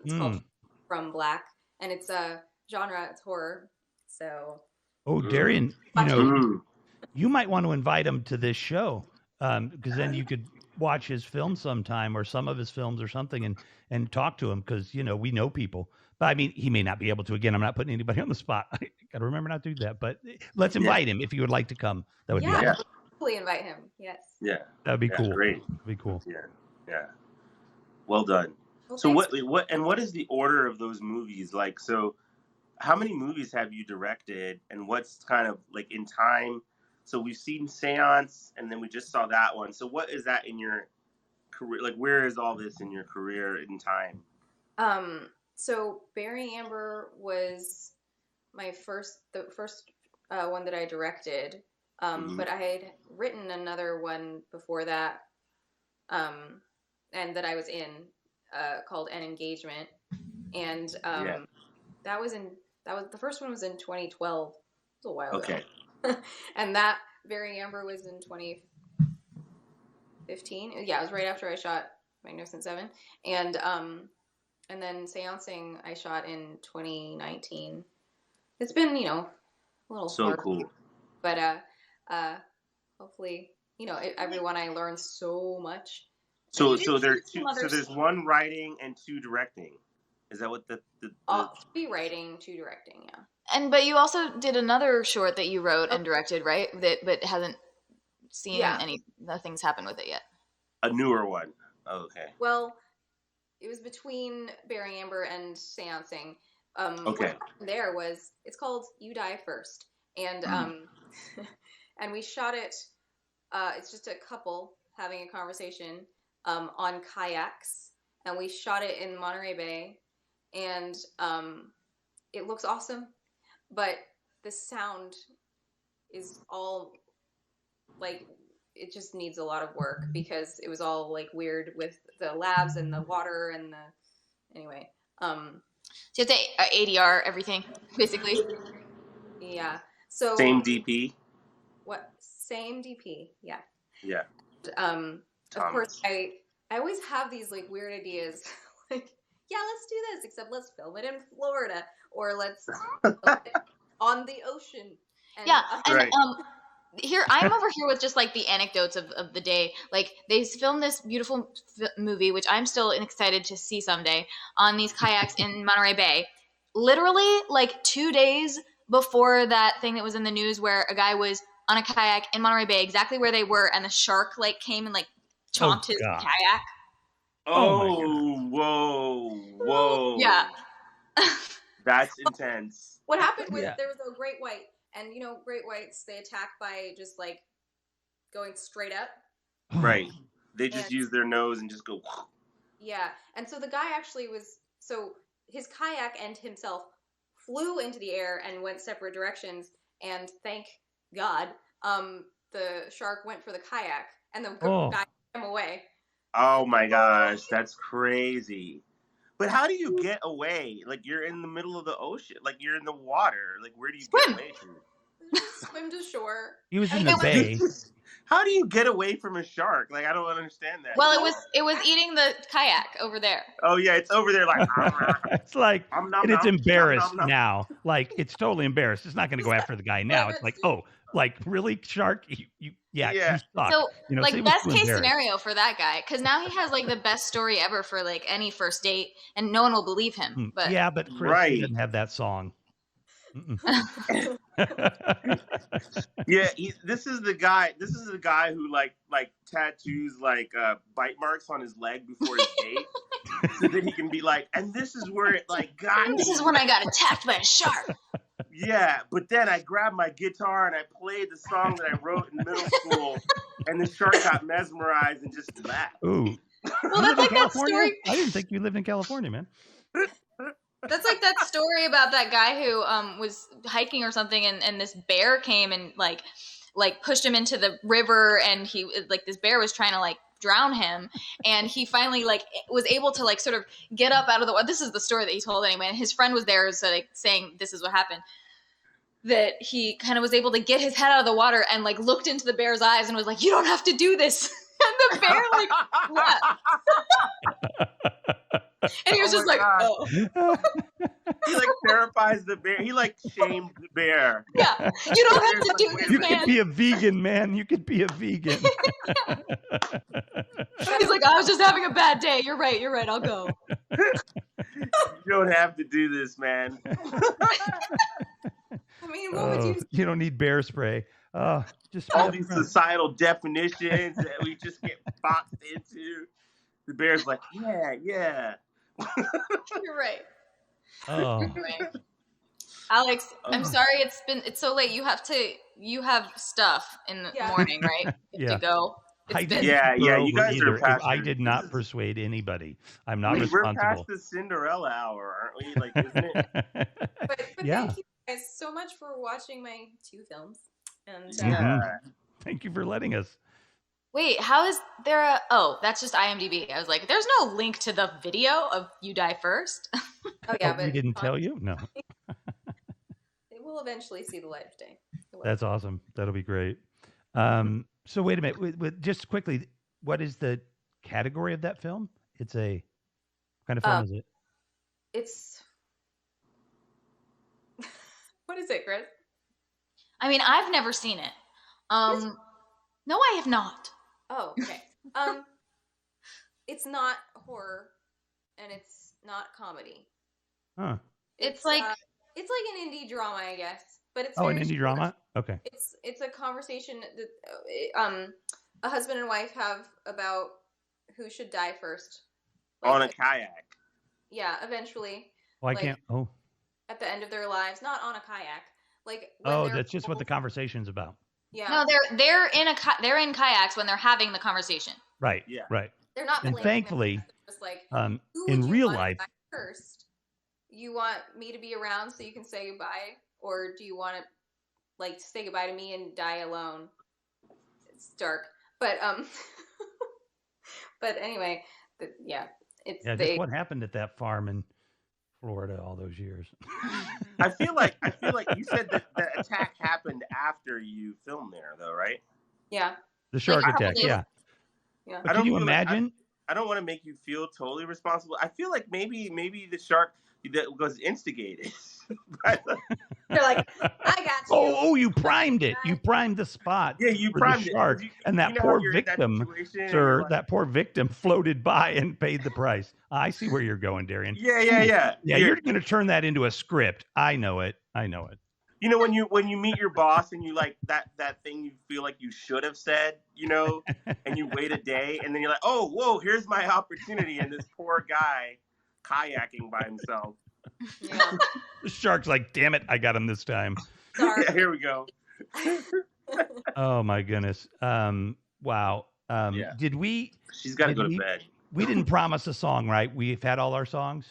It's called From Black, and it's a genre, it's horror. So. Oh, Darian, you might want to invite him to this show, because then you could watch his film sometime, or some of his films or something, and talk to him, because we know people. But I mean, he may not be able to. Again, I'm not putting anybody on the spot. I got to remember not to do that. But let's invite him if you would like to come. That would be awesome. Hopefully invite him. Yes. Yeah, that'd be cool. Great. That'd be cool. Yeah. Well done. Well, so what is the order of those movies? Like, so how many movies have you directed, and what's kind of like in time? So we've seen Seance, and then we just saw that one. So what is that in your career? Like, where is all this in your career in time? So Barry Amber was the first one that I directed. But I had written another one before that, and that I was in, called An Engagement. And the first one was in 2012. It was a while ago. And that Barry Amber was in 2015. Yeah, it was right after I shot Magnificent Seven. And then Seance-ing I shot in 2019. It's been, a little so hard, cool. But hopefully, everyone, I learned so much. So there's one writing and two directing. Is that what the 3 writing, 2 directing, yeah. But you also did another short that you wrote and directed, right? But hasn't seen nothing's happened with it yet. A newer one. Oh, okay. Well, it was between Barry Amber and Seance-ing. What happened there was, it's called You Die First. And and we shot it, it's just a couple having a conversation on kayaks. And we shot it in Monterey Bay. And it looks awesome. But the sound is all, like, it just needs a lot of work, because it was all, like, weird with the labs and the water and anyway. So you have to ADR everything, basically. Yeah. So same DP? What? Same DP, yeah. Yeah. Of course, I always have these, like, weird ideas, like, yeah, let's do this, except let's film it in Florida, or let's film it on the ocean. And, here I'm over here with just like the anecdotes of the day. Like, they filmed this beautiful movie, which I'm still excited to see someday, on these kayaks in Monterey Bay. Literally, like 2 days before that thing that was in the news where a guy was on a kayak in Monterey Bay, exactly where they were, and the shark like came and like chomped his kayak. Whoa. Yeah. That's intense. What happened was there was a great white, and great whites, they attack by just like going straight up. Right. They just use their nose and just go. Yeah. And so the guy actually his kayak and himself flew into the air and went separate directions, and thank God, the shark went for the kayak, and the guy swam away. Oh my gosh, that's crazy. But how do you get away? Like, you're in the middle of the ocean. Like, you're in the water. Like, where do you get away from? Swim to shore. He was in the bay. How do you get away from a shark? Like, I don't understand that. Well, it was eating the kayak over there. Oh yeah, it's over there like. It's like, and it's embarrassed now. Like, it's totally embarrassed. It's not going to go after the guy now. It's like, oh, Like, really, Shark? You suck. So, You know, like, say what best you case embarrass. scenario for that guy, because now he has like the best story ever for like any first date, and no one will believe him. But Yeah, but Chris he doesn't have that song. Yeah, this is the guy. This is the guy who like tattoos like bite marks on his leg before his date, so that he can be like, and this is where it like got me. This is when I got attacked by a shark. Yeah, but then I grabbed my guitar and I played the song that I wrote in middle school, and the shark got mesmerized and just laughed. Ooh. Well, that's like that story. I didn't think you lived in California, man. That's like that story about that guy who was hiking or something, and this bear came and like pushed him into the river, and he like this bear was trying to like drown him, and he finally like was able to like sort of get up out of the water. This is the story that he told anyway, and his friend was there, so like saying this is what happened. That he kind of was able to get his head out of the water and like looked into the bear's eyes and was like, "You don't have to do this." And the bear like left. And he was just like, God. "Oh." He like therapies the bear. He like shamed the bear. Yeah, you don't have to do this, You man. could be a vegan, man. You could be a vegan. He's like, I was just having a bad day. You're right. I'll go. You don't have to do this, man. I mean, what would you? You don't need bear spray. Just All these societal definitions that we just get boxed into. The bear's like, yeah. You're right. Oh. Anyway. Alex, I'm sorry it's so late. You have stuff in the morning, right? You have to go. I It's been- Yeah, you guys are past I your- did not persuade anybody. I'm not We're responsible. past the Cinderella hour, aren't we? Like, isn't it? But Yeah. thank you guys so much for watching my 2 films. And Thank you for letting us. Wait, how is there a? Oh, that's just IMDb. I was like, there's no link to the video of You Die First. oh yeah, we but didn't tell you? No. it will eventually see the light of day. It will. That's awesome. That'll be great. So wait a minute. Just quickly, what is the category of that film? It's a what kind of film is it? It's what is it, Chris? I mean, I've never seen it. No, I have not. Oh, okay. It's not horror, and it's not comedy. Huh. It's like an indie drama, I guess. But it's Oh, an very indie short. drama? Okay. It's a conversation that a husband and wife have about who should die first. On a kayak. Yeah, eventually. Oh, I like, can't. Oh. At the end of their lives, not on a kayak. Like when Oh, they're that's just what the conversation's about. Yeah. no, they're in kayaks when they're having the conversation. Right. Yeah. Right. They're not And planning thankfully, it. Just like who in would you real want to life, die first. You want me to be around so you can say goodbye, or do you want to like say goodbye to me and die alone? It's dark, but but anyway, it's yeah, just what happened at that farm in Florida all those years. I feel like you said that the attack happened after you filmed there, though, right? Yeah. The shark Like, attack, yeah. Yeah. But can you imagine? I don't want to make you feel totally responsible. I feel like maybe the shark that was instigated. They're like, I got you. Oh, you primed it. You primed the spot. Yeah, you for primed the it. shark, and that you know poor how you're in that victim, situation and sir. you're like- That poor victim floated by and paid the price. I see where you're going, Darian. Yeah. Yeah, you're going to turn that into a script. I know it. You know, when you meet your boss and you like that thing you feel like you should have said, you know, and you wait a day and then you're like, oh, whoa, here's my opportunity, and this poor guy kayaking by himself. Yeah. The shark's like, damn it, I got him this time. Yeah, here we go. Oh my goodness. Wow. Yeah. Did we? She's got to go to bed. We didn't promise a song, right? We've had all our songs.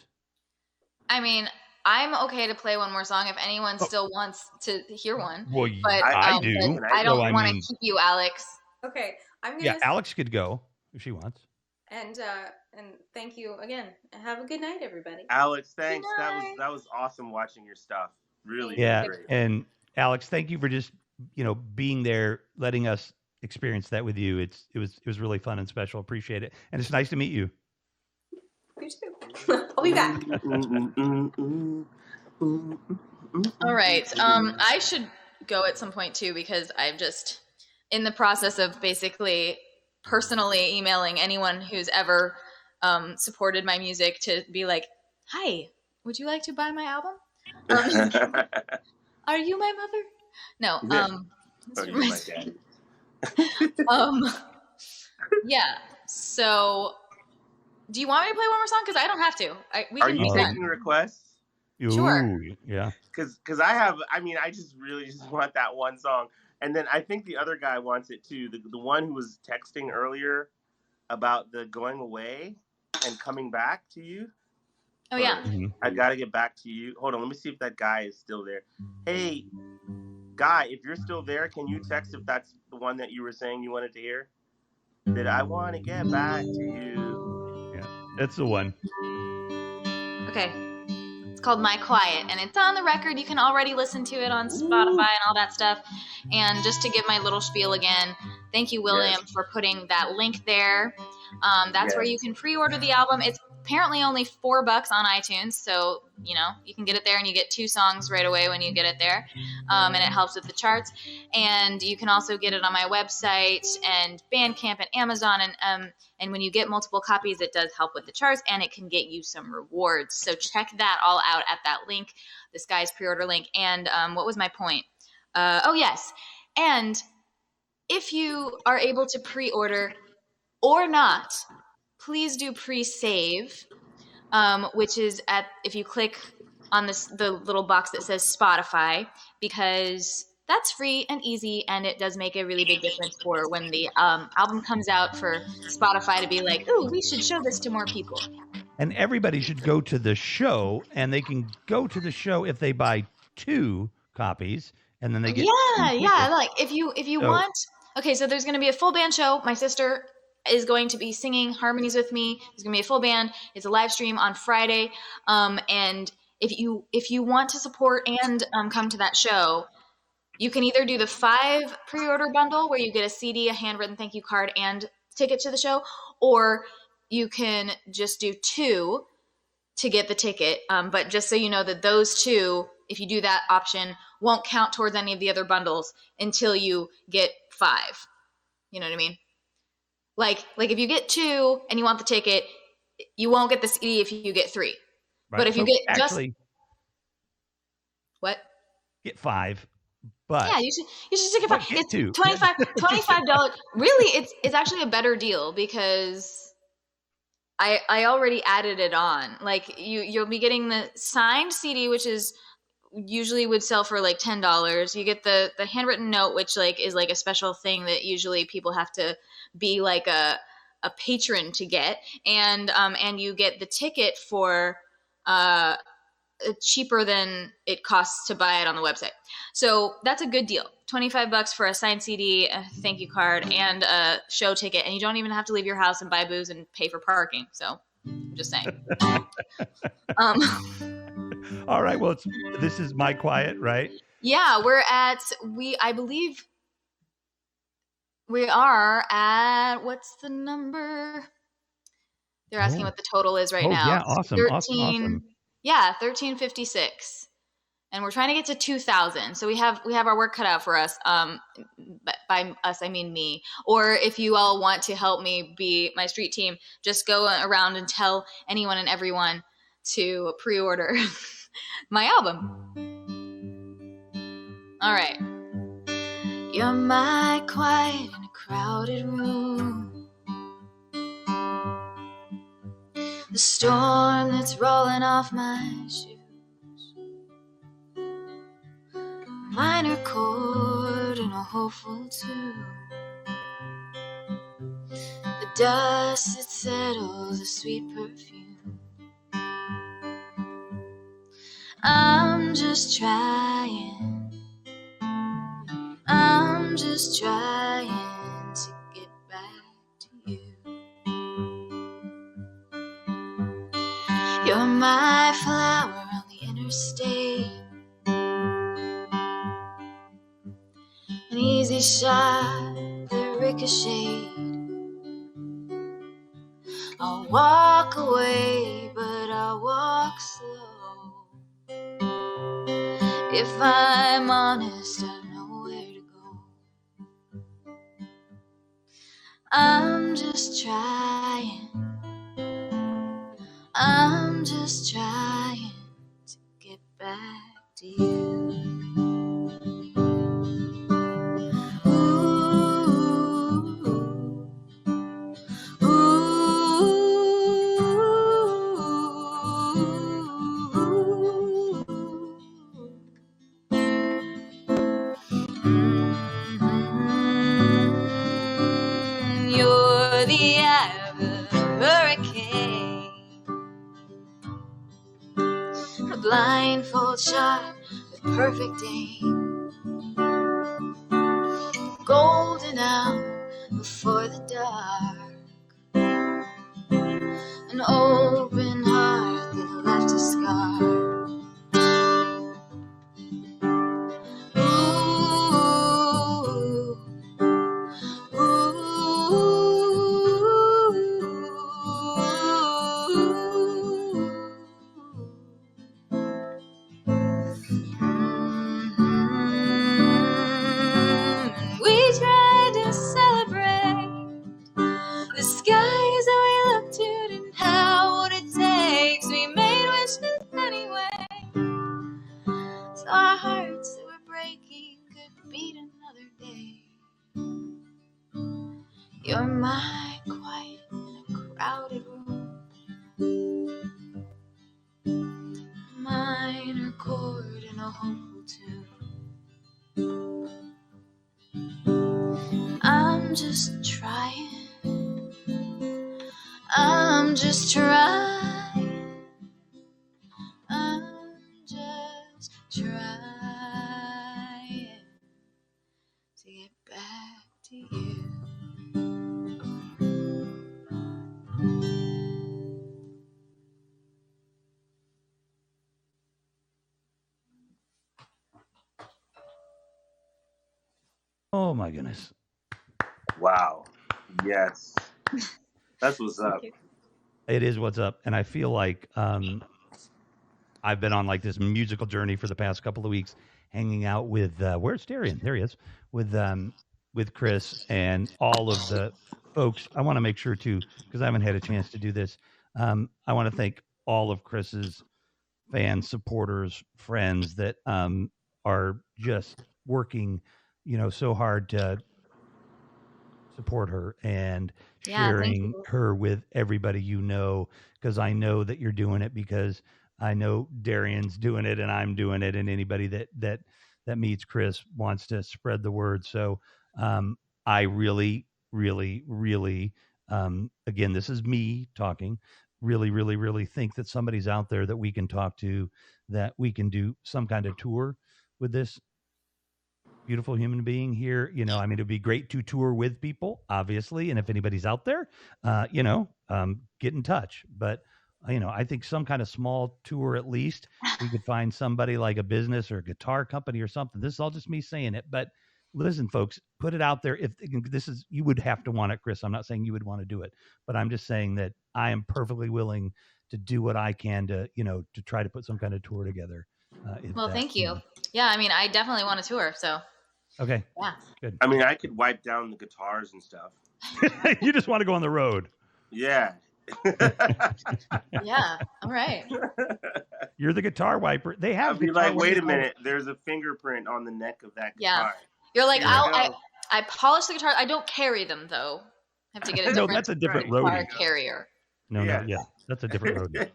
I mean, I'm okay to play one more song if anyone still wants to hear one. Well, but I do. but I don't So, I want to mean- keep you, Alex. Okay, I'm gonna. Yeah, Alex could go if she wants. And thank you again. Have a good night, everybody. Alex, thanks. That was awesome watching your stuff. Really, Yeah, great. and Alex, thank you for just being there, letting us experience that with you. It was really fun and special. Appreciate it, and it's nice to meet you. You too. I'll be back. All right. I should go at some point too, because I'm just in the process of basically personally emailing anyone who's ever supported my music to be like, hi, would you like to buy my album? Are you my mother? No. Oh, you're my daddy. Yeah. So, do you want me to play one more song? Because I don't have to. We Are can you be taking done. requests? Sure. Ooh, yeah. Because I just really just want that one song. And then I think the other guy wants it too. The one who was texting earlier about the going away and coming back to you. Oh, yeah. I gotta get back to you. Hold on, let me see if that guy is still there. Hey, guy, if you're still there, can you text if that's the one that you were saying you wanted to hear? That I want to get back to you. Yeah, that's the one. Okay. It's called My Quiet, and it's on the record. You can already listen to it on Spotify and all that stuff. And just to give my little spiel again, thank you, William, for putting that link there. That's where you can pre-order the album. It's apparently only $4 on iTunes, so you can get it there, and you get 2 songs right away when you get it there, and it helps with the charts. And you can also get it on my website and Bandcamp and Amazon, and when you get multiple copies, it does help with the charts, and it can get you some rewards. So check that all out at that link, this guy's pre-order link. And what was my point? Oh yes, and if you are able to pre-order or not, please do pre-save, which is if you click on the little box that says Spotify, because that's free and easy, and it does make a really big difference for when the album comes out for Spotify to be like, ooh, we should show this to more people. And everybody should go to the show, and they can go to the show if they buy 2 copies, and then they get Yeah. Like if you want, okay, so there's going to be a full band show. My sister is going to be singing harmonies with me. There's going to be a full band. It's a live stream on Friday. And if you want to support and come to that show, you can either do the 5 pre-order bundle where you get a CD, a handwritten thank you card, and ticket to the show, or you can just do 2 to get the ticket. But just so you know that those 2, if you do that option, won't count towards any of the other bundles until you get 5. You know what I mean? Like if you get 2 and you want the ticket, you won't get the CD if you get 3. Right. But if you get what? Get 5. But yeah, you should take it 5. It's $25. $25. Really, it's actually a better deal because I already added it on. Like you'll be getting the signed CD, which is usually would sell for like $10. You get the handwritten note, which is a special thing that usually people have to be like a patron to get, and you get the ticket for cheaper than it costs to buy it on the website. So that's a good deal. $25 for a signed CD, a thank you card, and a show ticket, and you don't even have to leave your house and buy booze and pay for parking. So I'm just saying. All right. Well, this is My Quiet, right? Yeah, I believe we are at, what's the number? They're asking what the total is right now. Yeah, awesome. 13, yeah, 1356. And we're trying to get to 2,000. So we have our work cut out for us. By us, I mean me. Or if you all want to help me be my street team, just go around and tell anyone and everyone to pre-order my album. All right. You're my quiet in a crowded room. The storm that's rolling off my shoes. Minor chord in a hopeful tune. The dust that settles, a sweet perfume. I'm just trying to get back to you. You're my flower on the interstate, an easy shot that ricocheted. I'll walk away, but I'll walk slow. If I'm honest, I know I'm just trying. I'm just trying to get back to you. You're the eye of a hurricane, a blindfold shot with perfect aim, golden hour before the dark, an open heart that left a scar. We tried to celebrate the skies that we looked to didn't have what it takes. We made wishes anyway, so our hearts that were breaking could beat another day. You're my quiet in a crowded room, minor chord in a hopeful tune. I'm just trying. I'm just trying. I'm just trying to get back to you. Oh my goodness. Wow. Yes. That's what's up. It is what's up. And I feel like I've been on like this musical journey for the past couple of weeks, hanging out with where's Darian? There he is, with Chris and all of the folks. I want to make sure too, because I haven't had a chance to do this. I want to thank all of Chris's fans, supporters, friends that are just working, so hard to support her and Yeah, thank sharing you. her with everybody, because I know that you're doing it, because I know Darian's doing it and I'm doing it, and anybody that meets Chris wants to spread the word. So I really, really, really, again, this is me talking, really, really, really think that somebody's out there that we can talk to, that we can do some kind of tour with this beautiful human being here. It'd be great to tour with people, obviously. And if anybody's out there, get in touch. But, I think some kind of small tour, at least we could find somebody like a business or a guitar company or something. This is all just me saying it, but listen, folks, put it out there. If this is, you would have to want it, Chris. I'm not saying you would want to do it, but I'm just saying that I am perfectly willing to do what I can to, to try to put some kind of tour together. Well, thank you. Yeah, I definitely want a tour, so. Okay. Yeah. Good. I mean, I could wipe down the guitars and stuff. You just want to go on the road. Yeah. Yeah. All right. You're the guitar wiper. They have. I'd be like, wait a minute. There's a fingerprint on the neck of that guitar. Yeah. You're like, Here we go. I polish the guitar. I don't carry them though. I have to get a different. No, that's a different guitar roadie. carrier. No, yeah, that's a different roadie.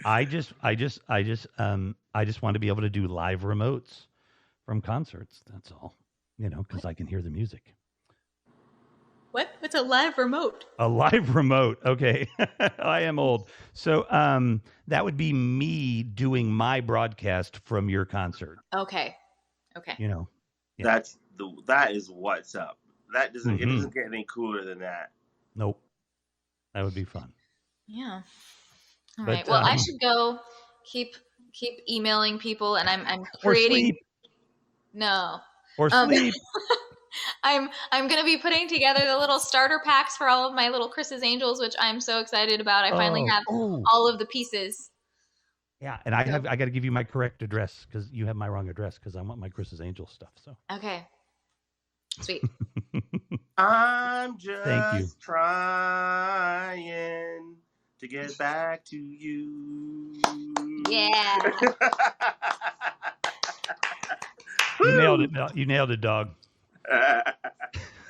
I just want to be able to do live remotes from concerts. That's all, because I can hear the music. What? What's a live remote? A live remote. Okay. I am old. So that would be me doing my broadcast from your concert. Okay. Yeah. That is what's up. That doesn't, it doesn't get any cooler than that. Nope. That would be fun. Yeah. All But, right. Well, I should go keep emailing people, and I'm Or creating. sleep. No. Or sleep. I'm going to be putting together the little starter packs for all of my little Chris's Angels, which I'm so excited about. I finally have all of the pieces. Yeah, and I got to give you my correct address because you have my wrong address because I want my Chris's Angel stuff. So okay, sweet. I'm Thank you. just trying to get back to you. Yeah. You nailed it. You nailed it, dog.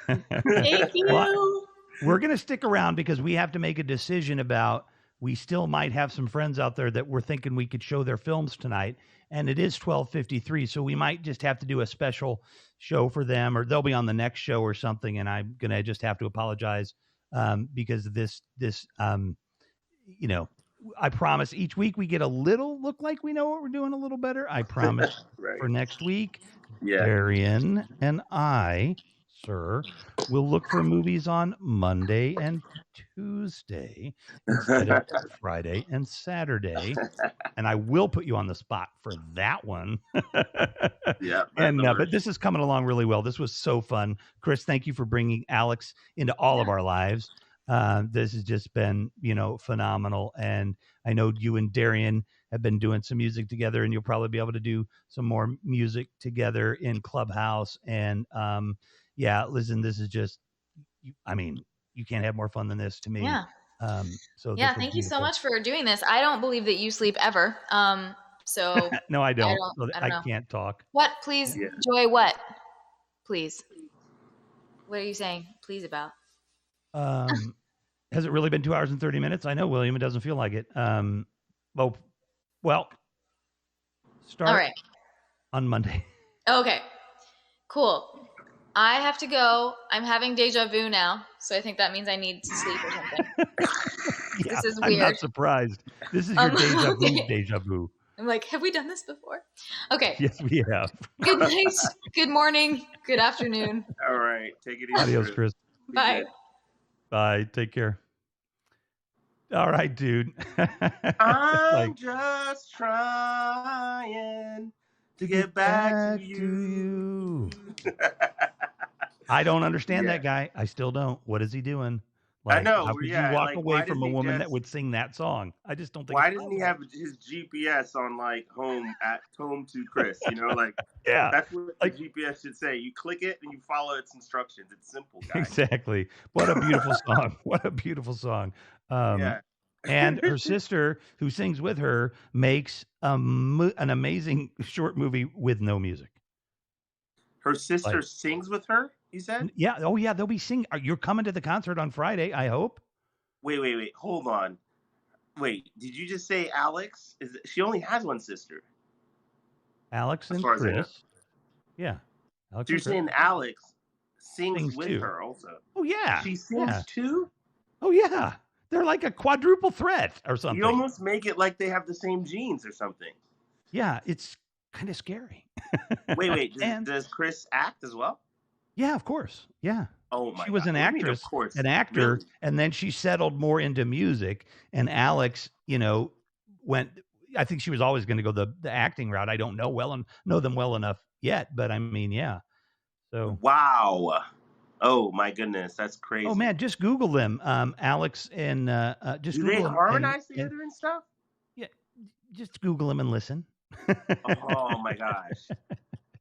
Thank you. Well, we're going to stick around because we have to make a decision about, we still might have some friends out there that we're thinking we could show their films tonight. And it is 12:53. So we might just have to do a special show for them, or they'll be on the next show or something. And I'm going to just have to apologize because this, you know, I promise each week we get a little look like we know what we're doing a little better. I promise Right. for next week, Yeah. Darian and I, sir, will look for movies on Monday and Tuesday instead of Friday and Saturday. And I will put you on the spot for that one. Yeah. And but this is coming along really well. This was so fun. Chris, thank you for bringing Alix into all of our lives. This has just been, you know, phenomenal. And I know you and Darian have been doing some music together, and you'll probably be able to do some more music together in Clubhouse. And yeah, listen, this is just, I mean, you can't have more fun than this to me. Yeah. So Yeah, this was thank you so beautiful. much for doing this. I don't believe that you sleep ever. So No, I don't. I don't know. Can't talk. What? Please, Yeah. Joy, what? Please. What are you saying? Please about? Has it really been 2 hours and 30 minutes? I know, William, it doesn't feel like it. Well, start All right. on Monday. Okay. Cool. I have to go. I'm having deja vu now, so I think that means I need to sleep or something. Yeah, This is I'm weird. not surprised. This is your deja vu, Okay. deja vu. I'm like, have we done this before? Okay. Yes, we have. Good night. Good morning. Good afternoon. All right. Take it easy. Adios, Chris. Bye. Bye. Take care. All right, dude. I'm just trying to get back to you. I don't understand that guy. I still don't. What is he doing? I know, How could yeah, you walk like, away why from a doesn't he woman that just- would sing that song? I just don't think. Why it's doesn't he possible. have his GPS on like home to Chris? You know, like Yeah, that's what the GPS should say. You click it and you follow its instructions. It's simple, guys. Exactly. What a beautiful song. What a beautiful song. Yeah. And her sister, who sings with her, makes an amazing short movie with no music. Her sister Like- sings with her. You said? Yeah. Oh, yeah. They'll be singing. You're coming to the concert on Friday, I hope. Wait. Hold on. Wait, did you just say Alix? She only has one sister? Alex As and far as I know. Chris. Yeah. Alex So you're and Chris. saying Alix sings Sings with too. her also? Oh, yeah. She sings Yeah. too? Oh, yeah. They're like a quadruple threat or something. You almost make it like they have the same genes or something. Yeah. It's kind of scary. Wait. And- Does Chris act as well? Yeah, of course. Yeah. Oh my She was God. an What do you mean, actress, of course? an actor, Really? and then she settled more into music. And Alix, you know, I think she was always going to go the acting route. I don't know them well enough yet, but I mean, yeah. So Wow. Oh my goodness, that's crazy. oh man, just Google them, Alix and just Do Google they them harmonize together and stuff? Yeah, just Google them and listen. Oh my gosh,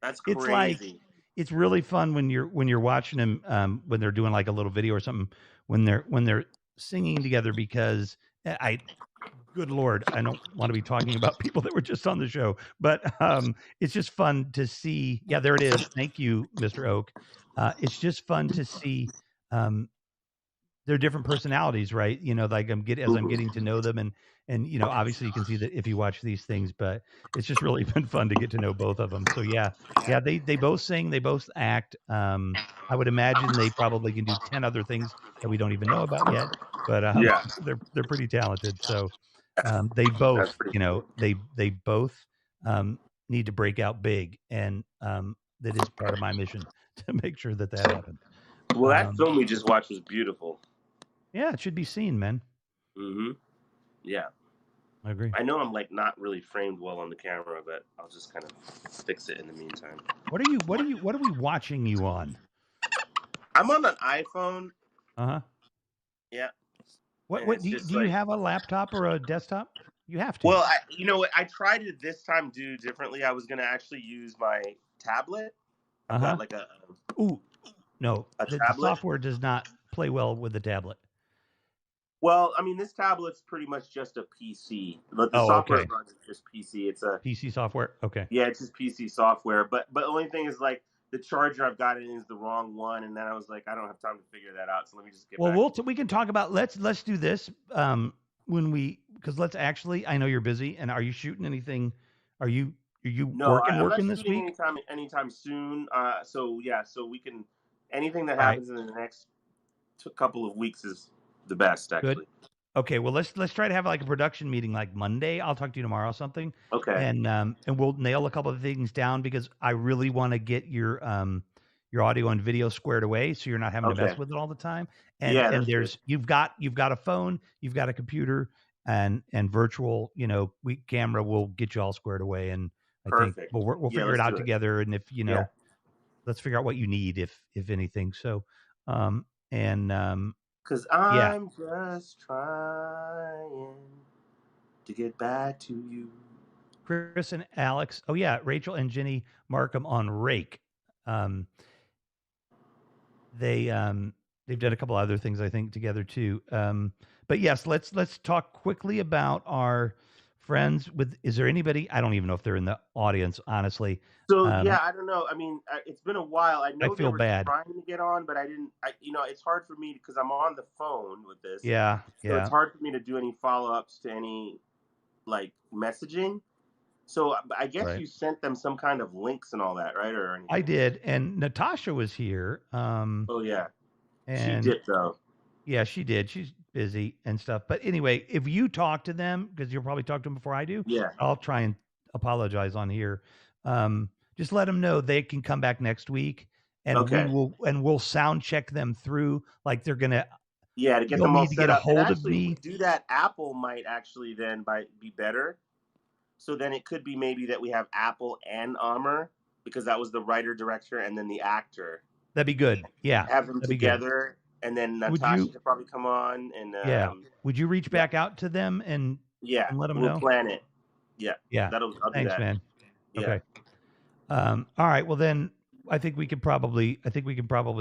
that's crazy. It's like it's really fun when you're watching them when they're doing like a little video or something when they're singing together, because good Lord, I don't want to be talking about people that were just on the show, but it's just fun to see. Yeah, there it is. Thank you, Mr. Oak. It's just fun to see their different personalities, right? You know, like I'm getting to know them, and you know, obviously you can see that if you watch these things, but it's just really been fun to get to know both of them. So yeah, they both sing, they both act. I would imagine they probably can do 10 other things that we don't even know about yet, but Yeah. they're pretty talented. So they both, you know, they both need to break out big, and that is part of my mission to make sure that happens. Well, that film we just watched was beautiful. Yeah, it should be seen, man. Mm-hmm. Yeah. I agree. I know I'm like not really framed well on the camera, but I'll just kind of fix it in the meantime. What are we watching you on? I'm on an iPhone. Uh-huh. Yeah. What do you have a laptop or a desktop? You have to. Well, you know what? I tried to this time do differently. I was going to actually use my tablet. I've got like a... Ooh. No, A the tablet? software does not play well with the tablet. Well, I mean, this tablet's pretty much just a PC. But the Oh, software okay. it runs is just PC. It's a PC software. Okay. yeah, it's just PC software. But the only thing is like the charger I've got in is the wrong one, and then I was like, I don't have time to figure that out. So let me just get Well, back. we can talk about let's do this when we because let's actually. I know you're busy, and are you shooting anything? Are you No, I'm not working this shooting week? anytime soon. So yeah, so we can anything that All right. happens in the next couple of weeks is the best Good. actually. Okay, well let's try to have like a production meeting like Monday. I'll talk to you tomorrow or something. Okay. And we'll nail a couple of things down because I really want to get your audio and video squared away so you're not having to mess Okay. with it all the time. And Yeah, and that's there's good. you've got a phone, you've got a computer and virtual, camera will get you all squared away and I think Perfect. we'll Yeah, figure it let's out do it. together and if Yeah. let's figure out what you need if anything. So Cause yeah. I'm just trying to get back to you. Chris and Alex. Oh yeah, Rachel and Jenny Markham on Rake. They've done a couple other things I think together too. But yes, let's talk quickly about our friends with. Is there anybody? I don't even know if they're in the audience, honestly. So yeah, I don't know. I mean, it's been a while. I I know they feel were bad. trying to get on, but I didn't. It's hard for me because I'm on the phone with this. Yeah, So it's yeah. hard for me to do any follow-ups to any like messaging. So I guess Right. you sent them some kind of links and all that, right? Or anything. I did, and Natasha was here. Oh yeah, she And did though. yeah, she did. She's busy and stuff. But anyway, if you talk to them, because you'll probably talk to them before I do, Yeah. I'll try and apologize on here. Just let them know they can come back next week, and Okay. we'll sound check them through. Like they're gonna. Yeah, to get You'll them all need to set get a up. And hold of actually, if we me. do that, Apple might actually then be better. So then it could be maybe that we have Apple and Amr because that was the writer, director, and then the actor. That'd be good. Yeah, Have them that'd be good. together, and then Would Natasha you? could probably come on and Yeah. Would you reach back out to them and yeah, let them we'll know? plan it. Yeah, Yeah. I'll do Thanks, that. man. Yeah. Okay. All right. Well, then I think we could probably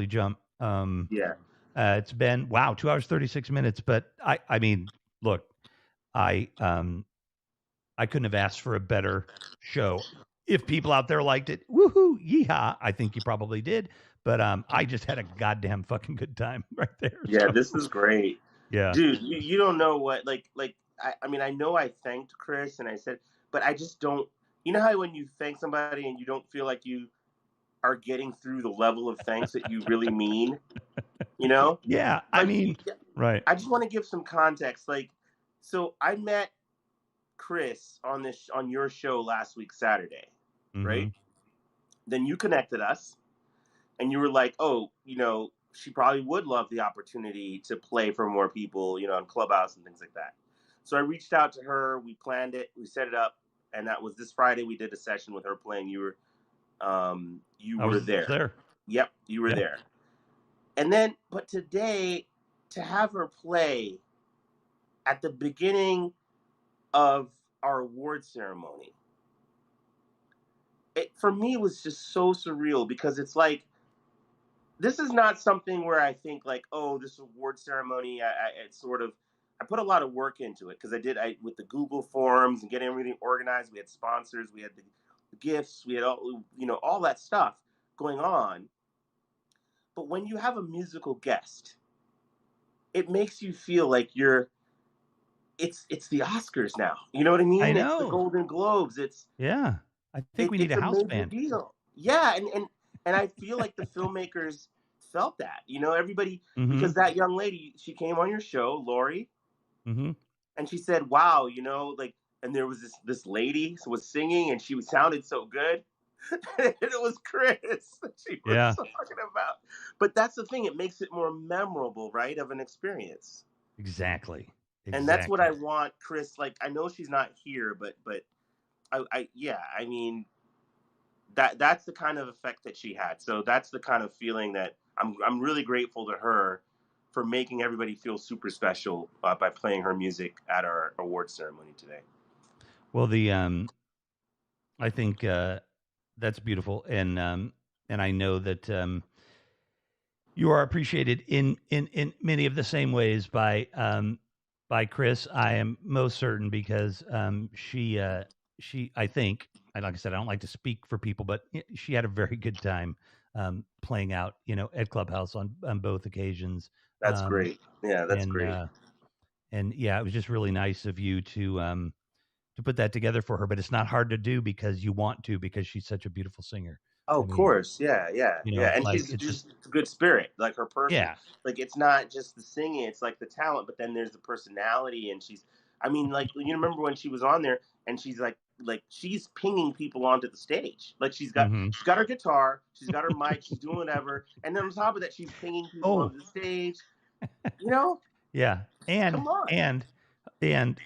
jump. Yeah. It's been 2 hours 36 minutes, but I mean, look, I couldn't have asked for a better show. If people out there liked it, woohoo, yeehaw! I think you probably did, but I just had a goddamn fucking good time right there. Yeah, so. this is great. Yeah, dude, you don't know what I mean, I know I thanked Chris and I said, but I just don't. You know how when you thank somebody and you don't feel like you are getting through the level of thanks that you really mean, you know? Yeah, I mean, right. I just want to give some context. Like, so I met Chris on your show last week Saturday, right? Then you connected us, and you were like, oh, she probably would love the opportunity to play for more people, on Clubhouse and things like that. So I reached out to her. We planned it. We set it up, and that was this Friday. We did a session with her playing. You were there. Yep, you were there. And then, but today, to have her play at the beginning of our award ceremony, it for me was just so surreal because it's like, this is not something where I think like, oh, this award ceremony, I put a lot of work into it because I with the Google forms and getting everything organized. We had sponsors, we had the gifts, we had all that stuff going on. But when you have a musical guest, it makes you feel like it's the Oscars now. You know what I mean? I It's the know. Golden Globes. Yeah, I think we need a house band. Deal. Yeah, and I feel like the filmmakers felt that. Everybody, because that young lady, she came on your show, Lori, and she said, "Wow, and there was this lady who was singing, and she sounded so good." And it was Chris that she was talking about. But that's the thing; it makes it more memorable, right, of an experience. Exactly. And that's what I want, Chris. Like, I know she's not here, but I mean, that's the kind of effect that she had. So that's the kind of feeling that I'm really grateful to her for making everybody feel super special by playing her music at our award ceremony today. Well, I think that's beautiful, and I know that You are appreciated in many of the same ways by Chris. I am most certain because she I think, and like I said, I don't like to speak for people, but she had a very good time playing out, at Clubhouse on both occasions. That's great. Yeah, that's and, great. And yeah, it was just really nice of you to put that together for her. But it's not hard to do because you want to, because she's such a beautiful singer. Oh, I of mean, course. Yeah, yeah, yeah. And like she's it's just just a good spirit, like her person. yeah. Like it's not just the singing; it's like the talent, but then there's the personality. And she's, I mean, like you remember when she was on there, and she's like she's pinging people onto the stage. Like she's got her guitar, she's got her mic, she's doing whatever, and then on top of that, she's pinging people Oh. onto the stage. You know? Yeah. And Come on. and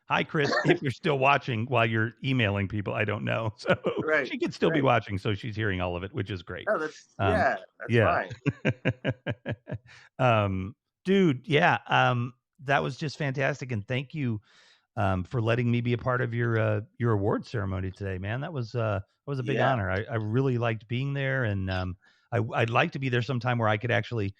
hi Chris, if you're still watching while you're emailing people, I don't know. So Right, she could still be right. watching, so she's hearing all of it, which is great. Oh, that's Yeah. fine. Dude, yeah. That was just fantastic, and thank you for letting me be a part of your award ceremony today, man. That was a big Yeah. honor. I really liked being there, and I'd like to be there sometime where I could actually,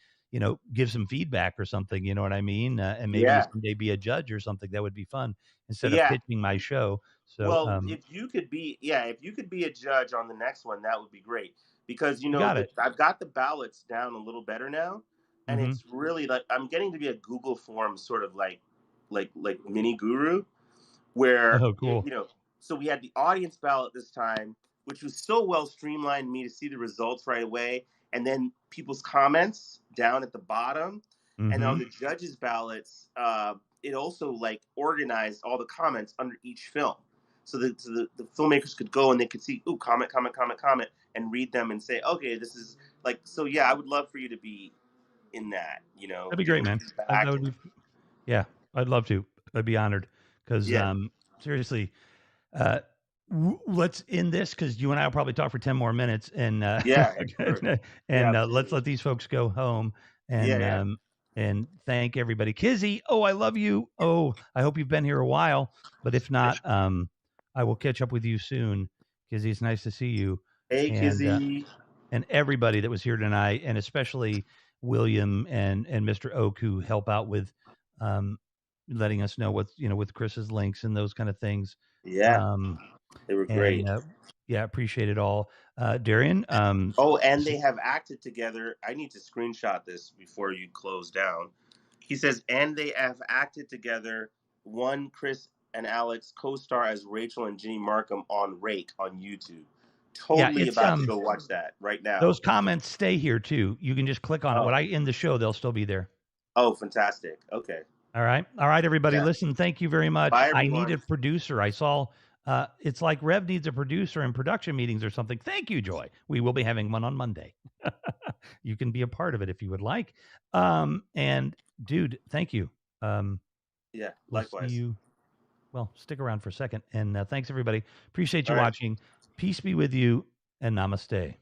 give some feedback or something. You know what I mean? And maybe Yeah. someday be a judge or something. That would be fun instead of Yeah. pitching my show. So Well, if you could be a judge on the next one, that would be great. Because got it. I've got the ballots down a little better now, and Mhm. it's really like I'm getting to be a Google Form sort of like mini guru, where Oh, cool. So we had the audience ballot this time, which was so well streamlined to me to see the results right away, and then people's comments down at the bottom, and on the judges' ballots, it also like organized all the comments under each film. So the filmmakers could go and they could see, comment, and read them and say, okay, this is like, so yeah, I would love for you to be in that, That'd be great, man. That would be, yeah, I'd love to. I'd be honored because seriously, let's end this because you and I will probably talk for 10 more minutes, and Yeah, and let's let these folks go home and and thank everybody. Kizzy, oh, I love you. Oh, I hope you've been here a while, but if not, I will catch up with you soon. Kizzy, it's nice to see you. Hey, Kizzy. And everybody that was here tonight, and especially William and Mr. Oak, who help out with letting us know what's with Chris's links and those kind of things. Yeah, they were great. And, yeah, appreciate it all. Darian. And they have acted together. I need to screenshot this before you close down. He says, and they have acted together. One, Chris and Alix co-star as Rachel and Ginny Markham on Rake on YouTube. Totally about to go watch that right now. Those comments stay here too. You can just click on it. When I end the show, they'll still be there. Oh, fantastic. Okay. All right, everybody. Yeah. Listen, thank you very much. Bye, I need a producer. I saw it's like Rev needs a producer in production meetings or something. Thank you, Joy. We will be having one on Monday. You can be a part of it if you would like. And dude, thank you. Yeah, likewise. Well, stick around for a second. And thanks, everybody. Appreciate you watching. Peace be with you, and namaste.